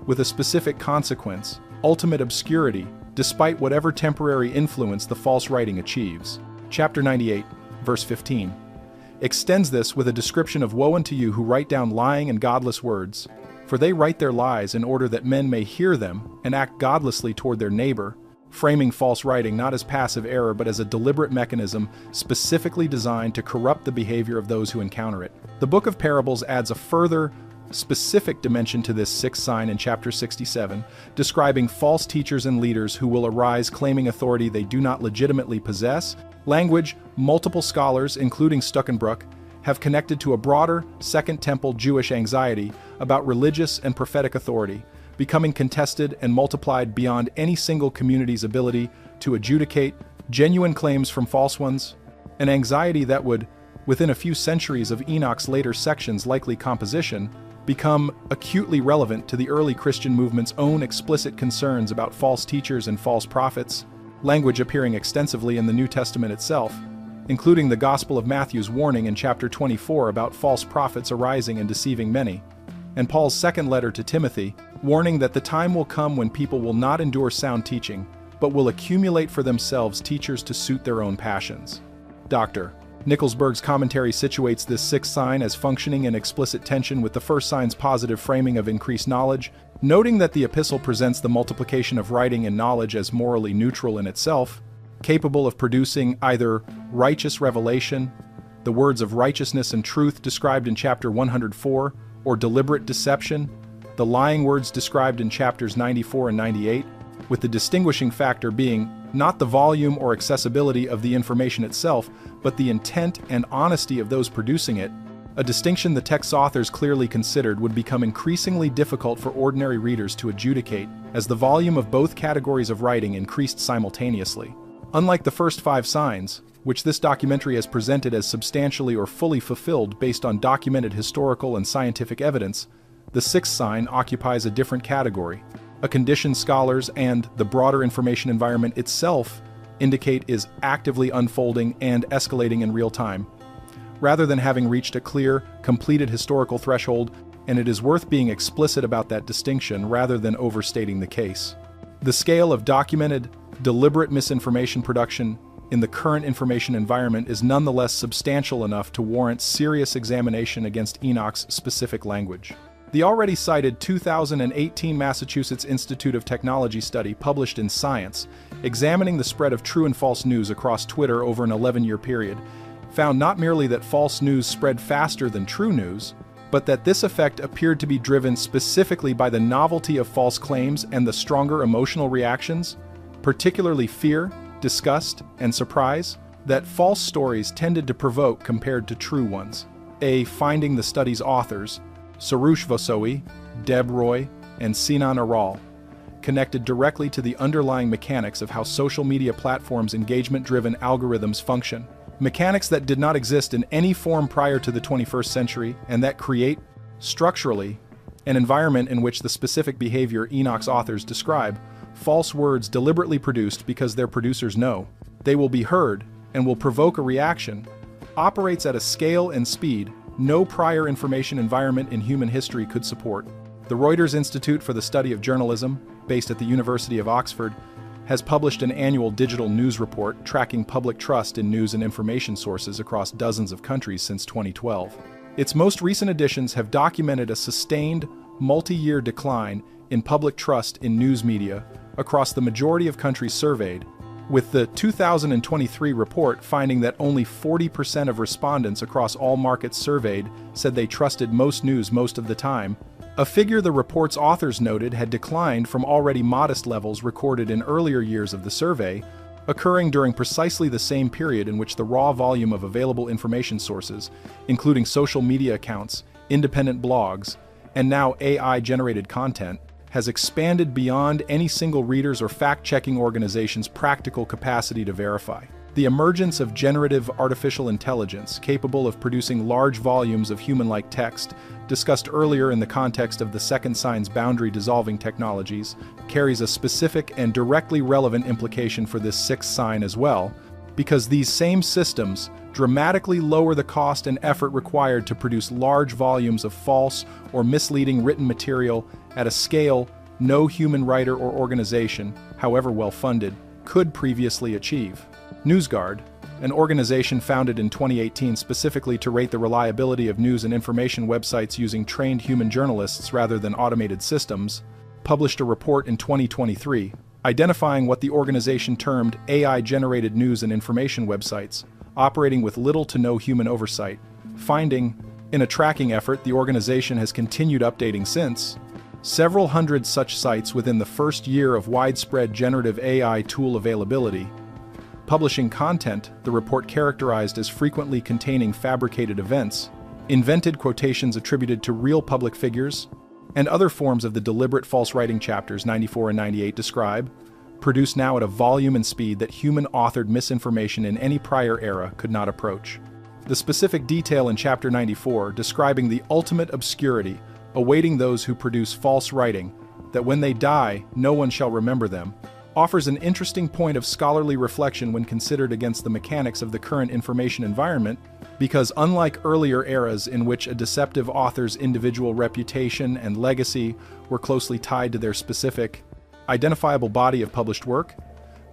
[SPEAKER 1] with a specific consequence, ultimate obscurity, despite whatever temporary influence the false writing achieves. Chapter 98, verse 15, extends this with a description of woe unto you who write down lying and godless words, for they write their lies in order that men may hear them and act godlessly toward their neighbor, framing false writing not as passive error but as a deliberate mechanism specifically designed to corrupt the behavior of those who encounter it. The Book of Parables adds a further, specific dimension to this 6th sign in chapter 67, describing false teachers and leaders who will arise claiming authority they do not legitimately possess. Language multiple scholars, including Stuckenbrook, have connected to a broader Second Temple Jewish anxiety about religious and prophetic authority, becoming contested and multiplied beyond any single community's ability to adjudicate genuine claims from false ones, an anxiety that would, within a few centuries of Enoch's later sections' likely composition, become acutely relevant to the early Christian movement's own explicit concerns about false teachers and false prophets, language appearing extensively in the New Testament itself, including the Gospel of Matthew's warning in chapter 24 about false prophets arising and deceiving many, and Paul's second letter to Timothy, warning that the time will come when people will not endure sound teaching, but will accumulate for themselves teachers to suit their own passions. Dr. Nicholsburg's commentary situates this 6th sign as functioning in explicit tension with the first sign's positive framing of increased knowledge, noting that the epistle presents the multiplication of writing and knowledge as morally neutral in itself, capable of producing either righteous revelation, the words of righteousness and truth described in chapter 104, or deliberate deception, the lying words described in chapters 94 and 98, with the distinguishing factor being not the volume or accessibility of the information itself, but the intent and honesty of those producing it, a distinction the text's authors clearly considered would become increasingly difficult for ordinary readers to adjudicate as the volume of both categories of writing increased simultaneously. Unlike the first 5 signs, which this documentary has presented as substantially or fully fulfilled based on documented historical and scientific evidence, the 6th sign occupies a different category, a condition scholars and the broader information environment itself indicate is actively unfolding and escalating in real time, rather than having reached a clear, completed historical threshold, and it is worth being explicit about that distinction rather than overstating the case. The scale of documented, deliberate misinformation production in the current information environment is nonetheless substantial enough to warrant serious examination against Enoch's specific language. The already cited 2018 Massachusetts Institute of Technology study published in Science, examining the spread of true and false news across Twitter over an 11-year period, found not merely that false news spread faster than true news, but that this effect appeared to be driven specifically by the novelty of false claims and the stronger emotional reactions, particularly fear, disgust, and surprise, that false stories tended to provoke compared to true ones. A finding the study's authors, Sarush Vosowi, Deb Roy, and Sinan Aral, connected directly to the underlying mechanics of how social media platforms' engagement-driven algorithms function. Mechanics that did not exist in any form prior to the 21st century and that create, structurally, an environment in which the specific behavior Enoch's authors describe, false words deliberately produced because their producers know they will be heard and will provoke a reaction, operates at a scale and speed no prior information environment in human history could support. The Reuters Institute for the Study of Journalism, based at the University of Oxford, has published an annual digital news report tracking public trust in news and information sources across dozens of countries since 2012. Its most recent editions have documented a sustained, multi-year decline in public trust in news media across the majority of countries surveyed, with the 2023 report finding that only 40% of respondents across all markets surveyed said they trusted most news most of the time, a figure the report's authors noted had declined from already modest levels recorded in earlier years of the survey, occurring during precisely the same period in which the raw volume of available information sources, including social media accounts, independent blogs, and now AI-generated content, has expanded beyond any single reader's or fact-checking organization's practical capacity to verify. The emergence of generative artificial intelligence capable of producing large volumes of human-like text, discussed earlier in the context of the second sign's boundary-dissolving technologies, carries a specific and directly relevant implication for this sixth sign as well, because these same systems dramatically lower the cost and effort required to produce large volumes of false or misleading written material at a scale no human writer or organization, however well-funded, could previously achieve. NewsGuard, an organization founded in 2018 specifically to rate the reliability of news and information websites using trained human journalists rather than automated systems, published a report in 2023 identifying what the organization termed AI-generated news and information websites, operating with little to no human oversight, finding, in a tracking effort the organization has continued updating since, several hundred such sites within the first year of widespread generative AI tool availability, publishing content the report characterized as frequently containing fabricated events, invented quotations attributed to real public figures, and other forms of the deliberate false writing chapters 94 and 98 describe, produced now at a volume and speed that human-authored misinformation in any prior era could not approach. The specific detail in Chapter 94 describing the ultimate obscurity awaiting those who produce false writing, that when they die, no one shall remember them, offers an interesting point of scholarly reflection when considered against the mechanics of the current information environment, because unlike earlier eras in which a deceptive author's individual reputation and legacy were closely tied to their specific, identifiable body of published work,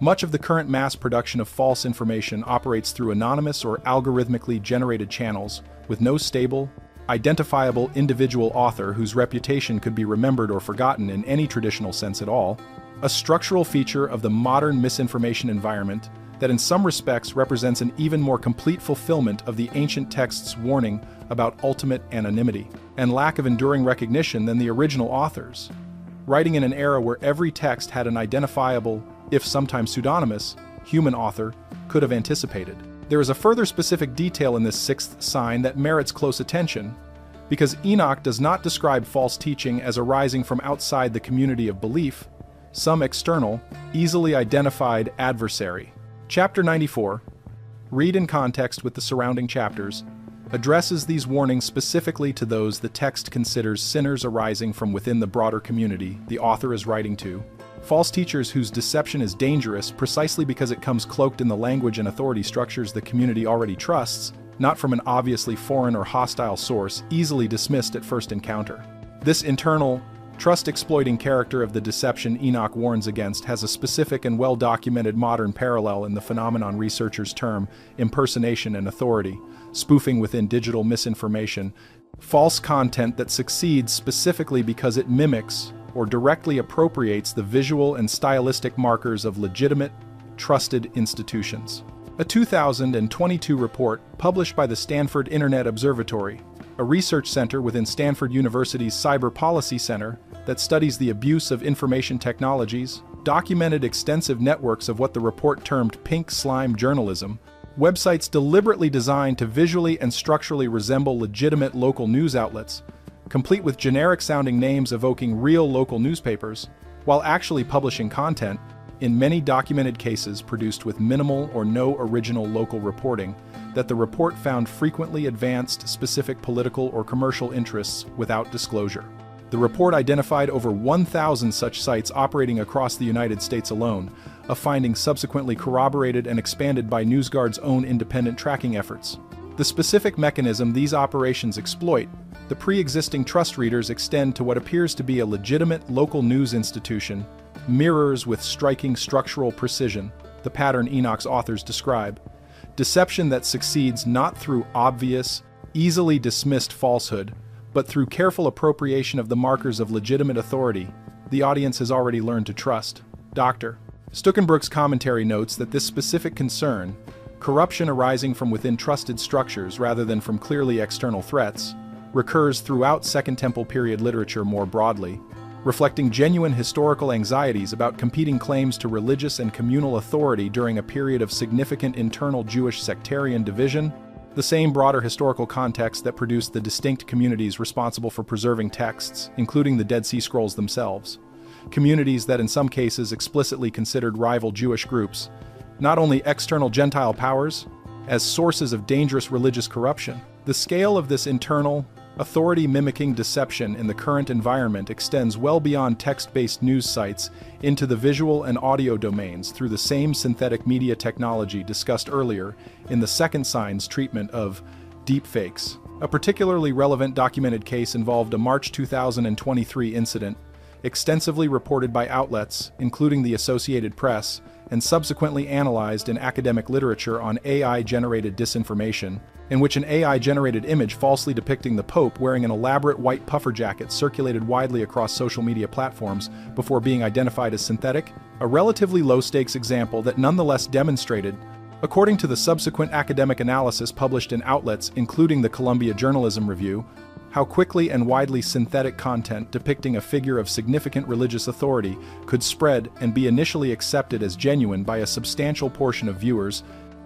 [SPEAKER 1] much of the current mass production of false information operates through anonymous or algorithmically generated channels with no stable, identifiable individual author whose reputation could be remembered or forgotten in any traditional sense at all, a structural feature of the modern misinformation environment that in some respects represents an even more complete fulfillment of the ancient text's warning about ultimate anonymity and lack of enduring recognition than the original authors, writing in an era where every text had an identifiable, if sometimes pseudonymous, human author could have anticipated. There is a further specific detail in this sixth sign that merits close attention, because Enoch does not describe false teaching as arising from outside the community of belief, some external, easily identified adversary. Chapter 94, read in context with the surrounding chapters, addresses these warnings specifically to those the text considers sinners arising from within the broader community the author is writing to. False teachers whose deception is dangerous precisely because it comes cloaked in the language and authority structures the community already trusts, not from an obviously foreign or hostile source easily dismissed at first encounter. This internal, trust-exploiting character of the deception Enoch warns against has a specific and well-documented modern parallel in the phenomenon researchers term impersonation and authority, spoofing within digital misinformation, false content that succeeds specifically because it mimics or directly appropriates the visual and stylistic markers of legitimate, trusted institutions. A 2022 report published by the Stanford Internet Observatory, a research center within Stanford University's Cyber Policy Center that studies the abuse of information technologies, documented extensive networks of what the report termed pink slime journalism, websites deliberately designed to visually and structurally resemble legitimate local news outlets, complete with generic-sounding names evoking real local newspapers, while actually publishing content, in many documented cases produced with minimal or no original local reporting, that the report found frequently advanced specific political or commercial interests without disclosure. The report identified over 1,000 such sites operating across the United States alone, a finding subsequently corroborated and expanded by NewsGuard's own independent tracking efforts. The specific mechanism these operations exploit, the pre-existing trust readers extend to what appears to be a legitimate local news institution, mirrors with striking structural precision the pattern Enoch's authors describe. Deception that succeeds not through obvious, easily dismissed falsehood, but through careful appropriation of the markers of legitimate authority the audience has already learned to trust. Dr. Stuckenbrook's commentary notes that this specific concern, corruption arising from within trusted structures rather than from clearly external threats, recurs throughout Second Temple period literature more broadly, reflecting genuine historical anxieties about competing claims to religious and communal authority during a period of significant internal Jewish sectarian division, the same broader historical context that produced the distinct communities responsible for preserving texts, including the Dead Sea Scrolls themselves. Communities that in some cases explicitly considered rival Jewish groups, not only external Gentile powers, as sources of dangerous religious corruption. The scale of this internal, authority-mimicking deception in the current environment extends well beyond text-based news sites into the visual and audio domains through the same synthetic media technology discussed earlier in the Second Sign's treatment of deepfakes. A particularly relevant documented case involved a March 2023 incident, extensively reported by outlets, including the Associated Press, and subsequently analyzed in academic literature on AI-generated disinformation, in which an AI-generated image falsely depicting the Pope wearing an elaborate white puffer jacket circulated widely across social media platforms before being identified as synthetic, a relatively low-stakes example that nonetheless demonstrated, according to the subsequent academic analysis published in outlets including the Columbia Journalism Review, how quickly and widely synthetic content depicting a figure of significant religious authority could spread and be initially accepted as genuine by a substantial portion of viewers,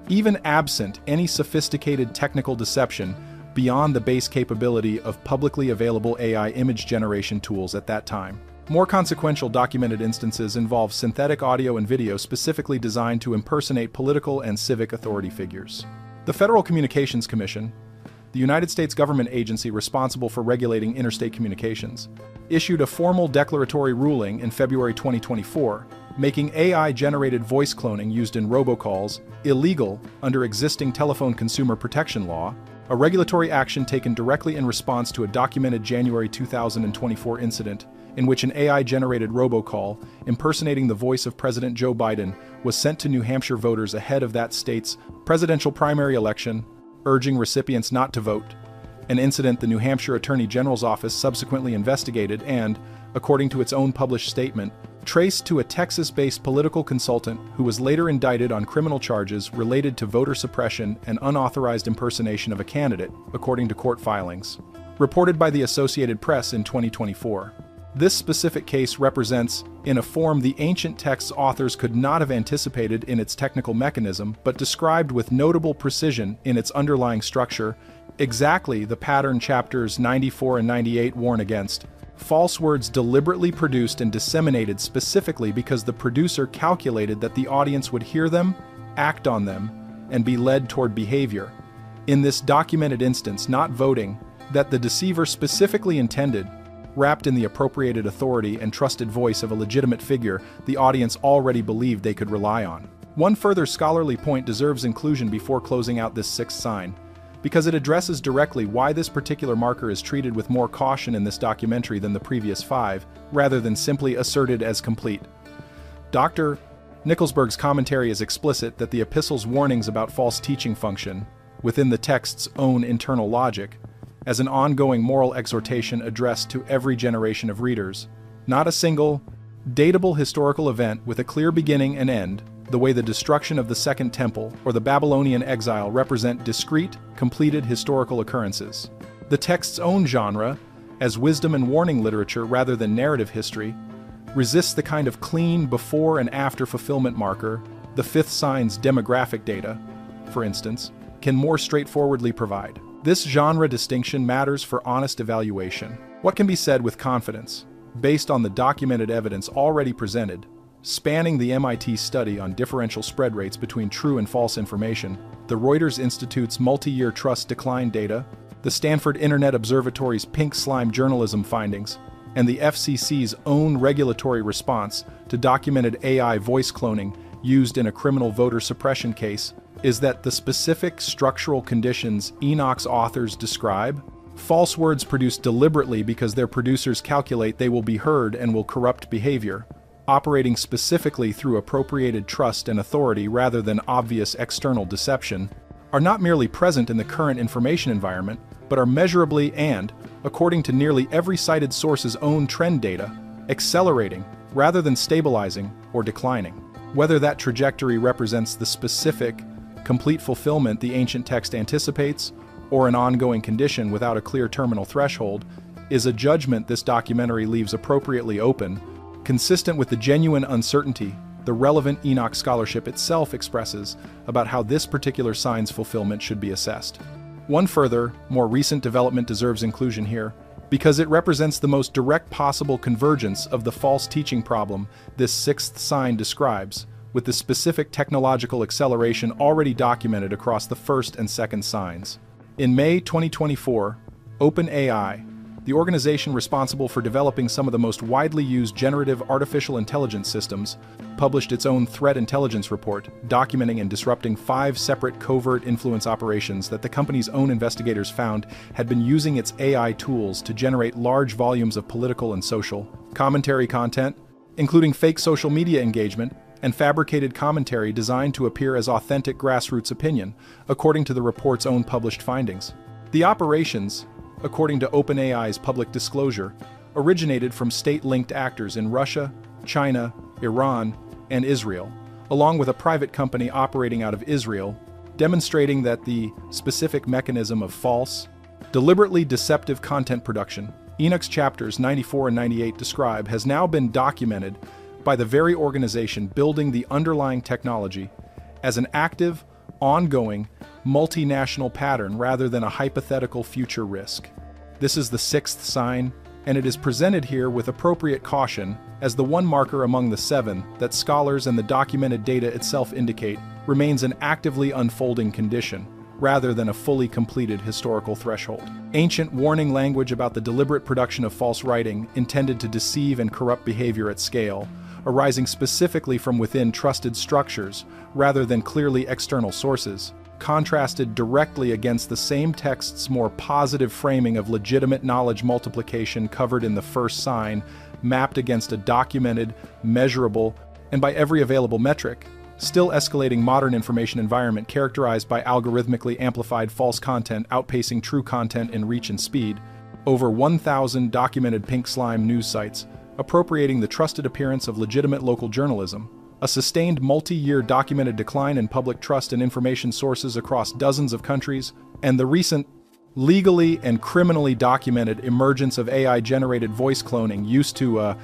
[SPEAKER 1] even absent any sophisticated technical deception beyond the base capability of publicly available AI image generation tools at that time. More consequential documented instances involve synthetic audio and video specifically designed to impersonate political and civic authority figures. The Federal Communications Commission, the United States government agency responsible for regulating interstate communications, issued a formal declaratory ruling in February 2024, making AI-generated voice cloning used in robocalls illegal under existing telephone consumer protection law, a regulatory action taken directly in response to a documented January 2024 incident in which an AI-generated robocall impersonating the voice of President Joe Biden was sent to New Hampshire voters ahead of that state's presidential primary election, urging recipients not to vote, an incident the New Hampshire Attorney General's office subsequently investigated and, according to its own published statement, traced to a Texas-based political consultant who was later indicted on criminal charges related to voter suppression and unauthorized impersonation of a candidate, according to court filings. Reported by the Associated Press in 2024. This specific case represents, in a form the ancient text's authors could not have anticipated in its technical mechanism, but described with notable precision in its underlying structure, exactly the pattern chapters 94 and 98 warn against. False words deliberately produced and disseminated specifically because the producer calculated that the audience would hear them, act on them, and be led toward behavior. In this documented instance, not voting, that the deceiver specifically intended, wrapped in the appropriated authority and trusted voice of a legitimate figure the audience already believed they could rely on. One further scholarly point deserves inclusion before closing out this sixth sign, because it addresses directly why this particular marker is treated with more caution in this documentary than the previous 5, rather than simply asserted as complete. Dr. Nicholsberg's commentary is explicit that the epistle's warnings about false teaching function, within the text's own internal logic, as an ongoing moral exhortation addressed to every generation of readers, not a single, datable historical event with a clear beginning and end, the way the destruction of the Second Temple or the Babylonian exile represent discrete, completed historical occurrences. The text's own genre, as wisdom and warning literature rather than narrative history, resists the kind of clean before and after fulfillment marker the fifth sign's demographic data, for instance, can more straightforwardly provide. This genre distinction matters for honest evaluation. What can be said with confidence, based on the documented evidence already presented, spanning the MIT study on differential spread rates between true and false information, the Reuters Institute's multi-year trust decline data, the Stanford Internet Observatory's pink slime journalism findings, and the FCC's own regulatory response to documented AI voice cloning used in a criminal voter suppression case, is that the specific structural conditions Enoch's authors describe, false words produced deliberately because their producers calculate they will be heard and will corrupt behavior, operating specifically through appropriated trust and authority rather than obvious external deception, are not merely present in the current information environment, but are measurably and, according to nearly every cited source's own trend data, accelerating rather than stabilizing or declining. Whether that trajectory represents the specific, complete fulfillment the ancient text anticipates, or an ongoing condition without a clear terminal threshold, is a judgment this documentary leaves appropriately open, consistent with the genuine uncertainty the relevant Enoch scholarship itself expresses about how this particular sign's fulfillment should be assessed. One further, more recent development deserves inclusion here, because it represents the most direct possible convergence of the false teaching problem this sixth sign describes, with the specific technological acceleration already documented across the first and second signs. In May 2024, OpenAI, the organization responsible for developing some of the most widely used generative artificial intelligence systems, published its own threat intelligence report, documenting and disrupting 5 separate covert influence operations that the company's own investigators found had been using its AI tools to generate large volumes of political and social commentary content, including fake social media engagement and fabricated commentary designed to appear as authentic grassroots opinion, according to the report's own published findings. The operations, according to OpenAI's public disclosure, originated from state-linked actors in Russia, China, Iran, and Israel, along with a private company operating out of Israel, demonstrating that the specific mechanism of false, deliberately deceptive content production Enoch's chapters 94 and 98 describe has now been documented by the very organization building the underlying technology as an active, ongoing, multinational pattern rather than a hypothetical future risk. This is the sixth sign, and it is presented here with appropriate caution as the one marker among the 7 that scholars and the documented data itself indicate remains an actively unfolding condition, rather than a fully completed historical threshold. Ancient warning language about the deliberate production of false writing intended to deceive and corrupt behavior at scale, arising specifically from within trusted structures rather than clearly external sources, contrasted directly against the same text's more positive framing of legitimate knowledge multiplication covered in the first sign, mapped against a documented, measurable, and by every available metric, still escalating modern information environment characterized by algorithmically amplified false content outpacing true content in reach and speed, over 1,000 documented pink slime news sites, appropriating the trusted appearance of legitimate local journalism, a sustained multi-year documented decline in public trust in information sources across dozens of countries, and the recent legally and criminally documented emergence of AI-generated voice cloning used to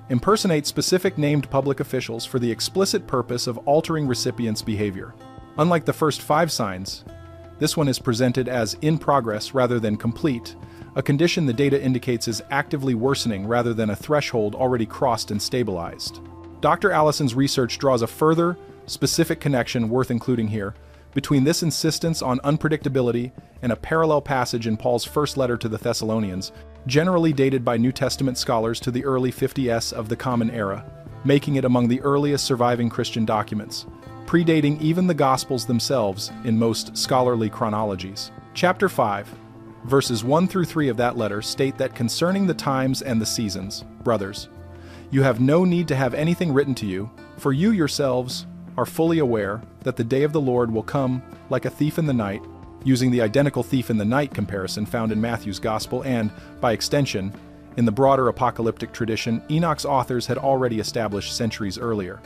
[SPEAKER 1] impersonate specific named public officials for the explicit purpose of altering recipients' behavior. Unlike the first 5 signs, this one is presented as in progress rather than complete, a condition the data indicates is actively worsening rather than a threshold already crossed and stabilized. Dr. Allison's research draws a further, specific connection worth including here Between this insistence on unpredictability and a parallel passage in Paul's first letter to the Thessalonians, generally dated by New Testament scholars to the early 50s of the Common Era, making it among the earliest surviving Christian documents, predating even the Gospels themselves in most scholarly chronologies. Chapter 5, verses 1 through 3 of that letter state that concerning the times and the seasons, brothers, you have no need to have anything written to you, for you yourselves are fully aware that the day of the Lord will come like a thief in the night, using the identical thief in the night comparison found in Matthew's Gospel and, by extension, in the broader apocalyptic tradition Enoch's authors had already established centuries earlier.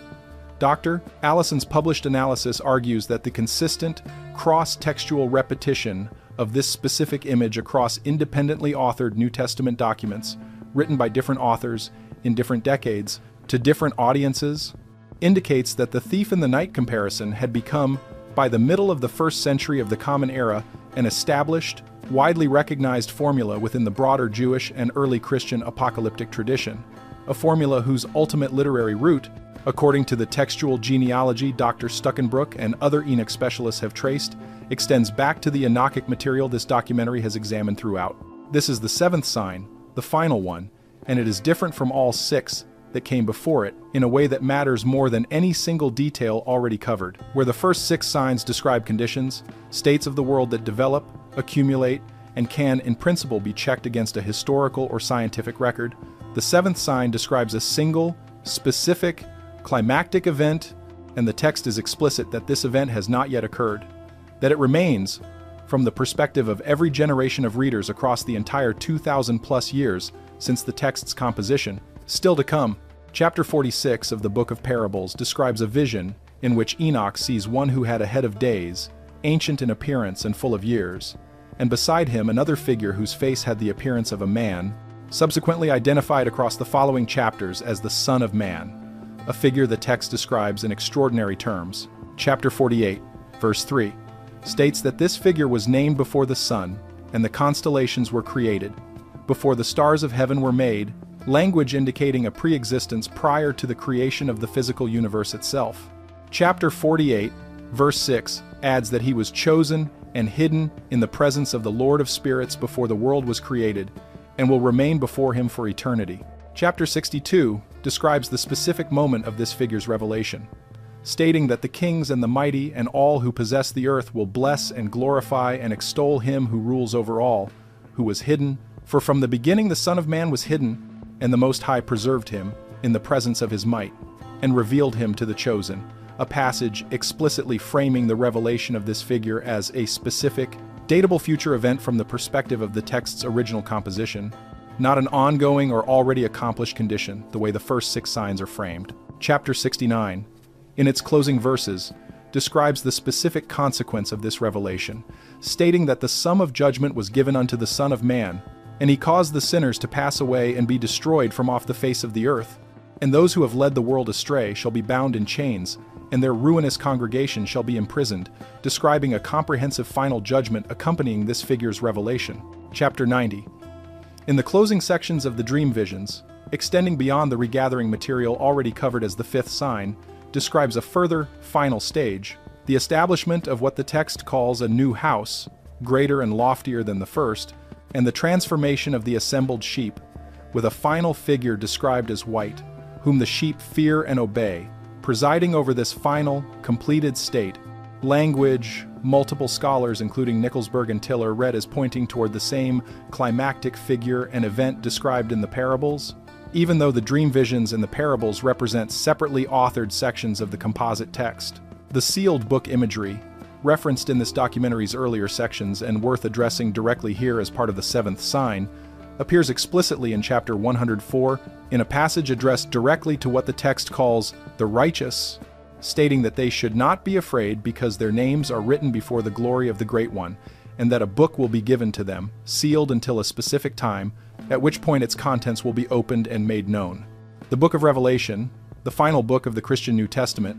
[SPEAKER 1] Dr. Allison's published analysis argues that the consistent, cross-textual repetition of this specific image across independently authored New Testament documents, written by different authors in different decades to different audiences, indicates that the thief in the night comparison had become, by the middle of the first century of the Common Era, an established, widely recognized formula within the broader Jewish and early Christian apocalyptic tradition, a formula whose ultimate literary root, according to the textual genealogy Dr. Stuckenbrook and other Enoch specialists have traced, extends back to the Enochic material this documentary has examined throughout. This is the seventh sign, the final one, and it is different from all six that came before it in a way that matters more than any single detail already covered. Where the first six signs describe conditions, states of the world that develop, accumulate, and can, in principle, be checked against a historical or scientific record, the seventh sign describes a single, specific, climactic event, and the text is explicit that this event has not yet occurred, that it remains, from the perspective of every generation of readers across the entire 2,000 plus years since the text's composition, still to come. Chapter 46 of the Book of Parables describes a vision in which Enoch sees one who had a head of days, ancient in appearance and full of years, and beside him another figure whose face had the appearance of a man, subsequently identified across the following chapters as the Son of Man, a figure the text describes in extraordinary terms. Chapter 48, verse 3, states that this figure was named before the sun, and the constellations were created, before the stars of heaven were made, language indicating a pre-existence prior to the creation of the physical universe itself. Chapter 48, verse 6, adds that he was chosen and hidden in the presence of the Lord of Spirits before the world was created, and will remain before him for eternity. Chapter 62 describes the specific moment of this figure's revelation, stating that the kings and the mighty and all who possess the earth will bless and glorify and extol him who rules over all, who was hidden, for from the beginning the Son of Man was hidden, and the Most High preserved him in the presence of his might, and revealed him to the chosen, a passage explicitly framing the revelation of this figure as a specific, datable future event from the perspective of the text's original composition, not an ongoing or already accomplished condition, the way the first six signs are framed. Chapter 69, in its closing verses, describes the specific consequence of this revelation, stating that the sum of judgment was given unto the Son of Man, and he caused the sinners to pass away and be destroyed from off the face of the earth. And those who have led the world astray shall be bound in chains, and their ruinous congregation shall be imprisoned, describing a comprehensive final judgment accompanying this figure's revelation. Chapter 90. In the closing sections of the dream visions, extending beyond the regathering material already covered as the fifth sign, describes a further, final stage, the establishment of what the text calls a new house, greater and loftier than the first, and the transformation of the assembled sheep, with a final figure described as white, whom the sheep fear and obey, presiding over this final, completed state. Language, multiple scholars including Nicholsburg and Tiller read as pointing toward the same climactic figure and event described in the parables, even though the dream visions and the parables represent separately authored sections of the composite text. The sealed book imagery, referenced in this documentary's earlier sections and worth addressing directly here as part of the seventh sign, appears explicitly in chapter 104 in a passage addressed directly to what the text calls the righteous, stating that they should not be afraid because their names are written before the glory of the Great One, and that a book will be given to them, sealed until a specific time, at which point its contents will be opened and made known. The Book of Revelation, the final book of the Christian New Testament,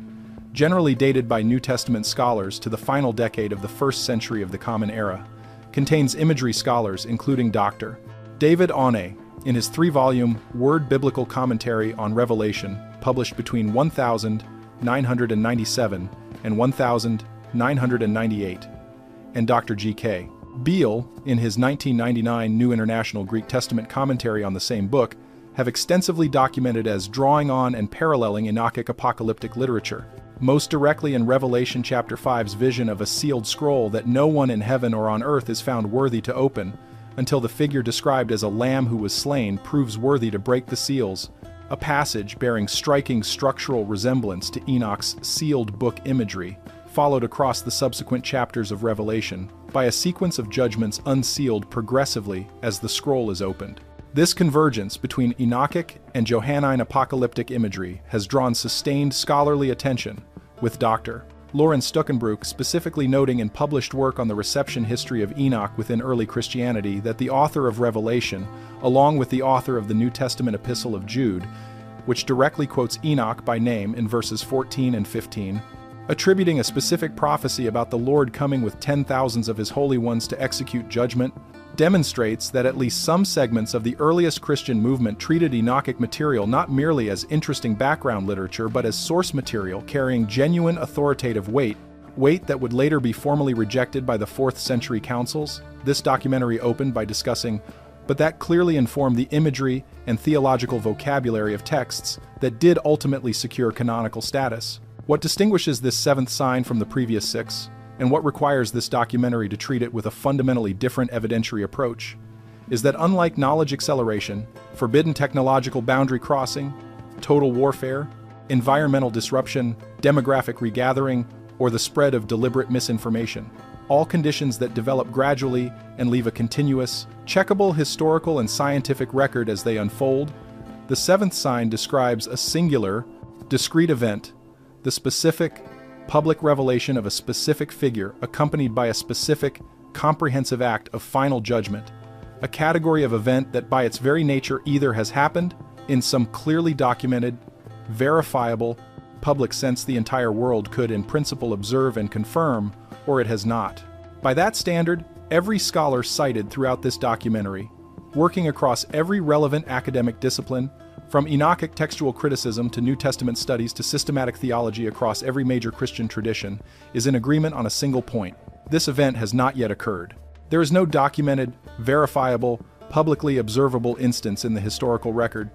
[SPEAKER 1] generally dated by New Testament scholars to the final decade of the first century of the Common Era, contains imagery scholars including Dr. David Onay in his 3-volume Word Biblical Commentary on Revelation, published between 1997 and 998, and Dr. G.K. Beale, in his 1999 New International Greek Testament commentary on the same book, have extensively documented as drawing on and paralleling Enochic apocalyptic literature, most directly in Revelation chapter 5's vision of a sealed scroll that no one in heaven or on earth is found worthy to open, until the figure described as a lamb who was slain proves worthy to break the seals, a passage bearing striking structural resemblance to Enoch's sealed book imagery, followed across the subsequent chapters of Revelation by a sequence of judgments unsealed progressively as the scroll is opened. This convergence between Enochic and Johannine apocalyptic imagery has drawn sustained scholarly attention, with Dr. Lauren Stuckenbrook specifically noting in published work on the reception history of Enoch within early Christianity that the author of Revelation, along with the author of the New Testament Epistle of Jude, which directly quotes Enoch by name in verses 14 and 15, attributing a specific prophecy about the Lord coming with 10,000s of his holy ones to execute judgment, demonstrates that at least some segments of the earliest Christian movement treated Enochic material not merely as interesting background literature but as source material carrying genuine authoritative weight that would later be formally rejected by the 4th century councils. This documentary opened by discussing, but that clearly informed the imagery and theological vocabulary of texts that did ultimately secure canonical status. What distinguishes this 7th sign from the previous 6, and what requires this documentary to treat it with a fundamentally different evidentiary approach, is that unlike knowledge acceleration, forbidden technological boundary crossing, total warfare, environmental disruption, demographic regathering, or the spread of deliberate misinformation, all conditions that develop gradually and leave a continuous, checkable historical and scientific record as they unfold, the 7th sign describes a singular, discrete event, the specific, public revelation of a specific figure accompanied by a specific, comprehensive act of final judgment, a category of event that by its very nature either has happened in some clearly documented, verifiable, public sense the entire world could in principle observe and confirm, or it has not. By that standard, every scholar cited throughout this documentary, working across every relevant academic discipline, from Enochic textual criticism to New Testament studies to systematic theology across every major Christian tradition, is in agreement on a single point. This event has not yet occurred. There is no documented, verifiable, publicly observable instance in the historical record,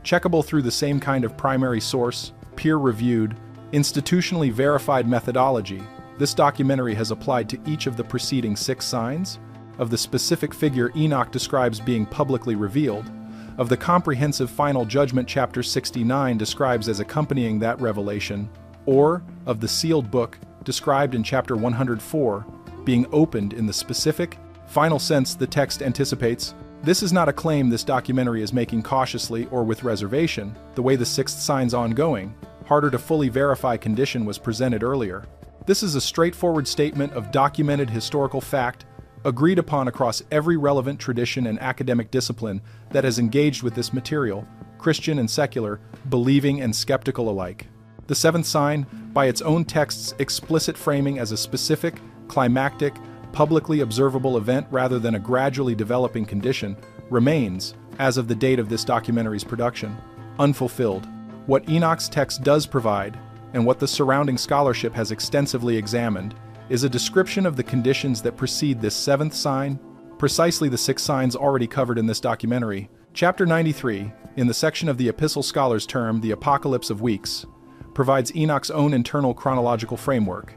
[SPEAKER 1] checkable through the same kind of primary source, peer-reviewed, institutionally verified methodology this documentary has applied to each of the preceding 6 signs, of the specific figure Enoch describes being publicly revealed, of the comprehensive final judgment chapter 69 describes as accompanying that revelation, or of the sealed book described in chapter 104 being opened in the specific, final sense the text anticipates. This is not a claim this documentary is making cautiously or with reservation, the way the 6th sign's ongoing, harder to fully verify condition was presented earlier. This is a straightforward statement of documented historical fact agreed upon across every relevant tradition and academic discipline that has engaged with this material, Christian and secular, believing and skeptical alike. The 7th sign, by its own text's explicit framing as a specific, climactic, publicly observable event rather than a gradually developing condition, remains, as of the date of this documentary's production, unfulfilled. What Enoch's text does provide, and what the surrounding scholarship has extensively examined, is a description of the conditions that precede this 7th sign, precisely the 6 signs already covered in this documentary. Chapter 93, in the section of the epistle scholars termed the Apocalypse of Weeks, provides Enoch's own internal chronological framework,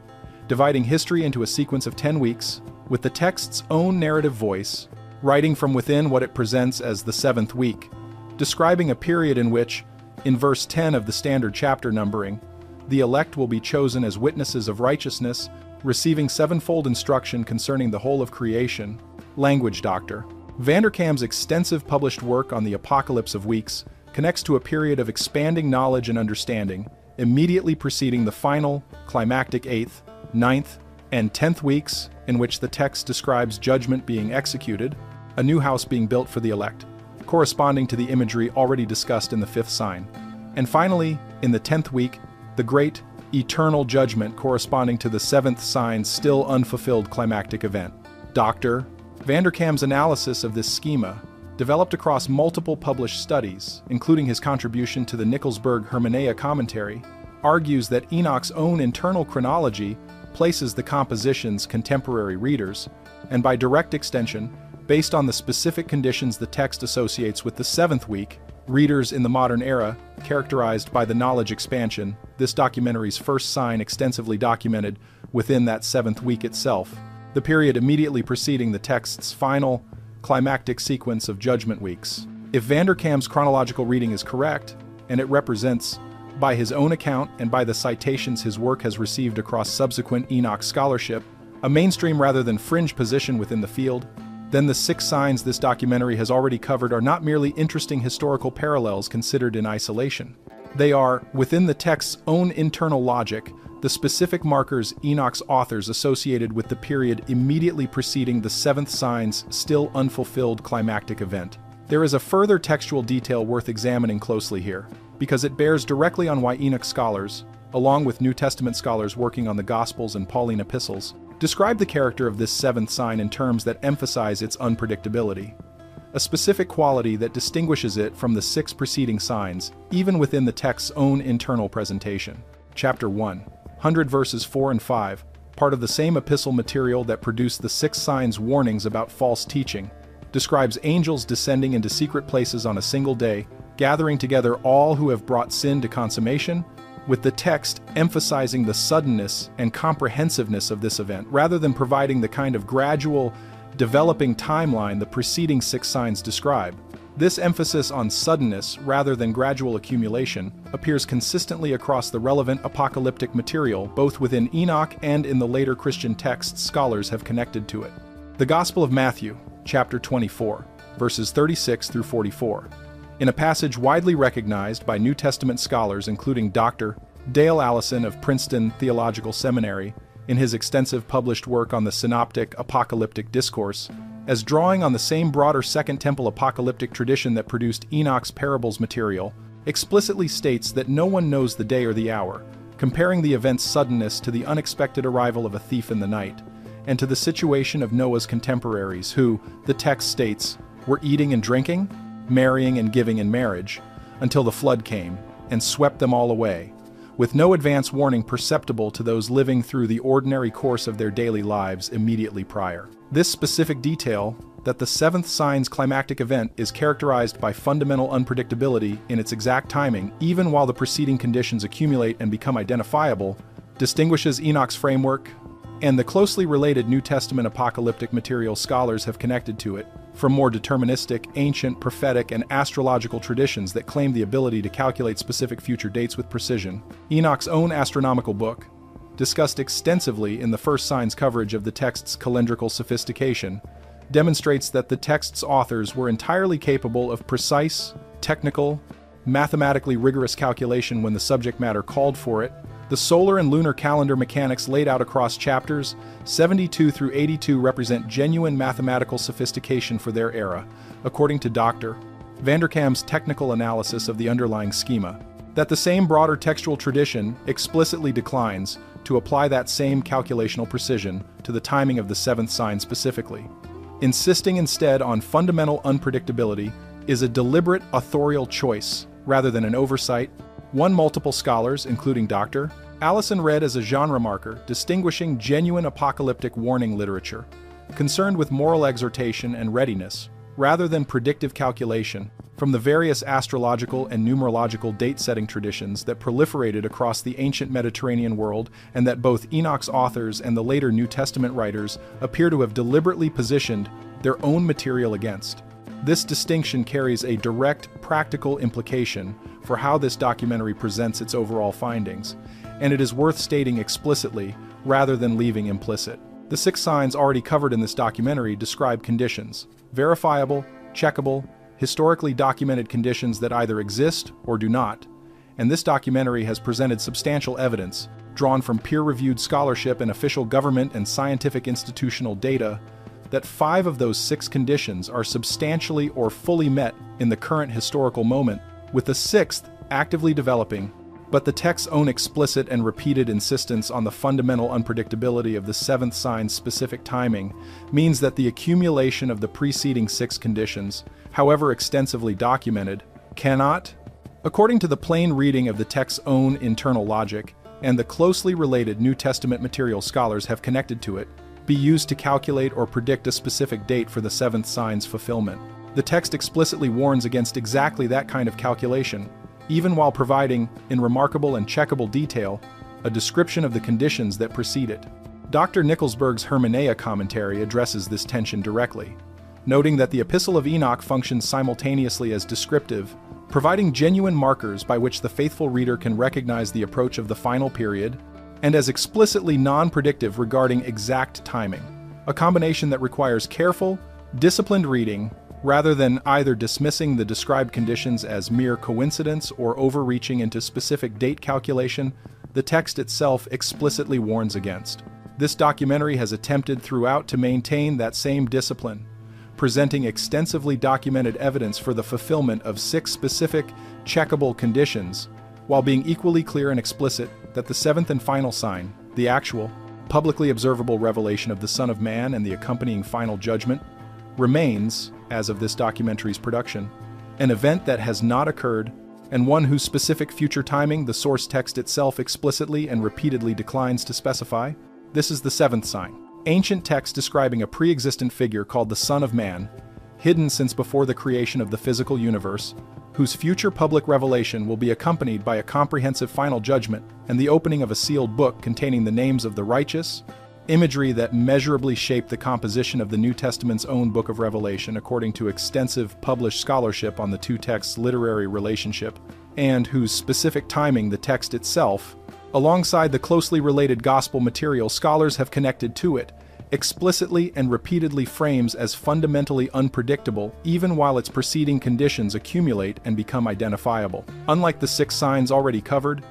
[SPEAKER 1] dividing history into a sequence of 10 weeks, with the text's own narrative voice, writing from within what it presents as the 7th week, describing a period in which, in verse 10 of the standard chapter numbering, the elect will be chosen as witnesses of righteousness, receiving 7-fold instruction concerning the whole of creation. Language Dr. Vanderkam's extensive published work on the Apocalypse of Weeks connects to a period of expanding knowledge and understanding, immediately preceding the final, climactic 8th, 9th, and 10th weeks, in which the text describes judgment being executed, a new house being built for the elect, corresponding to the imagery already discussed in the 5th sign. And finally, in the 10th week, the great, eternal judgment corresponding to the 7th sign's still unfulfilled climactic event. Dr. Vanderkam's analysis of this schema, developed across multiple published studies, including his contribution to the Nickelsburg Hermeneia commentary, argues that Enoch's own internal chronology places the composition's contemporary readers, and by direct extension, based on the specific conditions the text associates with the seventh week, readers in the modern era, characterized by the knowledge expansion, this documentary's first sign extensively documented within that seventh week itself, the period immediately preceding the text's final, climactic sequence of judgment weeks. If Vanderkam's chronological reading is correct, and it represents, by his own account and by the citations his work has received across subsequent Enoch scholarship, a mainstream rather than fringe position within the field, then the 6 signs this documentary has already covered are not merely interesting historical parallels considered in isolation. They are, within the text's own internal logic, the specific markers Enoch's authors associated with the period immediately preceding the 7th sign's still unfulfilled climactic event. There is a further textual detail worth examining closely here, because it bears directly on why Enoch scholars, along with New Testament scholars working on the Gospels and Pauline epistles, describe the character of this 7th sign in terms that emphasize its unpredictability, a specific quality that distinguishes it from the 6 preceding signs, even within the text's own internal presentation. Chapter 1, 100 verses 4 and 5, part of the same epistle material that produced the 6 signs' warnings about false teaching, describes angels descending into secret places on a single day, gathering together all who have brought sin to consummation, with the text emphasizing the suddenness and comprehensiveness of this event, rather than providing the kind of gradual, developing timeline the preceding 6 signs describe. This emphasis on suddenness rather than gradual accumulation appears consistently across the relevant apocalyptic material, both within Enoch and in the later Christian texts scholars have connected to it. The Gospel of Matthew, chapter 24, verses 36 through 44. In a passage widely recognized by New Testament scholars including Dr. Dale Allison of Princeton Theological Seminary in his extensive published work on the Synoptic Apocalyptic Discourse, as drawing on the same broader Second Temple apocalyptic tradition that produced Enoch's parables material, explicitly states that no one knows the day or the hour, comparing the event's suddenness to the unexpected arrival of a thief in the night, and to the situation of Noah's contemporaries who, the text states, were eating and drinking, marrying and giving in marriage, until the flood came and swept them all away, with no advance warning perceptible to those living through the ordinary course of their daily lives immediately prior. This specific detail, that the 7th sign's climactic event is characterized by fundamental unpredictability in its exact timing, even while the preceding conditions accumulate and become identifiable, distinguishes Enoch's framework, and the closely related New Testament apocalyptic material scholars have connected to it, from more deterministic, ancient, prophetic, and astrological traditions that claim the ability to calculate specific future dates with precision. Enoch's own astronomical book, discussed extensively in the first sign's coverage of the text's calendrical sophistication, demonstrates that the text's authors were entirely capable of precise, technical, mathematically rigorous calculation when the subject matter called for it. The solar and lunar calendar mechanics laid out across chapters 72 through 82 represent genuine mathematical sophistication for their era, according to Dr. Vanderkam's technical analysis of the underlying schema, that the same broader textual tradition explicitly declines to apply that same calculational precision to the timing of the 7th sign specifically. Insisting instead on fundamental unpredictability is a deliberate authorial choice rather than an oversight, one multiple scholars, including Dr. Allison read as a genre marker distinguishing genuine apocalyptic warning literature, concerned with moral exhortation and readiness, rather than predictive calculation, from the various astrological and numerological date-setting traditions that proliferated across the ancient Mediterranean world and that both Enoch's authors and the later New Testament writers appear to have deliberately positioned their own material against. This distinction carries a direct, practical implication for how this documentary presents its overall findings, and it is worth stating explicitly rather than leaving implicit. The 6 signs already covered in this documentary describe conditions, verifiable, checkable, historically documented conditions that either exist or do not, and this documentary has presented substantial evidence, drawn from peer-reviewed scholarship and official government and scientific institutional data, that 5 of those 6 conditions are substantially or fully met in the current historical moment, with the 6th actively developing, but the text's own explicit and repeated insistence on the fundamental unpredictability of the 7th sign's specific timing means that the accumulation of the preceding 6 conditions, however extensively documented, cannot, according to the plain reading of the text's own internal logic, and the closely related New Testament material scholars have connected to it, be used to calculate or predict a specific date for the seventh sign's fulfillment. The text explicitly warns against exactly that kind of calculation, even while providing, in remarkable and checkable detail, a description of the conditions that precede it. Dr. Nicholsberg's Hermeneia commentary addresses this tension directly, noting that the Epistle of Enoch functions simultaneously as descriptive, providing genuine markers by which the faithful reader can recognize the approach of the final period, and as explicitly non-predictive regarding exact timing, a combination that requires careful, disciplined reading rather than either dismissing the described conditions as mere coincidence or overreaching into specific date calculation. The text itself explicitly warns against. This documentary has attempted throughout to maintain that same discipline, presenting extensively documented evidence for the fulfillment of 6 specific, checkable conditions, while being equally clear and explicit that the seventh and final sign, the actual, publicly observable revelation of the Son of Man and the accompanying final judgment, remains, as of this documentary's production, an event that has not occurred, and one whose specific future timing the source text itself explicitly and repeatedly declines to specify. This is the seventh sign. Ancient text describing a pre-existent figure called the Son of Man, hidden since before the creation of the physical universe, whose future public revelation will be accompanied by a comprehensive final judgment and the opening of a sealed book containing the names of the righteous, imagery that measurably shaped the composition of the New Testament's own Book of Revelation according to extensive published scholarship on the two texts' literary relationship, and whose specific timing the text itself, alongside the closely related gospel material scholars have connected to it, explicitly and repeatedly frames as fundamentally unpredictable even while its preceding conditions accumulate and become identifiable. Unlike the 6 signs already covered,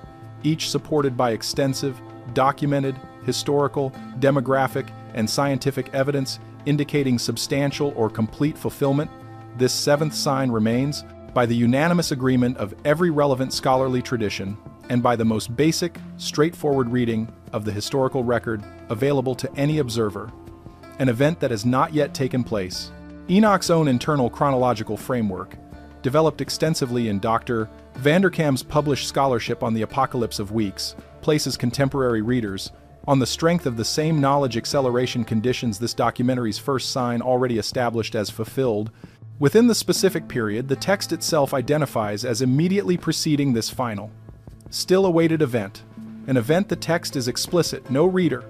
[SPEAKER 1] each supported by extensive, documented, historical, demographic, and scientific evidence indicating substantial or complete fulfillment, this seventh sign remains, by the unanimous agreement of every relevant scholarly tradition, and by the most basic, straightforward reading of the historical record available to any observer, an event that has not yet taken place. Enoch's own internal chronological framework, developed extensively in Dr. Vanderkam's published scholarship on the Apocalypse of Weeks, places contemporary readers on the strength of the same knowledge acceleration conditions this documentary's first sign already established as fulfilled. Within the specific period, the text itself identifies as immediately preceding this final, still awaited event, an event the text is explicit. No reader,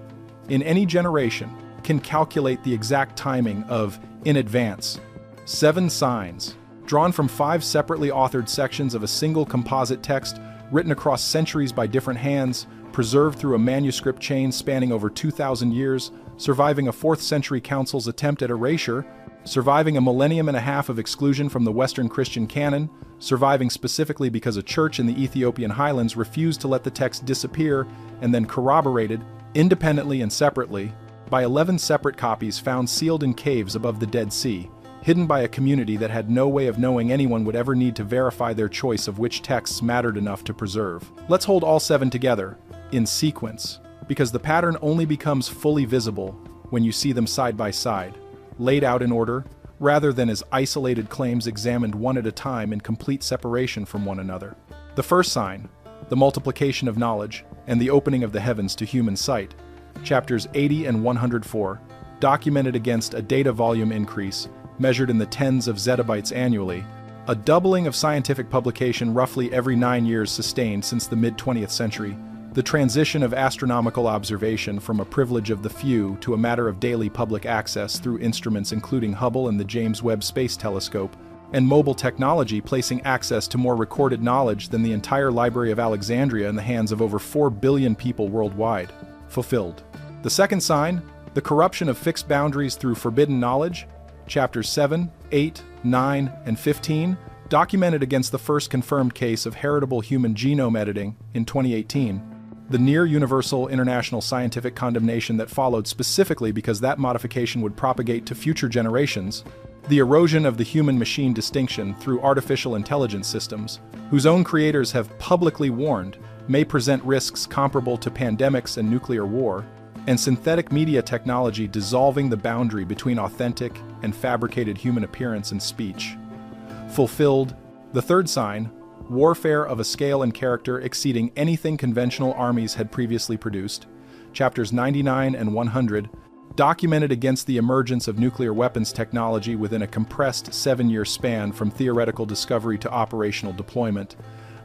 [SPEAKER 1] in any generation, can calculate the exact timing of in advance. 7 signs, drawn from 5 separately authored sections of a single composite text written across centuries by different hands, preserved through a manuscript chain spanning over 2,000 years, surviving a 4th century council's attempt at erasure, surviving a millennium and a half of exclusion from the Western Christian canon, surviving specifically because a church in the Ethiopian highlands refused to let the text disappear, and then corroborated, independently and separately, by 11 separate copies found sealed in caves above the Dead Sea, hidden by a community that had no way of knowing anyone would ever need to verify their choice of which texts mattered enough to preserve. Let's hold all 7 together, in sequence, because the pattern only becomes fully visible when you see them side by side, laid out in order, rather than as isolated claims examined one at a time in complete separation from one another. The first sign, the multiplication of knowledge and the opening of the heavens to human sight, chapters 80 and 104, documented against a data volume increase measured in the tens of zettabytes annually, a doubling of scientific publication roughly every 9 years sustained since the mid-20th century, the transition of astronomical observation from a privilege of the few to a matter of daily public access through instruments including Hubble and the James Webb Space Telescope, and mobile technology placing access to more recorded knowledge than the entire Library of Alexandria in the hands of over 4 billion people worldwide. Fulfilled. The second sign, the corruption of fixed boundaries through forbidden knowledge, chapters 7, 8, 9, and 15, documented against the first confirmed case of heritable human genome editing in 2018. The near-universal international scientific condemnation that followed specifically because that modification would propagate to future generations, the erosion of the human-machine distinction through artificial intelligence systems, whose own creators have publicly warned may present risks comparable to pandemics and nuclear war, and synthetic media technology dissolving the boundary between authentic and fabricated human appearance and speech. Fulfilled, the third sign, warfare of a scale and character exceeding anything conventional armies had previously produced. Chapters 99 and 100 documented against the emergence of nuclear weapons technology within a compressed 7-year span from theoretical discovery to operational deployment,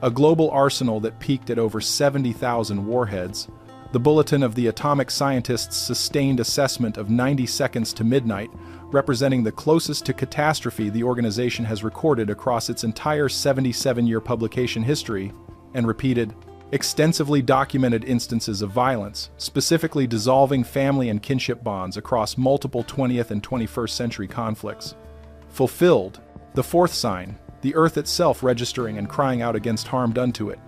[SPEAKER 1] a global arsenal that peaked at over 70,000 warheads, the Bulletin of the Atomic Scientists' sustained assessment of 90 seconds to midnight, representing the closest to catastrophe the organization has recorded across its entire 77-year publication history, and repeated, extensively documented instances of violence, specifically dissolving family and kinship bonds across multiple 20th and 21st century conflicts. Fulfilled, the fourth sign, the earth itself registering and crying out against harm done to it.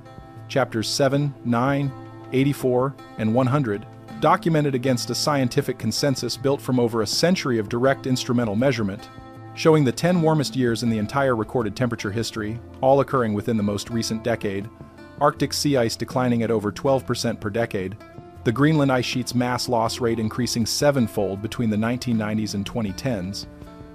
[SPEAKER 1] Chapters 7, 9, 84, and 100 documented against a scientific consensus built from over a century of direct instrumental measurement, showing the 10 warmest years in the entire recorded temperature history, all occurring within the most recent decade, Arctic sea ice declining at over 12% per decade, the Greenland ice sheet's mass loss rate increasing 7-fold between the 1990s and 2010s,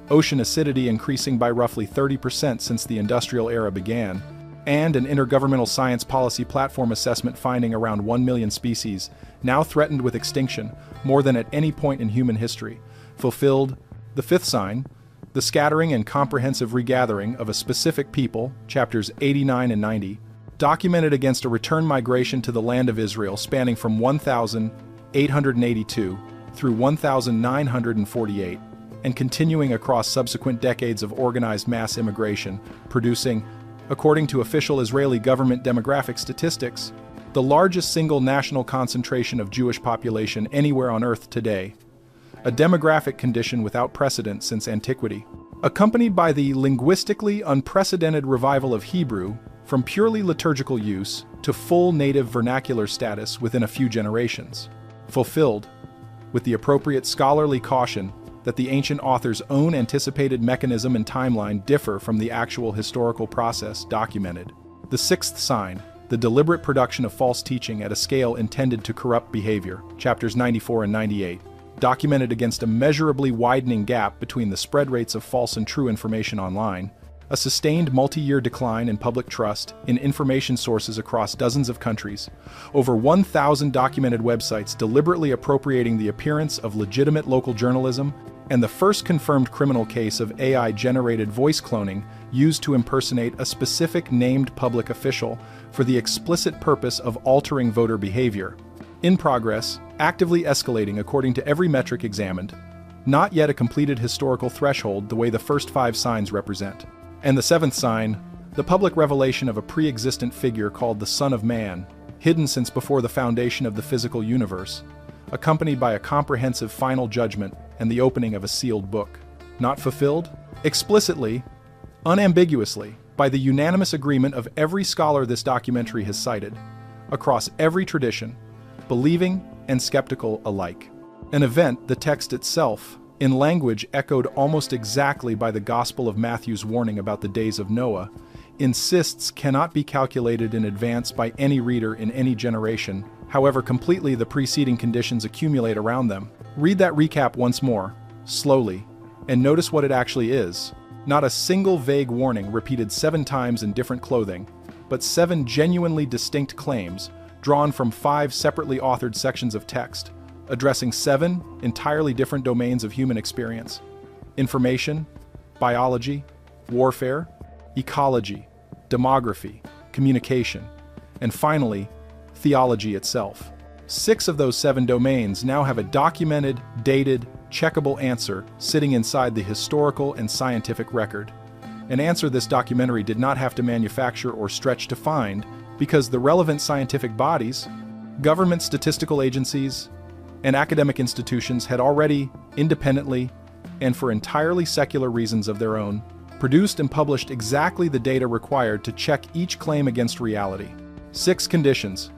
[SPEAKER 1] ocean acidity increasing by roughly 30% since the industrial era began, and an intergovernmental science policy platform assessment finding around 1 million species, now threatened with extinction, more than at any point in human history. Fulfilled, the fifth sign, the scattering and comprehensive regathering of a specific people, chapters 89 and 90, documented against a return migration to the land of Israel spanning from 1,882 through 1,948, and continuing across subsequent decades of organized mass immigration, producing, according to official Israeli government demographic statistics, the largest single national concentration of Jewish population anywhere on Earth today, a demographic condition without precedent since antiquity, accompanied by the linguistically unprecedented revival of Hebrew from purely liturgical use to full native vernacular status within a few generations, fulfilled, with the appropriate scholarly caution that the ancient author's own anticipated mechanism and timeline differ from the actual historical process documented. The sixth sign, the deliberate production of false teaching at a scale intended to corrupt behavior, chapters 94 and 98, documented against a measurably widening gap between the spread rates of false and true information online, a sustained multi-year decline in public trust in information sources across dozens of countries, over 1,000 documented websites deliberately appropriating the appearance of legitimate local journalism, and the first confirmed criminal case of AI-generated voice cloning used to impersonate a specific named public official for the explicit purpose of altering voter behavior. In progress, actively escalating according to every metric examined, not yet a completed historical threshold the way the first 5 signs represent. And the seventh sign, the public revelation of a pre-existent figure called the Son of Man, hidden since before the foundation of the physical universe, accompanied by a comprehensive final judgment and the opening of a sealed book. Not fulfilled? Explicitly, unambiguously, by the unanimous agreement of every scholar this documentary has cited, across every tradition, believing and skeptical alike. An event, the text itself, in language echoed almost exactly by the Gospel of Matthew's warning about the days of Noah, insists cannot be calculated in advance by any reader in any generation, however completely the preceding conditions accumulate around them. Read that recap once more, slowly, and notice what it actually is. Not a single vague warning repeated 7 times in different clothing, but 7 genuinely distinct claims drawn from 5 separately authored sections of text, addressing 7 entirely different domains of human experience: information, biology, warfare, ecology, demography, communication, and finally, theology itself. 6 of those 7 domains now have a documented, dated, checkable answer sitting inside the historical and scientific record. An answer this documentary did not have to manufacture or stretch to find, because the relevant scientific bodies, government statistical agencies, and academic institutions had already, independently, and for entirely secular reasons of their own, produced and published exactly the data required to check each claim against reality. 6 conditions,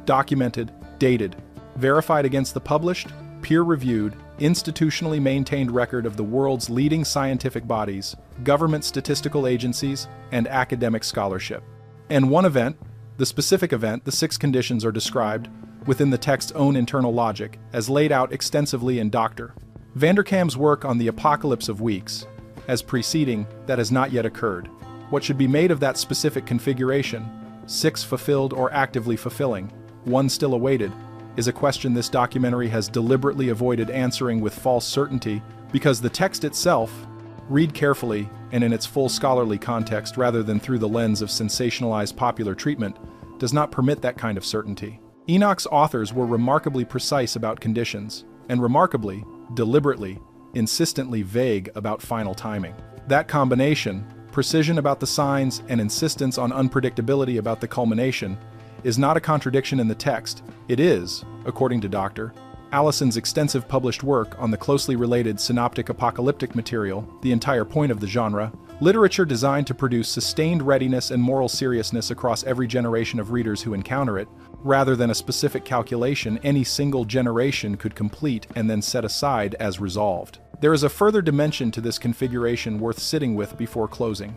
[SPEAKER 1] documented, dated, verified against the published, peer-reviewed, institutionally maintained record of the world's leading scientific bodies, government statistical agencies, and academic scholarship. And one event, the specific event, the 6 conditions are described, within the text's own internal logic, as laid out extensively in Dr. Vanderkam's work on the Apocalypse of Weeks, as preceding that has not yet occurred. What should be made of that specific configuration, 6 fulfilled or actively fulfilling, 1 still awaited, is a question this documentary has deliberately avoided answering with false certainty because the text itself, read carefully and in its full scholarly context rather than through the lens of sensationalized popular treatment, does not permit that kind of certainty. Enoch's authors were remarkably precise about conditions, and remarkably, deliberately, insistently vague about final timing. That combination, precision about the signs and insistence on unpredictability about the culmination, is not a contradiction in the text. It is, according to Dr. Allison's extensive published work on the closely related synoptic apocalyptic material, the entire point of the genre, literature designed to produce sustained readiness and moral seriousness across every generation of readers who encounter it, rather than a specific calculation any single generation could complete and then set aside as resolved. There is a further dimension to this configuration worth sitting with before closing,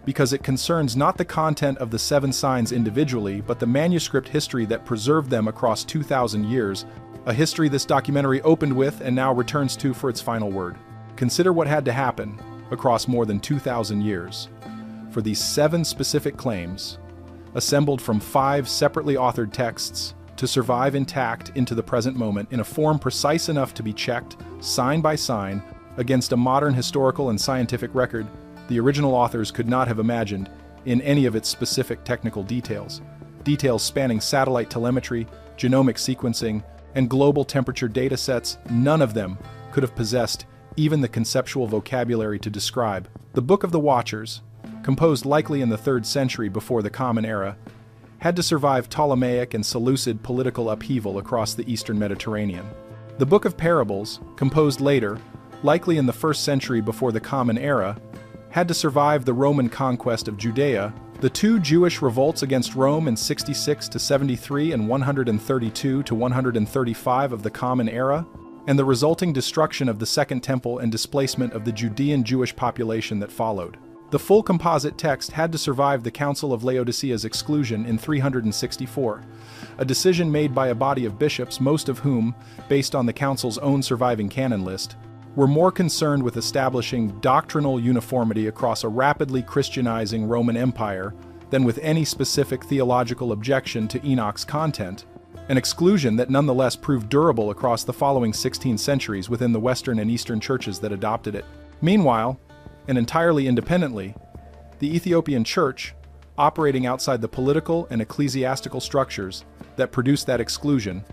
[SPEAKER 1] because it concerns not the content of the 7 signs individually, but the manuscript history that preserved them across 2,000 years, a history this documentary opened with and now returns to for its final word. Consider what had to happen, across more than 2,000 years, for these 7 specific claims, assembled from 5 separately authored texts, to survive intact into the present moment in a form precise enough to be checked, sign by sign, against a modern historical and scientific record the original authors could not have imagined in any of its specific technical details. Details spanning satellite telemetry, genomic sequencing, and global temperature datasets, none of them could have possessed even the conceptual vocabulary to describe. The Book of the Watchers, composed likely in the 3rd century before the Common Era, had to survive Ptolemaic and Seleucid political upheaval across the eastern Mediterranean. The Book of Parables, composed later, likely in the 1st century before the Common Era, had to survive the Roman conquest of Judea, the 2 Jewish revolts against Rome in 66 to 73 and 132 to 135 of the Common Era, and the resulting destruction of the Second Temple and displacement of the Judean Jewish population that followed. The full composite text had to survive the Council of Laodicea's exclusion in 364, a decision made by a body of bishops, most of whom, based on the council's own surviving canon list, were more concerned with establishing doctrinal uniformity across a rapidly Christianizing Roman Empire than with any specific theological objection to Enoch's content, an exclusion that nonetheless proved durable across the following 16 centuries within the Western and Eastern churches that adopted it. Meanwhile, and entirely independently, the Ethiopian Church, operating outside the political and ecclesiastical structures that produced that exclusion,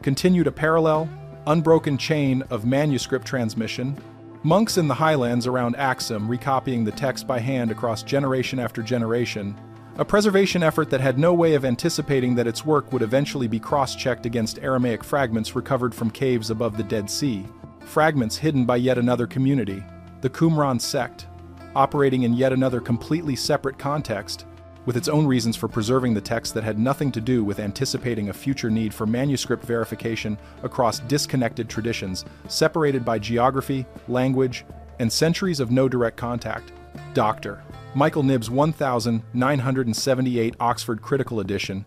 [SPEAKER 1] continued a parallel, unbroken chain of manuscript transmission, monks in the highlands around Axum recopying the text by hand across generation after generation, a preservation effort that had no way of anticipating that its work would eventually be cross-checked against Aramaic fragments recovered from caves above the Dead Sea, fragments hidden by yet another community, the Qumran sect, operating in yet another completely separate context, with its own reasons for preserving the text that had nothing to do with anticipating a future need for manuscript verification across disconnected traditions, separated by geography, language, and centuries of no direct contact. Dr. Michael Knibb's 1978 Oxford Critical Edition,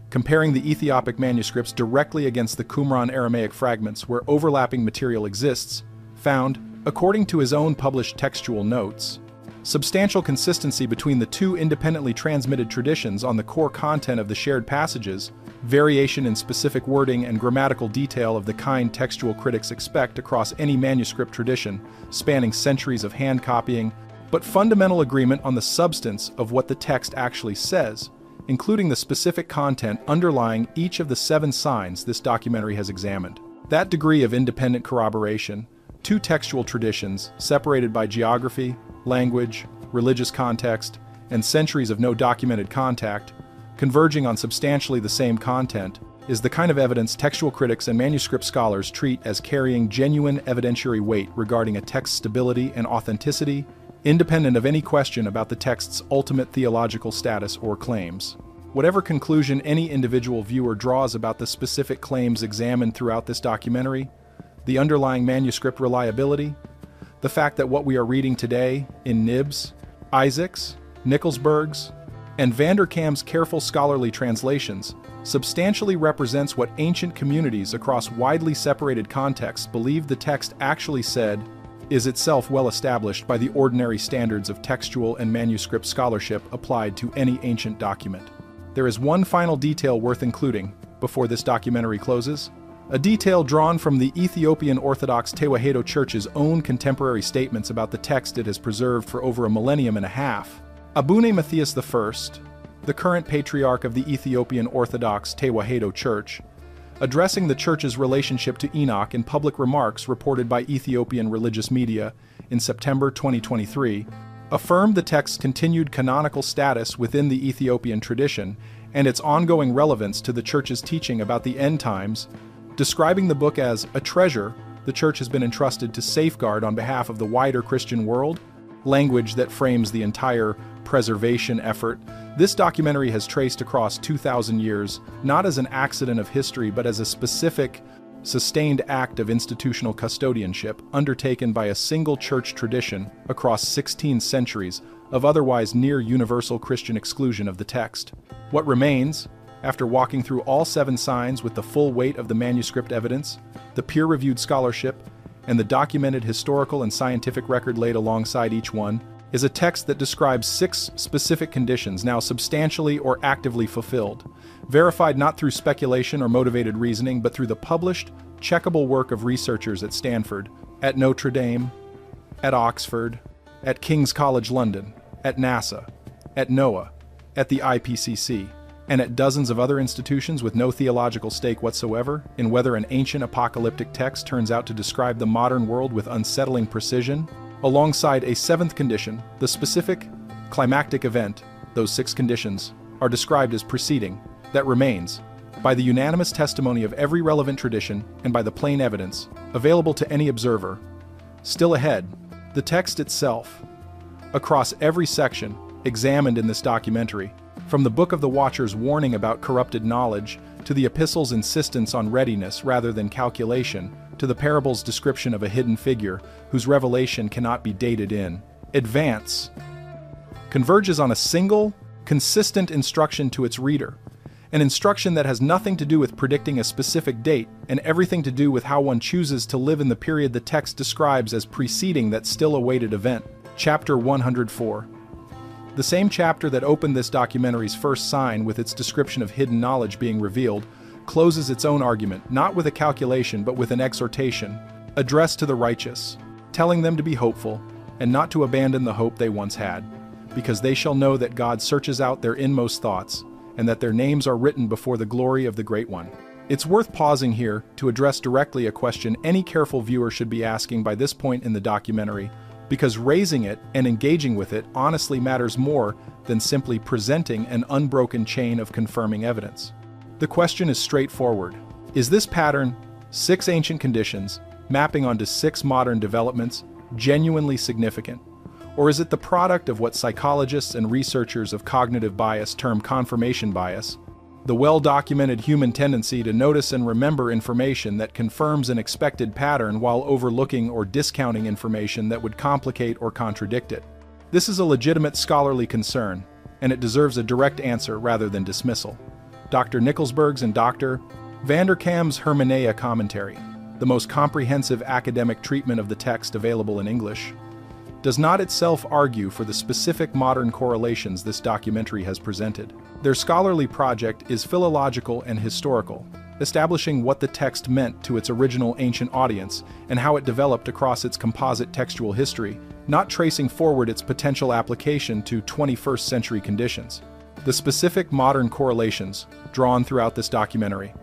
[SPEAKER 1] comparing the Ethiopic manuscripts directly against the Qumran Aramaic fragments where overlapping material exists, found, according to his own published textual notes, substantial consistency between the 2 independently transmitted traditions on the core content of the shared passages, variation in specific wording and grammatical detail of the kind textual critics expect across any manuscript tradition, spanning centuries of hand copying, but fundamental agreement on the substance of what the text actually says, including the specific content underlying each of the 7 signs this documentary has examined. That degree of independent corroboration, 2 textual traditions separated by geography, language, religious context, and centuries of no documented contact, converging on substantially the same content, is the kind of evidence textual critics and manuscript scholars treat as carrying genuine evidentiary weight regarding a text's stability and authenticity, independent of any question about the text's ultimate theological status or claims. Whatever conclusion any individual viewer draws about the specific claims examined throughout this documentary, the underlying manuscript reliability, the fact that what we are reading today in Knibb's, Isaac's, Nicholsberg's, and Vanderkam's careful scholarly translations substantially represents what ancient communities across widely separated contexts believed the text actually said, is itself well established by the ordinary standards of textual and manuscript scholarship applied to any ancient document. There is one final detail worth including before this documentary closes. A detail drawn from the Ethiopian Orthodox Tewahedo Church's own contemporary statements about the text it has preserved for over a millennium and a half. Abune Matthias I, the current patriarch of the Ethiopian Orthodox Tewahedo Church, addressing the church's relationship to Enoch in public remarks reported by Ethiopian religious media in September 2023, affirmed the text's continued canonical status within the Ethiopian tradition and its ongoing relevance to the church's teaching about the end times, describing the book as a treasure the church has been entrusted to safeguard on behalf of the wider Christian world, language that frames the entire preservation effort. This documentary has traced across 2,000 years, not as an accident of history, but as a specific, sustained act of institutional custodianship undertaken by a single church tradition across 16 centuries of otherwise near universal Christian exclusion of the text. What remains, after walking through all 7 signs with the full weight of the manuscript evidence, the peer-reviewed scholarship, and the documented historical and scientific record laid alongside each one, is a text that describes 6 specific conditions now substantially or actively fulfilled, verified not through speculation or motivated reasoning, but through the published, checkable work of researchers at Stanford, at Notre Dame, at Oxford, at King's College London, at NASA, at NOAA, at the IPCC, and at dozens of other institutions with no theological stake whatsoever in whether an ancient apocalyptic text turns out to describe the modern world with unsettling precision. Alongside a 7th condition, the specific climactic event, those 6 conditions, are described as preceding, that remains, by the unanimous testimony of every relevant tradition and by the plain evidence, available to any observer. Still ahead, the text itself. Across every section, examined in this documentary, from the Book of the Watcher's warning about corrupted knowledge, to the epistle's insistence on readiness rather than calculation, to the parable's description of a hidden figure whose revelation cannot be dated in advance, converges on a single, consistent instruction to its reader, an instruction that has nothing to do with predicting a specific date and everything to do with how one chooses to live in the period the text describes as preceding that still awaited event. Chapter 104. The same chapter that opened this documentary's first sign with its description of hidden knowledge being revealed, closes its own argument, not with a calculation but with an exhortation, addressed to the righteous, telling them to be hopeful, and not to abandon the hope they once had, because they shall know that God searches out their inmost thoughts, and that their names are written before the glory of the Great One. It's worth pausing here to address directly a question any careful viewer should be asking by this point in the documentary, because raising it and engaging with it honestly matters more than simply presenting an unbroken chain of confirming evidence. The question is straightforward. Is this pattern, 6 ancient conditions, mapping onto 6 modern developments, genuinely significant? Or is it the product of what psychologists and researchers of cognitive bias term confirmation bias, the well-documented human tendency to notice and remember information that confirms an expected pattern while overlooking or discounting information that would complicate or contradict it? This is a legitimate scholarly concern, and it deserves a direct answer rather than dismissal. Dr. Nickelsburg's and Dr. Vanderkam's Hermeneia commentary, the most comprehensive academic treatment of the text available in English, does not itself argue for the specific modern correlations this documentary has presented. Their scholarly project is philological and historical, establishing what the text meant to its original ancient audience and how it developed across its composite textual history, not tracing forward its potential application to 21st century conditions. The specific modern correlations drawn throughout this documentary,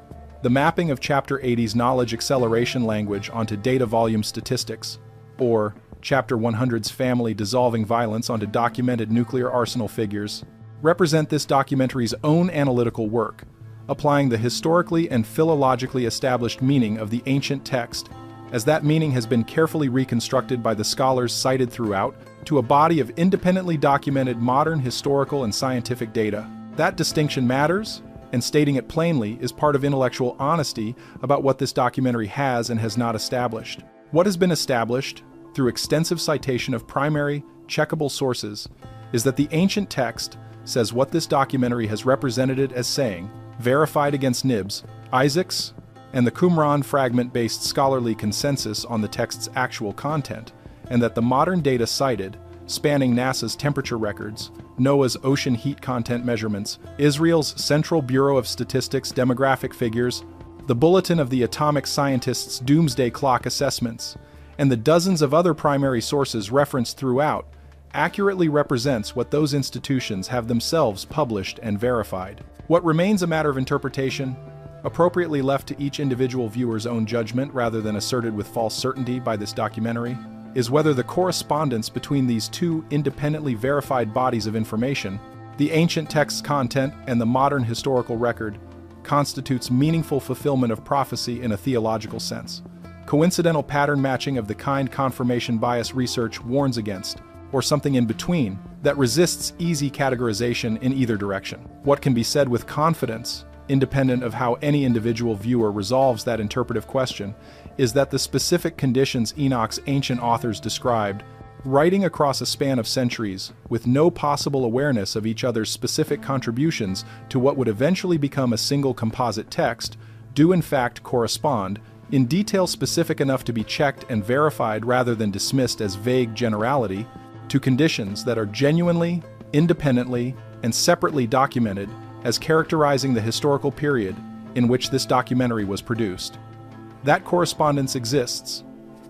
[SPEAKER 1] the mapping of Chapter 80's knowledge acceleration language onto data volume statistics, or Chapter 100's family dissolving violence onto documented nuclear arsenal figures, represent this documentary's own analytical work, applying the historically and philologically established meaning of the ancient text, as that meaning has been carefully reconstructed by the scholars cited throughout, to a body of independently documented modern historical and scientific data. That distinction matters, and stating it plainly is part of intellectual honesty about what this documentary has and has not established. What has been established, through extensive citation of primary, checkable sources, is that the ancient text says what this documentary has represented it as saying, verified against Nibs, Isaacs, and the Qumran fragment-based scholarly consensus on the text's actual content, and that the modern data cited, spanning NASA's temperature records, NOAA's ocean heat content measurements, Israel's Central Bureau of Statistics demographic figures, the Bulletin of the Atomic Scientists' Doomsday Clock assessments, and the dozens of other primary sources referenced throughout, accurately represents what those institutions have themselves published and verified. What remains a matter of interpretation, appropriately left to each individual viewer's own judgment rather than asserted with false certainty by this documentary, is whether the correspondence between these two independently verified bodies of information, the ancient text's content and the modern historical record, constitutes meaningful fulfillment of prophecy in a theological sense. Coincidental pattern matching of the kind confirmation bias research warns against, or something in between, that resists easy categorization in either direction. What can be said with confidence, independent of how any individual viewer resolves that interpretive question, is that the specific conditions Enoch's ancient authors described, writing across a span of centuries with no possible awareness of each other's specific contributions to what would eventually become a single composite text, do in fact correspond, in detail specific enough to be checked and verified rather than dismissed as vague generality, to conditions that are genuinely, independently, and separately documented as characterizing the historical period in which this documentary was produced. That correspondence exists.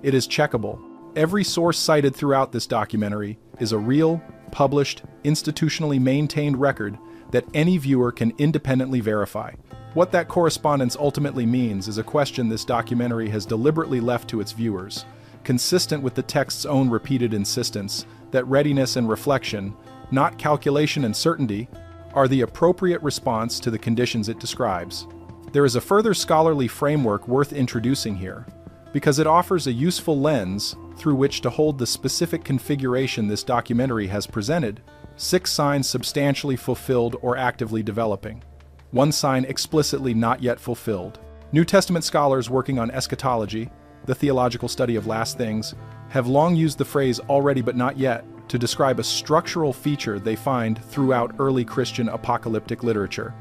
[SPEAKER 1] It is checkable. Every source cited throughout this documentary is a real, published, institutionally maintained record that any viewer can independently verify. What that correspondence ultimately means is a question this documentary has deliberately left to its viewers, consistent with the text's own repeated insistence that readiness and reflection, not calculation and certainty, are the appropriate response to the conditions it describes. There is a further scholarly framework worth introducing here, because it offers a useful lens through which to hold the specific configuration this documentary has presented: 6 signs substantially fulfilled or actively developing, 1 sign explicitly not yet fulfilled. New Testament scholars working on eschatology, the theological study of last things, have long used the phrase already but not yet to describe a structural feature they find throughout early Christian apocalyptic literature.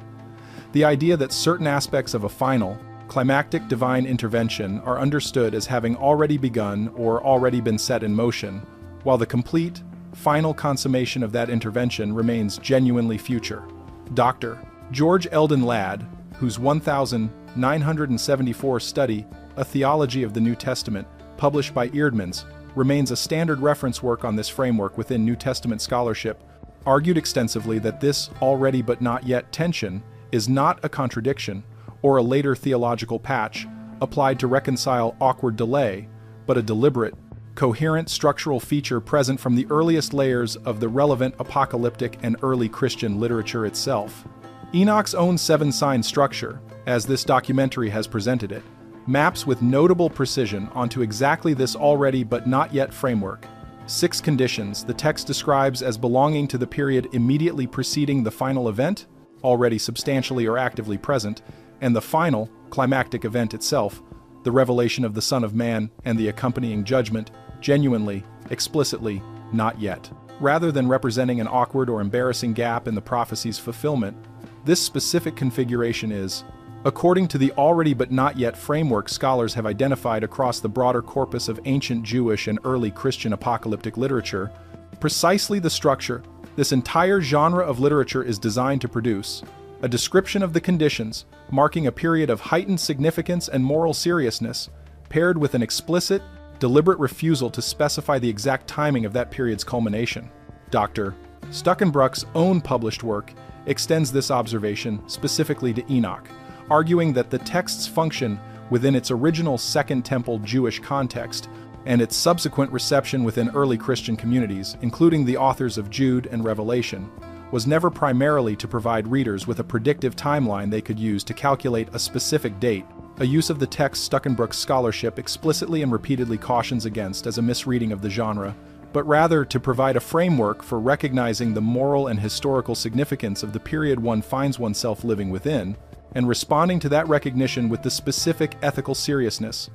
[SPEAKER 1] The idea that certain aspects of a final, climactic divine intervention are understood as having already begun or already been set in motion, while the complete, final consummation of that intervention remains genuinely future. Dr. George Eldon Ladd, whose 1974 study, A Theology of the New Testament, published by Eerdmans, remains a standard reference work on this framework within New Testament scholarship, argued extensively that this already but not yet tension is not a contradiction or a later theological patch applied to reconcile awkward delay, but a deliberate, coherent structural feature present from the earliest layers of the relevant apocalyptic and early Christian literature itself. Enoch's own 7-sign structure, as this documentary has presented it, maps with notable precision onto exactly this already but not yet framework. 6 conditions the text describes as belonging to the period immediately preceding the final event, already substantially or actively present, and the final, climactic event itself, the revelation of the Son of Man and the accompanying judgment, genuinely, explicitly, not yet. Rather than representing an awkward or embarrassing gap in the prophecy's fulfillment, this specific configuration is, according to the already but not yet framework scholars have identified across the broader corpus of ancient Jewish and early Christian apocalyptic literature, precisely the structure this entire genre of literature is designed to produce: a description of the conditions, marking a period of heightened significance and moral seriousness, paired with an explicit, deliberate refusal to specify the exact timing of that period's culmination. Dr. Stuckenbrock's own published work extends this observation specifically to Enoch, arguing that the text's function within its original Second Temple Jewish context and its subsequent reception within early Christian communities, including the authors of Jude and Revelation, was never primarily to provide readers with a predictive timeline they could use to calculate a specific date, a use of the text Stuckenbrock's scholarship explicitly and repeatedly cautions against as a misreading of the genre, but rather to provide a framework for recognizing the moral and historical significance of the period one finds oneself living within, and responding to that recognition with the specific ethical seriousness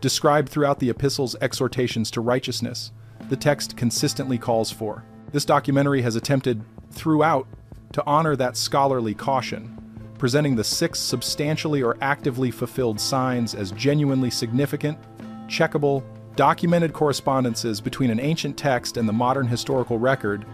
[SPEAKER 1] described throughout the epistle's exhortations to righteousness the text consistently calls for. This documentary has attempted, throughout, to honor that scholarly caution, presenting the 6 substantially or actively fulfilled signs as genuinely significant, checkable, documented correspondences between an ancient text and the modern historical record,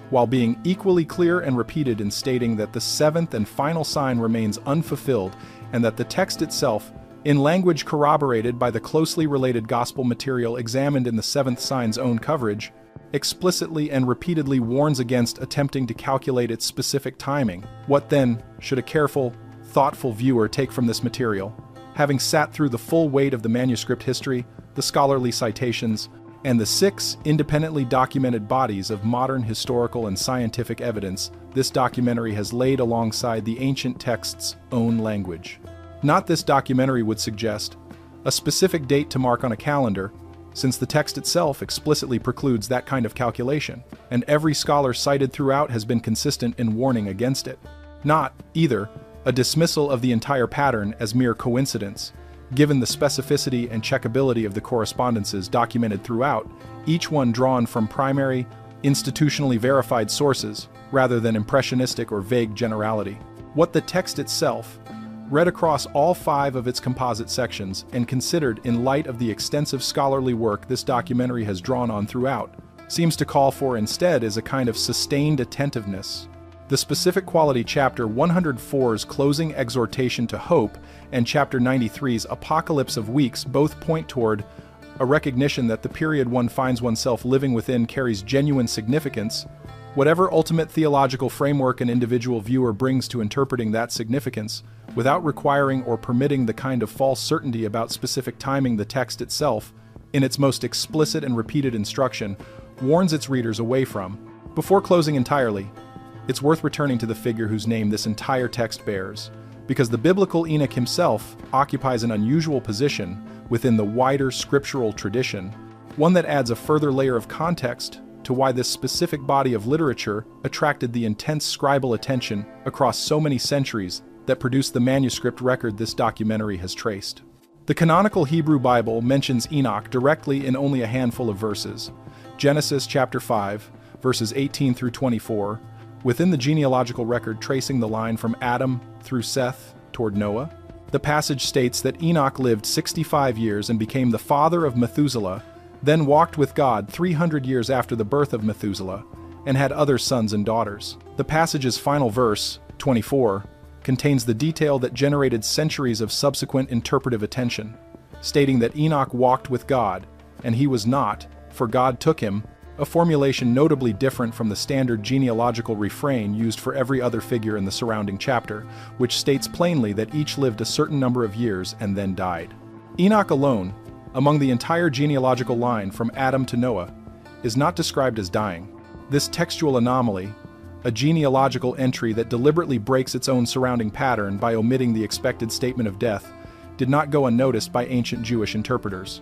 [SPEAKER 1] while being equally clear and repeated in stating that the seventh and final sign remains unfulfilled and that the text itself, in language corroborated by the closely related gospel material examined in the seventh sign's own coverage, explicitly and repeatedly warns against attempting to calculate its specific timing. What then should a careful, thoughtful viewer take from this material? Having sat through the full weight of the manuscript history, the scholarly citations, and the 6 independently documented bodies of modern historical and scientific evidence this documentary has laid alongside the ancient text's own language. Not this documentary would suggest a specific date to mark on a calendar, since the text itself explicitly precludes that kind of calculation, and every scholar cited throughout has been consistent in warning against it. Not, either, a dismissal of the entire pattern as mere coincidence, given the specificity and checkability of the correspondences documented throughout, each one drawn from primary, institutionally verified sources, rather than impressionistic or vague generality. What the text itself, read across all 5 of its composite sections and considered in light of the extensive scholarly work this documentary has drawn on throughout, seems to call for instead is a kind of sustained attentiveness. The specific quality Chapter 104's closing exhortation to hope and Chapter 93's Apocalypse of Weeks both point toward a recognition that the period one finds oneself living within carries genuine significance, whatever ultimate theological framework an individual viewer brings to interpreting that significance, without requiring or permitting the kind of false certainty about specific timing the text itself, in its most explicit and repeated instruction, warns its readers away from. Before closing entirely, it's worth returning to the figure whose name this entire text bears, because the biblical Enoch himself occupies an unusual position within the wider scriptural tradition, one that adds a further layer of context to why this specific body of literature attracted the intense scribal attention across so many centuries that produced the manuscript record this documentary has traced. The canonical Hebrew Bible mentions Enoch directly in only a handful of verses. Genesis chapter 5, verses 18 through 24, within the genealogical record tracing the line from Adam through Seth toward Noah. The passage states that Enoch lived 65 years and became the father of Methuselah, then walked with God 300 years after the birth of Methuselah, and had other sons and daughters. The passage's final verse, 24, contains the detail that generated centuries of subsequent interpretive attention, stating that Enoch walked with God, and he was not, for God took him, a formulation notably different from the standard genealogical refrain used for every other figure in the surrounding chapter, which states plainly that each lived a certain number of years and then died. Enoch alone, among the entire genealogical line from Adam to Noah, is not described as dying. This textual anomaly, a genealogical entry that deliberately breaks its own surrounding pattern by omitting the expected statement of death, did not go unnoticed by ancient Jewish interpreters.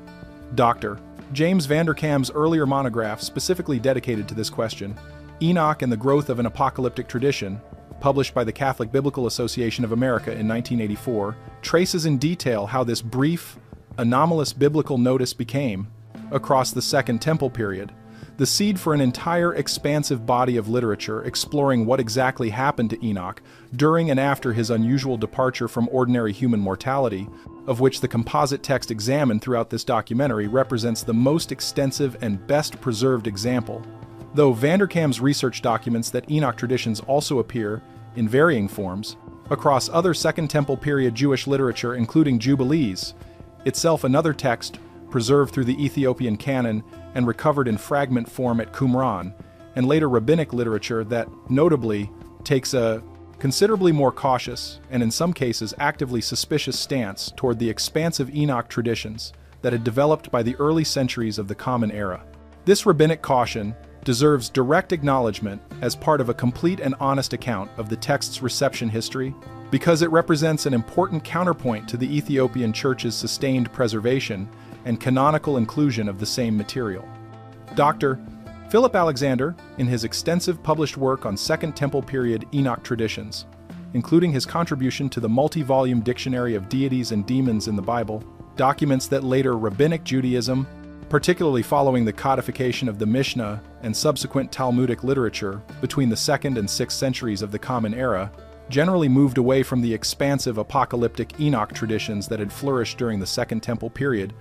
[SPEAKER 1] Dr. James Vanderkam's earlier monograph specifically dedicated to this question, Enoch and the Growth of an Apocalyptic Tradition, published by the Catholic Biblical Association of America in 1984, traces in detail how this brief, anomalous biblical notice became, across the Second Temple period, the seed for an entire expansive body of literature exploring what exactly happened to Enoch during and after his unusual departure from ordinary human mortality, of which the composite text examined throughout this documentary represents the most extensive and best preserved example. Though Vanderkam's research documents that Enoch traditions also appear, in varying forms, across other Second Temple period Jewish literature including Jubilees, itself another text preserved through the Ethiopian canon and recovered in fragment form at Qumran, and later rabbinic literature that, notably, takes a considerably more cautious, and in some cases actively suspicious stance toward the expansive Enoch traditions that had developed by the early centuries of the Common Era. This rabbinic caution deserves direct acknowledgement as part of a complete and honest account of the text's reception history, because it represents an important counterpoint to the Ethiopian Church's sustained preservation and canonical inclusion of the same material. Dr. Philip Alexander, in his extensive published work on Second Temple period Enoch traditions, including his contribution to the multi-volume Dictionary of Deities and Demons in the Bible, documents that later Rabbinic Judaism, particularly following the codification of the Mishnah and subsequent Talmudic literature between the 2nd and 6th centuries of the Common Era, generally moved away from the expansive apocalyptic Enoch traditions that had flourished during the Second Temple period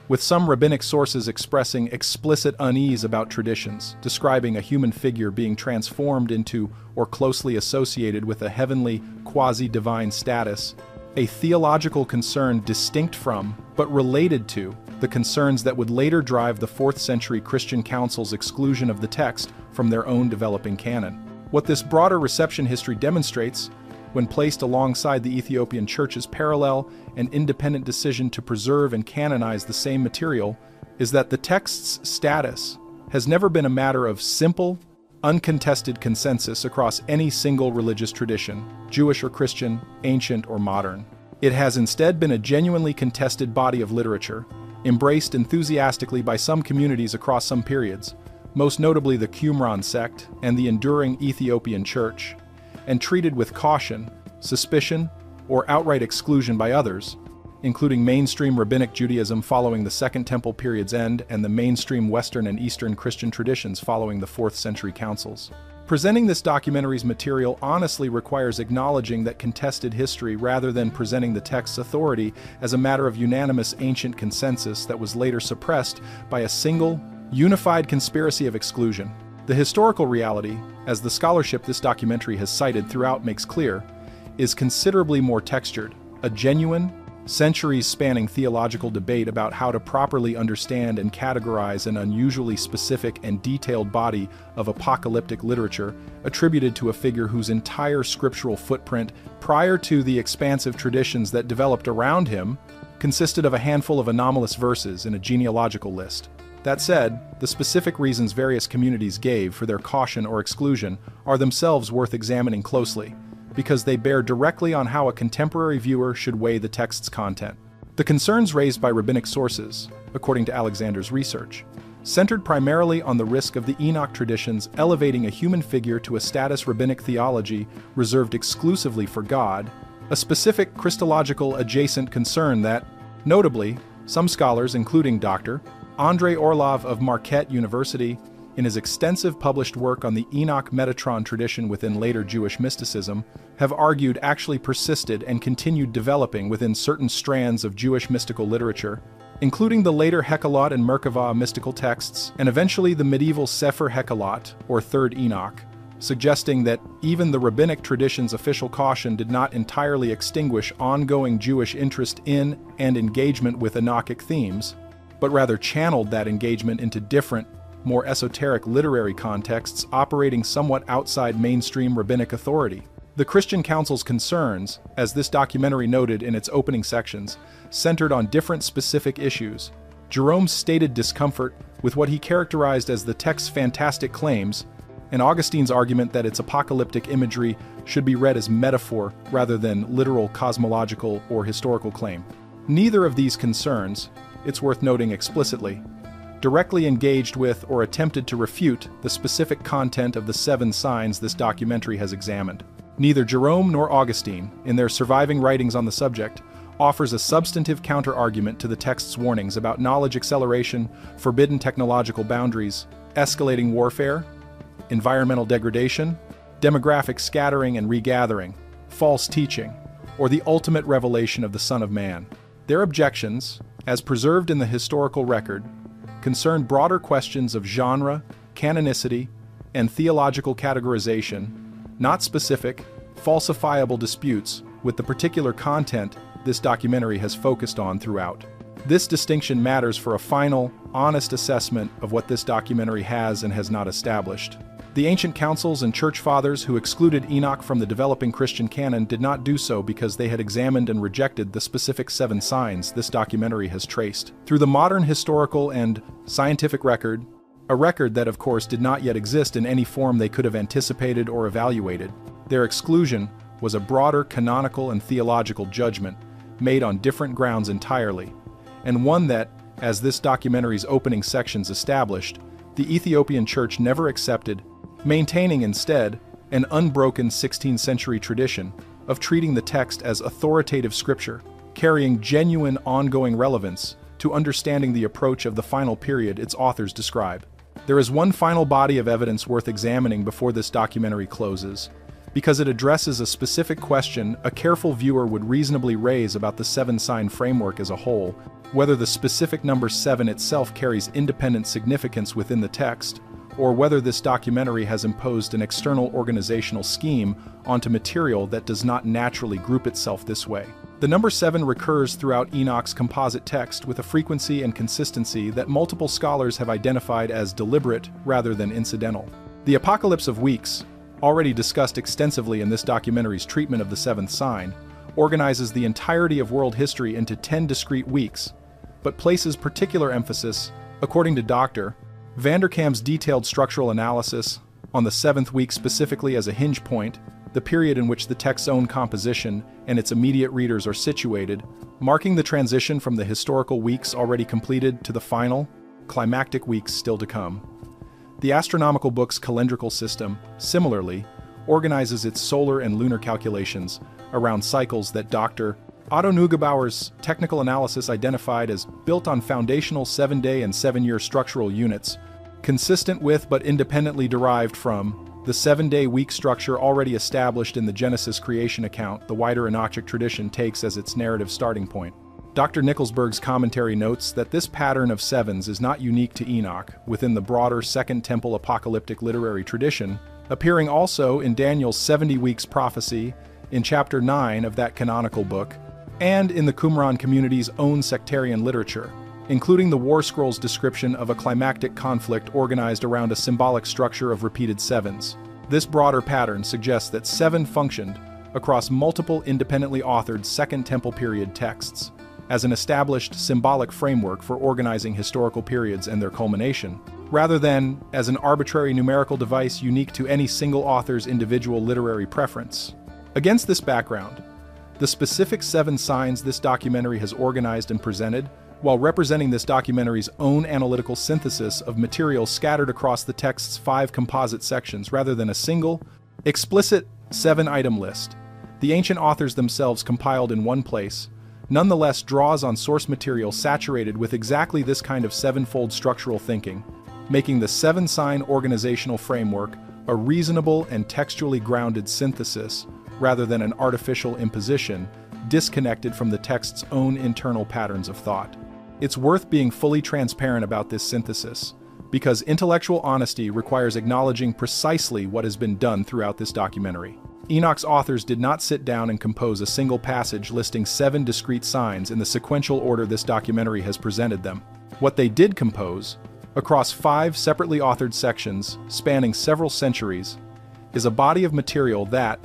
[SPEAKER 1] with some rabbinic sources expressing explicit unease about traditions, describing a human figure being transformed into or closely associated with a heavenly, quasi-divine status, a theological concern distinct from, but related to, the concerns that would later drive the 4th century Christian council's exclusion of the text from their own developing canon. What this broader reception history demonstrates, when placed alongside the Ethiopian Church's parallel and independent decision to preserve and canonize the same material, is that the text's status has never been a matter of simple, uncontested consensus across any single religious tradition, Jewish or Christian, ancient or modern. It has instead been a genuinely contested body of literature, embraced enthusiastically by some communities across some periods, most notably the Qumran sect and the enduring Ethiopian Church, and treated with caution, suspicion, or outright exclusion by others, including mainstream rabbinic Judaism following the Second Temple period's end and the mainstream Western and Eastern Christian traditions following the 4th century councils. Presenting this documentary's material honestly requires acknowledging that contested history rather than presenting the text's authority as a matter of unanimous ancient consensus that was later suppressed by a single, unified conspiracy of exclusion. The historical reality, as the scholarship this documentary has cited throughout makes clear, is considerably more textured, a genuine, centuries-spanning theological debate about how to properly understand and categorize an unusually specific and detailed body of apocalyptic literature attributed to a figure whose entire scriptural footprint prior to the expansive traditions that developed around him consisted of a handful of anomalous verses in a genealogical list. That said, the specific reasons various communities gave for their caution or exclusion are themselves worth examining closely, because they bear directly on how a contemporary viewer should weigh the text's content. The concerns raised by rabbinic sources, according to Alexander's research, centered primarily on the risk of the Enoch traditions elevating a human figure to a status rabbinic theology reserved exclusively for God, a specific Christological adjacent concern that, notably, some scholars, including Dr. Andrei Orlov of Marquette University, in his extensive published work on the Enoch Metatron tradition within later Jewish mysticism, have argued actually persisted and continued developing within certain strands of Jewish mystical literature, including the later Hekhalot and Merkavah mystical texts, and eventually the medieval Sefer Hekhalot, or Third Enoch, suggesting that even the rabbinic tradition's official caution did not entirely extinguish ongoing Jewish interest in and engagement with Enochic themes, but rather channeled that engagement into different, more esoteric literary contexts operating somewhat outside mainstream rabbinic authority. The Christian Council's concerns, as this documentary noted in its opening sections, centered on different specific issues. Jerome's stated discomfort with what he characterized as the text's fantastic claims, and Augustine's argument that its apocalyptic imagery should be read as metaphor rather than literal cosmological or historical claim. Neither of these concerns, it's worth noting explicitly, directly engaged with or attempted to refute the specific content of the 7 signs this documentary has examined. Neither Jerome nor Augustine, in their surviving writings on the subject, offers a substantive counter-argument to the text's warnings about knowledge acceleration, forbidden technological boundaries, escalating warfare, environmental degradation, demographic scattering and regathering, false teaching, or the ultimate revelation of the Son of Man. Their objections, as preserved in the historical record, concern broader questions of genre, canonicity, and theological categorization, not specific, falsifiable disputes with the particular content this documentary has focused on throughout. This distinction matters for a final, honest assessment of what this documentary has and has not established. The ancient councils and church fathers who excluded Enoch from the developing Christian canon did not do so because they had examined and rejected the specific 7 signs this documentary has traced. Through the modern historical and scientific record, a record that of course did not yet exist in any form they could have anticipated or evaluated, their exclusion was a broader canonical and theological judgment made on different grounds entirely, and one that, as this documentary's opening sections established, the Ethiopian Church never accepted, maintaining instead an unbroken 16th century tradition of treating the text as authoritative scripture, carrying genuine ongoing relevance to understanding the approach of the final period its authors describe. There is one final body of evidence worth examining before this documentary closes, because it addresses a specific question a careful viewer would reasonably raise about the seven-sign framework as a whole, whether the specific number 7 itself carries independent significance within the text, or whether this documentary has imposed an external organizational scheme onto material that does not naturally group itself this way. The number 7 recurs throughout Enoch's composite text with a frequency and consistency that multiple scholars have identified as deliberate rather than incidental. The Apocalypse of Weeks, already discussed extensively in this documentary's treatment of the seventh sign, organizes the entirety of world history into 10 discrete weeks, but places particular emphasis, according to Dr. Vanderkam's detailed structural analysis, on the 7th week specifically as a hinge point, the period in which the text's own composition and its immediate readers are situated, marking the transition from the historical weeks already completed to the final, climactic weeks still to come. The astronomical book's calendrical system, similarly, organizes its solar and lunar calculations around cycles that Dr. Otto Neugebauer's technical analysis identified as built on foundational 7-day and 7-year structural units, consistent with but independently derived from the 7-day week structure already established in the Genesis creation account the wider Enochic tradition takes as its narrative starting point. Dr. Nickelsburg's commentary notes that this pattern of sevens is not unique to Enoch within the broader Second Temple apocalyptic literary tradition, appearing also in Daniel's 70 weeks prophecy in chapter 9 of that canonical book, and in the Qumran community's own sectarian literature, including the War Scrolls description of a climactic conflict organized around a symbolic structure of repeated sevens. This broader pattern suggests that 7 functioned across multiple independently authored Second Temple period texts as an established symbolic framework for organizing historical periods and their culmination, rather than as an arbitrary numerical device unique to any single author's individual literary preference. Against this background, the specific 7 signs this documentary has organized and presented, while representing this documentary's own analytical synthesis of material scattered across the text's 5 composite sections rather than a single, explicit 7-item list, the ancient authors themselves compiled in one place, nonetheless draws on source material saturated with exactly this kind of 7-fold structural thinking, making the 7-sign organizational framework a reasonable and textually grounded synthesis rather than an artificial imposition disconnected from the text's own internal patterns of thought. It's worth being fully transparent about this synthesis, because intellectual honesty requires acknowledging precisely what has been done throughout this documentary. Enoch's authors did not sit down and compose a single passage listing 7 discrete signs in the sequential order this documentary has presented them. What they did compose, across 5 separately authored sections spanning several centuries, is a body of material that,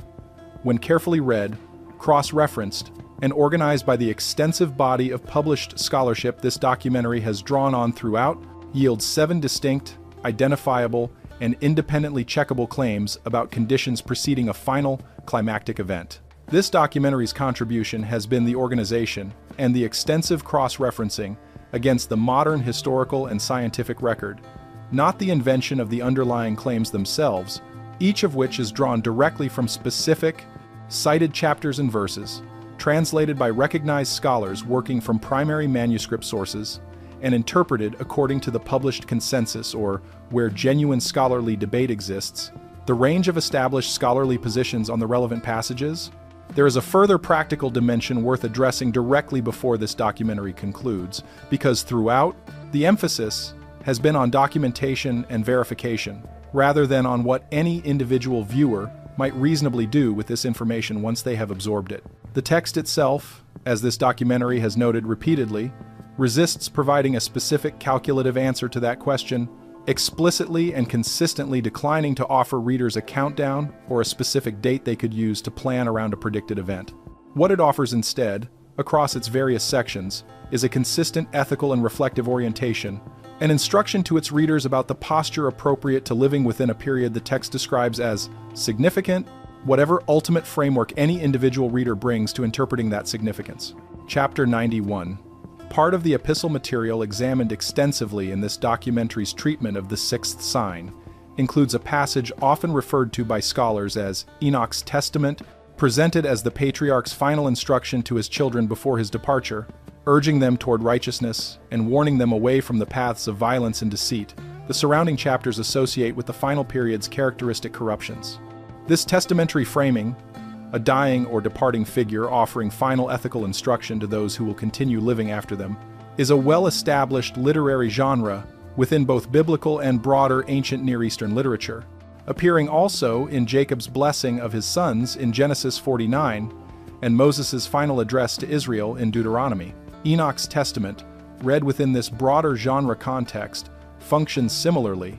[SPEAKER 1] when carefully read, cross-referenced, and organized by the extensive body of published scholarship this documentary has drawn on throughout, yields 7 distinct, identifiable, and independently checkable claims about conditions preceding a final, climactic event. This documentary's contribution has been the organization and the extensive cross-referencing against the modern historical and scientific record, not the invention of the underlying claims themselves, each of which is drawn directly from specific, cited chapters and verses, translated by recognized scholars working from primary manuscript sources, and interpreted according to the published consensus or, where genuine scholarly debate exists, the range of established scholarly positions on the relevant passages. There is a further practical dimension worth addressing directly before this documentary concludes, because throughout, the emphasis has been on documentation and verification, rather than on what any individual viewer might reasonably do with this information once they have absorbed it. The text itself, as this documentary has noted repeatedly, resists providing a specific calculative answer to that question, explicitly and consistently declining to offer readers a countdown or a specific date they could use to plan around a predicted event. What it offers instead, across its various sections, is a consistent ethical and reflective orientation, an instruction to its readers about the posture appropriate to living within a period the text describes as significant, whatever ultimate framework any individual reader brings to interpreting that significance. Chapter 91. Part of the epistle material examined extensively in this documentary's treatment of the 6th sign includes a passage often referred to by scholars as Enoch's Testament, presented as the patriarch's final instruction to his children before his departure, urging them toward righteousness and warning them away from the paths of violence and deceit the surrounding chapters associate with the final period's characteristic corruptions. This testamentary framing, a dying or departing figure offering final ethical instruction to those who will continue living after them, is a well-established literary genre within both biblical and broader ancient Near Eastern literature, appearing also in Jacob's blessing of his sons in Genesis 49 and Moses' final address to Israel in Deuteronomy. Enoch's testament, read within this broader genre context, functions similarly,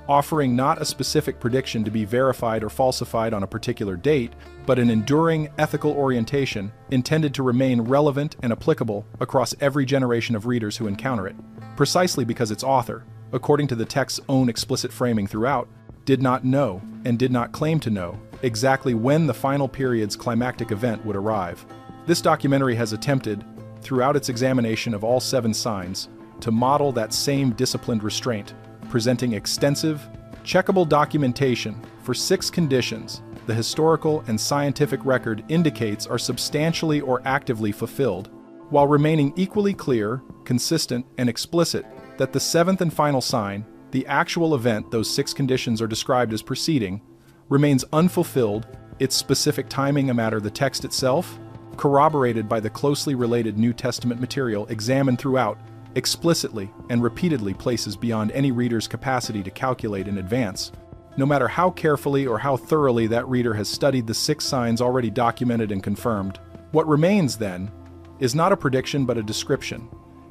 [SPEAKER 1] offering not a specific prediction to be verified or falsified on a particular date, but an enduring ethical orientation intended to remain relevant and applicable across every generation of readers who encounter it, precisely because its author, according to the text's own explicit framing throughout, did not know, and did not claim to know, exactly when the final period's climactic event would arrive. This documentary has attempted, throughout its examination of all 7 signs, to model that same disciplined restraint, presenting extensive, checkable documentation for 6 conditions the historical and scientific record indicates are substantially or actively fulfilled, while remaining equally clear, consistent, and explicit that the 7th and final sign, the actual event those 6 conditions are described as preceding, remains unfulfilled, its specific timing a matter the text itself, corroborated by the closely related New Testament material examined throughout, explicitly and repeatedly places beyond any reader's capacity to calculate in advance. No matter how carefully or how thoroughly that reader has studied the 6 signs already documented and confirmed, what remains, then, is not a prediction but a description,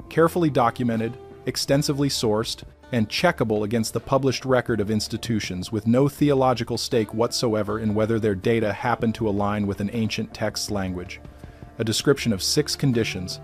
[SPEAKER 1] carefully documented, extensively sourced, and checkable against the published record of institutions with no theological stake whatsoever in whether their data happen to align with an ancient text's language. A description of 6 conditions,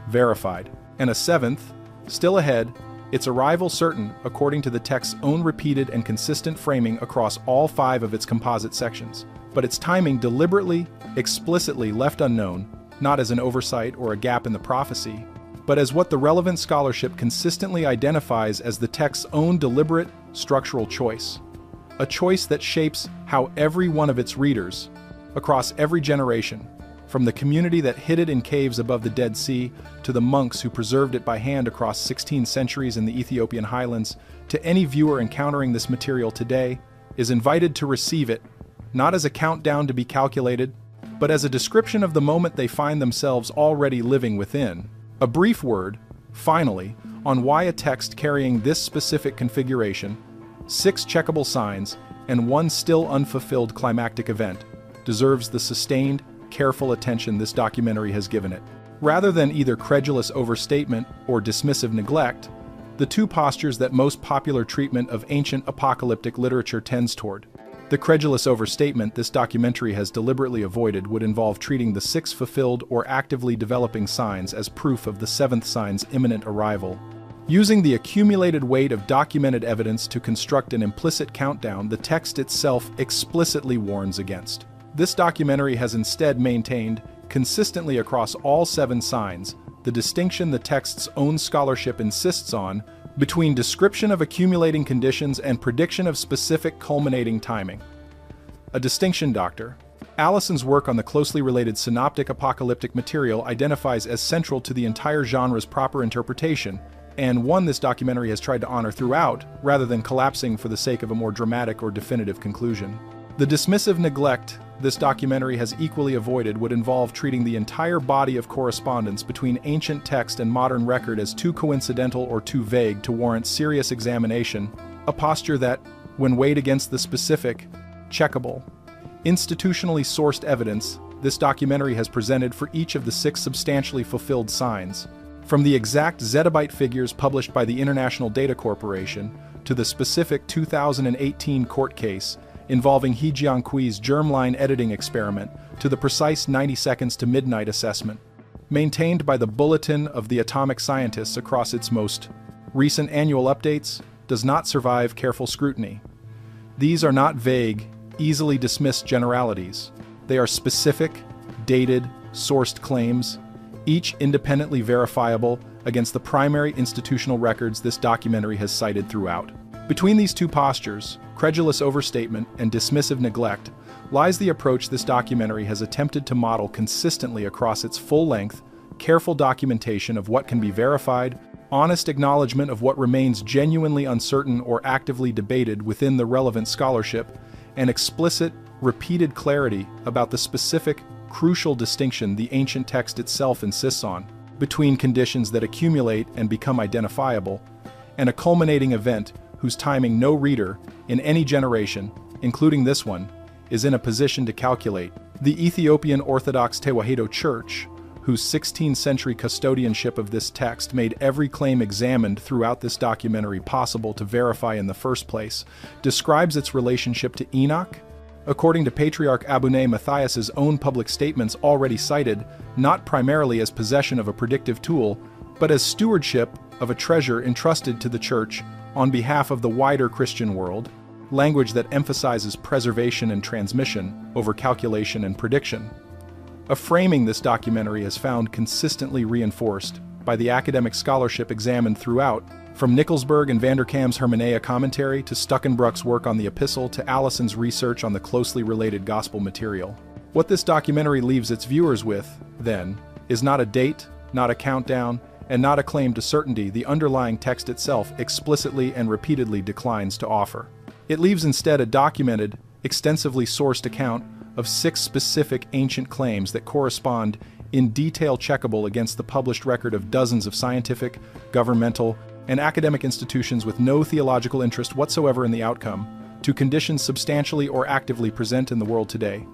[SPEAKER 1] verified, and a 7th, still ahead, its arrival certain according to the text's own repeated and consistent framing across all 5 of its composite sections, but its timing deliberately, explicitly left unknown, not as an oversight or a gap in the prophecy, but as what the relevant scholarship consistently identifies as the text's own deliberate, structural choice. A choice that shapes how every one of its readers, across every generation, from the community that hid it in caves above the Dead Sea, to the monks who preserved it by hand across 16 centuries in the Ethiopian highlands, to any viewer encountering this material today, is invited to receive it, not as a countdown to be calculated, but as a description of the moment they find themselves already living within. A brief word, finally, on why a text carrying this specific configuration, 6 checkable signs, and 1 still unfulfilled climactic event, deserves the sustained, careful attention this documentary has given it. Rather than either credulous overstatement or dismissive neglect, the 2 postures that most popular treatment of ancient apocalyptic literature tends toward. The credulous overstatement this documentary has deliberately avoided would involve treating the 6 fulfilled or actively developing signs as proof of the 7th sign's imminent arrival. Using the accumulated weight of documented evidence to construct an implicit countdown the text itself explicitly warns against. This documentary has instead maintained, consistently across all 7 signs, the distinction the text's own scholarship insists on between description of accumulating conditions and prediction of specific culminating timing. A distinction Dr. Allison's work on the closely related synoptic apocalyptic material identifies as central to the entire genre's proper interpretation, and one this documentary has tried to honor throughout, rather than collapsing for the sake of a more dramatic or definitive conclusion. The dismissive neglect this documentary has equally avoided would involve treating the entire body of correspondence between ancient text and modern record as too coincidental or too vague to warrant serious examination, a posture that, when weighed against the specific, checkable, institutionally sourced evidence this documentary has presented for each of the 6 substantially fulfilled signs, from the exact zettabyte figures published by the International Data Corporation to the specific 2018 court case involving He Jiankui's germline editing experiment to the precise 90 seconds to midnight assessment, maintained by the Bulletin of the Atomic Scientists across its most recent annual updates, does not survive careful scrutiny. These are not vague, easily dismissed generalities. They are specific, dated, sourced claims, each independently verifiable against the primary institutional records this documentary has cited throughout. Between these 2 postures, credulous overstatement and dismissive neglect, lies the approach this documentary has attempted to model consistently across its full-length, careful documentation of what can be verified, honest acknowledgement of what remains genuinely uncertain or actively debated within the relevant scholarship, and explicit, repeated clarity about the specific, crucial distinction the ancient text itself insists on between conditions that accumulate and become identifiable, and a culminating event whose timing no reader in any generation, including this one, is in a position to calculate. The Ethiopian Orthodox Tewahedo Church, whose 16th century custodianship of this text made every claim examined throughout this documentary possible to verify in the first place, describes its relationship to Enoch, according to Patriarch Abune Matthias's own public statements already cited, not primarily as possession of a predictive tool, but as stewardship of a treasure entrusted to the Church on behalf of the wider Christian world, language that emphasizes preservation and transmission over calculation and prediction. A framing this documentary has found consistently reinforced by the academic scholarship examined throughout, from Nicholsberg and Vanderkam's Hermeneia commentary to Stuckenbruck's work on the epistle to Allison's research on the closely related gospel material. What this documentary leaves its viewers with, then, is not a date, not a countdown, and not a claim to certainty the underlying text itself explicitly and repeatedly declines to offer. It leaves instead a documented, extensively sourced account of 6 specific ancient claims that correspond in detail checkable against the published record of dozens of scientific, governmental, and academic institutions with no theological interest whatsoever in the outcome, to conditions substantially or actively present in the world today,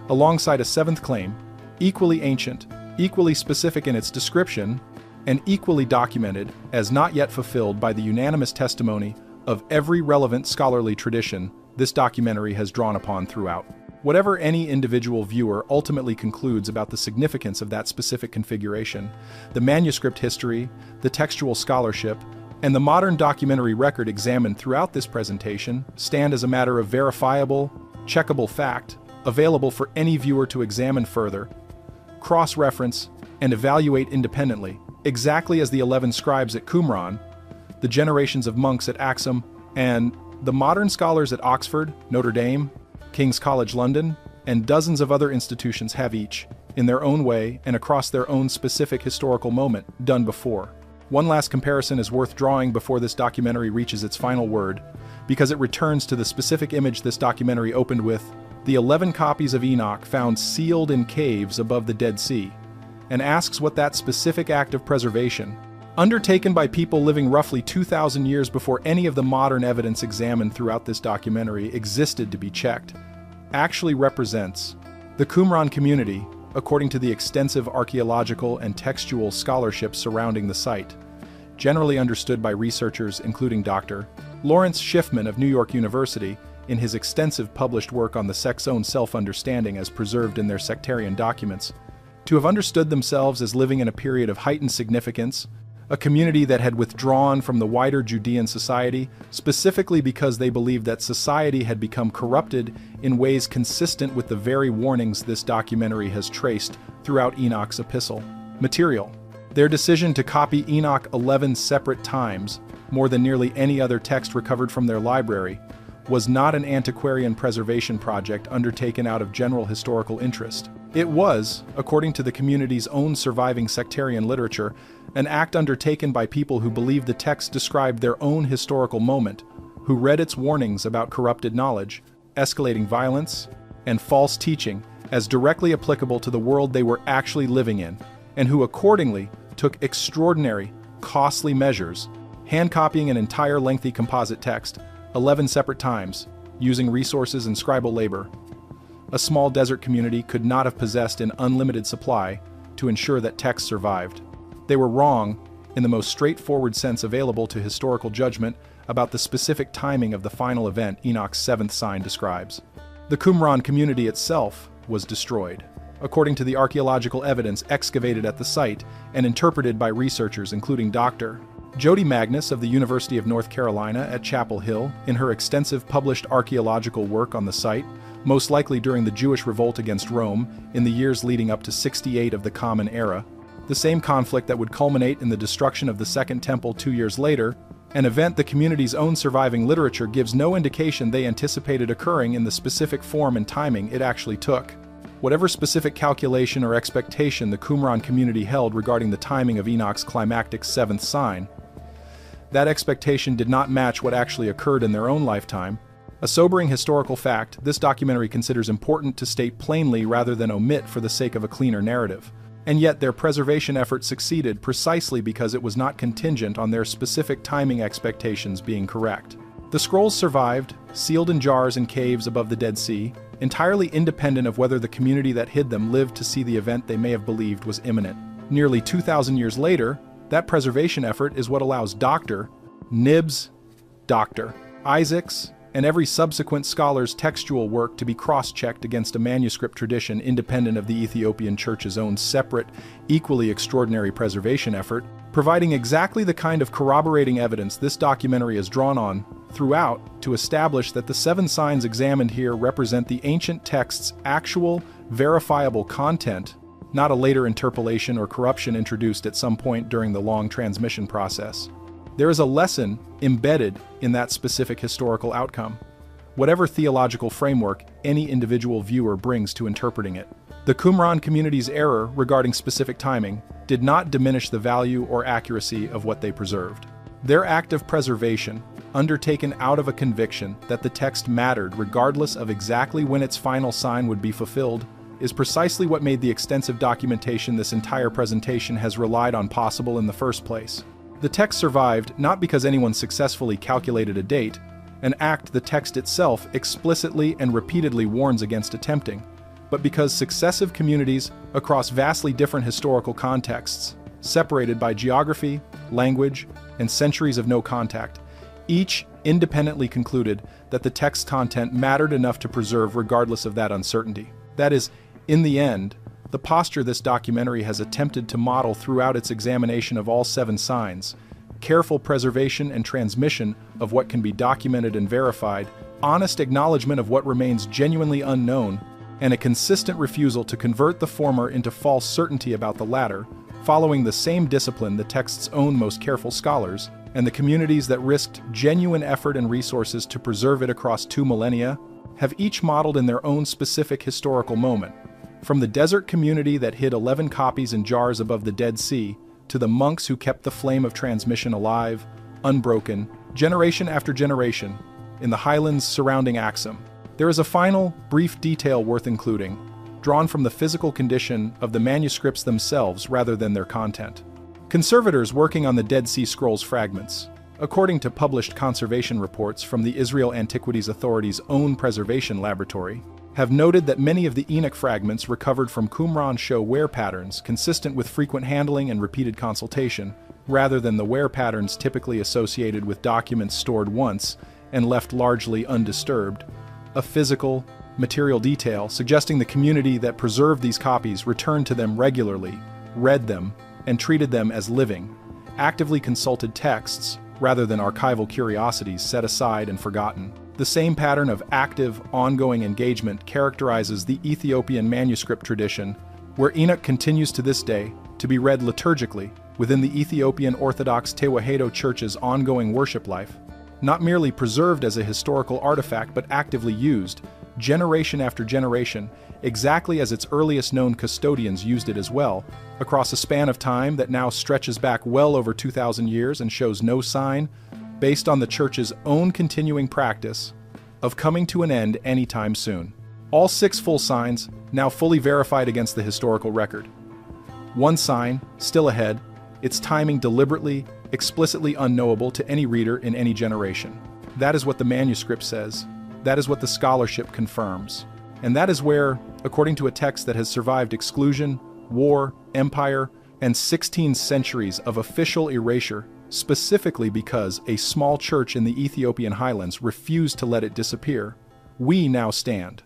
[SPEAKER 1] alongside a 7th claim, equally ancient, equally specific in its description, and equally documented as not yet fulfilled by the unanimous testimony of every relevant scholarly tradition this documentary has drawn upon throughout. Whatever any individual viewer ultimately concludes about the significance of that specific configuration, the manuscript history, the textual scholarship, and the modern documentary record examined throughout this presentation stand as a matter of verifiable, checkable fact, available for any viewer to examine further, cross-reference, and evaluate independently, exactly as the 11 scribes at Qumran, the generations of monks at Axum, and the modern scholars at Oxford, Notre Dame, King's College London, and dozens of other institutions have each, in their own way and across their own specific historical moment, done before. One last comparison is worth drawing before this documentary reaches its final word, because it returns to the specific image this documentary opened with, the 11 copies of Enoch found sealed in caves above the Dead Sea, and asks what that specific act of preservation, undertaken by people living roughly 2,000 years before any of the modern evidence examined throughout this documentary existed to be checked, actually represents. The Qumran community, according to the extensive archaeological and textual scholarship surrounding the site, generally understood by researchers including Dr. Lawrence Schiffman of New York University in his extensive published work on the sect's own self-understanding as preserved in their sectarian documents, to have understood themselves as living in a period of heightened significance, a community that had withdrawn from the wider Judean society specifically because they believed that society had become corrupted in ways consistent with the very warnings this documentary has traced throughout Enoch's epistle. Material. Their decision to copy Enoch 11 separate times, more than nearly any other text recovered from their library, was not an antiquarian preservation project undertaken out of general historical interest. It was, according to the community's own surviving sectarian literature, an act undertaken by people who believed the text described their own historical moment, who read its warnings about corrupted knowledge, escalating violence, and false teaching as directly applicable to the world they were actually living in, and who accordingly took extraordinary, costly measures, hand-copying an entire lengthy composite text 11 separate times, using resources and scribal labor. A small desert community could not have possessed an unlimited supply to ensure that text survived. They were wrong, in the most straightforward sense available to historical judgment, about the specific timing of the final event Enoch's 7th sign describes. The Qumran community itself was destroyed, according to the archaeological evidence excavated at the site and interpreted by researchers including Dr. Jody Magnus of the University of North Carolina at Chapel Hill in her extensive published archaeological work on the site, most likely during the Jewish revolt against Rome in the years leading up to 68 of the Common Era, the same conflict that would culminate in the destruction of the Second Temple 2 years later, an event the community's own surviving literature gives no indication they anticipated occurring in the specific form and timing it actually took. Whatever specific calculation or expectation the Qumran community held regarding the timing of Enoch's climactic 7th sign, that expectation did not match what actually occurred in their own lifetime, A sobering historical fact this documentary considers important to state plainly rather than omit for the sake of a cleaner narrative. And yet their preservation effort succeeded precisely because it was not contingent on their specific timing expectations being correct. The scrolls survived, sealed in jars and caves above the Dead Sea, entirely independent of whether the community that hid them lived to see the event they may have believed was imminent. Nearly 2,000 years later, that preservation effort is what allows Dr. Nibs, Dr. Isaacs, and every subsequent scholar's textual work to be cross-checked against a manuscript tradition independent of the Ethiopian Church's own separate, equally extraordinary preservation effort, providing exactly the kind of corroborating evidence this documentary is drawn on throughout to establish that the 7 signs examined here represent the ancient text's actual, verifiable content, not a later interpolation or corruption introduced at some point during the long transmission process. There is a lesson embedded in that specific historical outcome, whatever theological framework any individual viewer brings to interpreting it. The Qumran community's error regarding specific timing did not diminish the value or accuracy of what they preserved. Their act of preservation, undertaken out of a conviction that the text mattered regardless of exactly when its final sign would be fulfilled, is precisely what made the extensive documentation this entire presentation has relied on possible in the first place. The text survived not because anyone successfully calculated a date, an act the text itself explicitly and repeatedly warns against attempting, but because successive communities across vastly different historical contexts, separated by geography, language, and centuries of no contact, each independently concluded that the text's content mattered enough to preserve regardless of that uncertainty. That is, in the end, the posture this documentary has attempted to model throughout its examination of all 7 signs, careful preservation and transmission of what can be documented and verified, honest acknowledgement of what remains genuinely unknown, and a consistent refusal to convert the former into false certainty about the latter, following the same discipline the text's own most careful scholars, and the communities that risked genuine effort and resources to preserve it across 2 millennia, have each modeled in their own specific historical moment. From the desert community that hid 11 copies in jars above the Dead Sea, to the monks who kept the flame of transmission alive, unbroken, generation after generation, in the highlands surrounding Axum, there is a final, brief detail worth including, drawn from the physical condition of the manuscripts themselves rather than their content. Conservators working on the Dead Sea Scrolls fragments, according to published conservation reports from the Israel Antiquities Authority's own preservation laboratory, have noted that many of the Enoch fragments recovered from Qumran show wear patterns consistent with frequent handling and repeated consultation, rather than the wear patterns typically associated with documents stored once and left largely undisturbed, a physical, material detail suggesting the community that preserved these copies returned to them regularly, read them, and treated them as living, actively consulted texts rather than archival curiosities set aside and forgotten. The same pattern of active, ongoing engagement characterizes the Ethiopian manuscript tradition, where Enoch continues to this day to be read liturgically within the Ethiopian Orthodox Tewahedo Church's ongoing worship life, not merely preserved as a historical artifact but actively used, generation after generation, exactly as its earliest known custodians used it as well, across a span of time that now stretches back well over 2,000 years and shows no sign, based on the Church's own continuing practice, of coming to an end anytime soon. All 6 full signs, now fully verified against the historical record. 1 sign, still ahead, its timing deliberately, explicitly unknowable to any reader in any generation. That is what the manuscript says. That is what the scholarship confirms. And that is where, according to a text that has survived exclusion, war, empire, and 16 centuries of official erasure, specifically because a small church in the Ethiopian highlands refused to let it disappear, we now stand.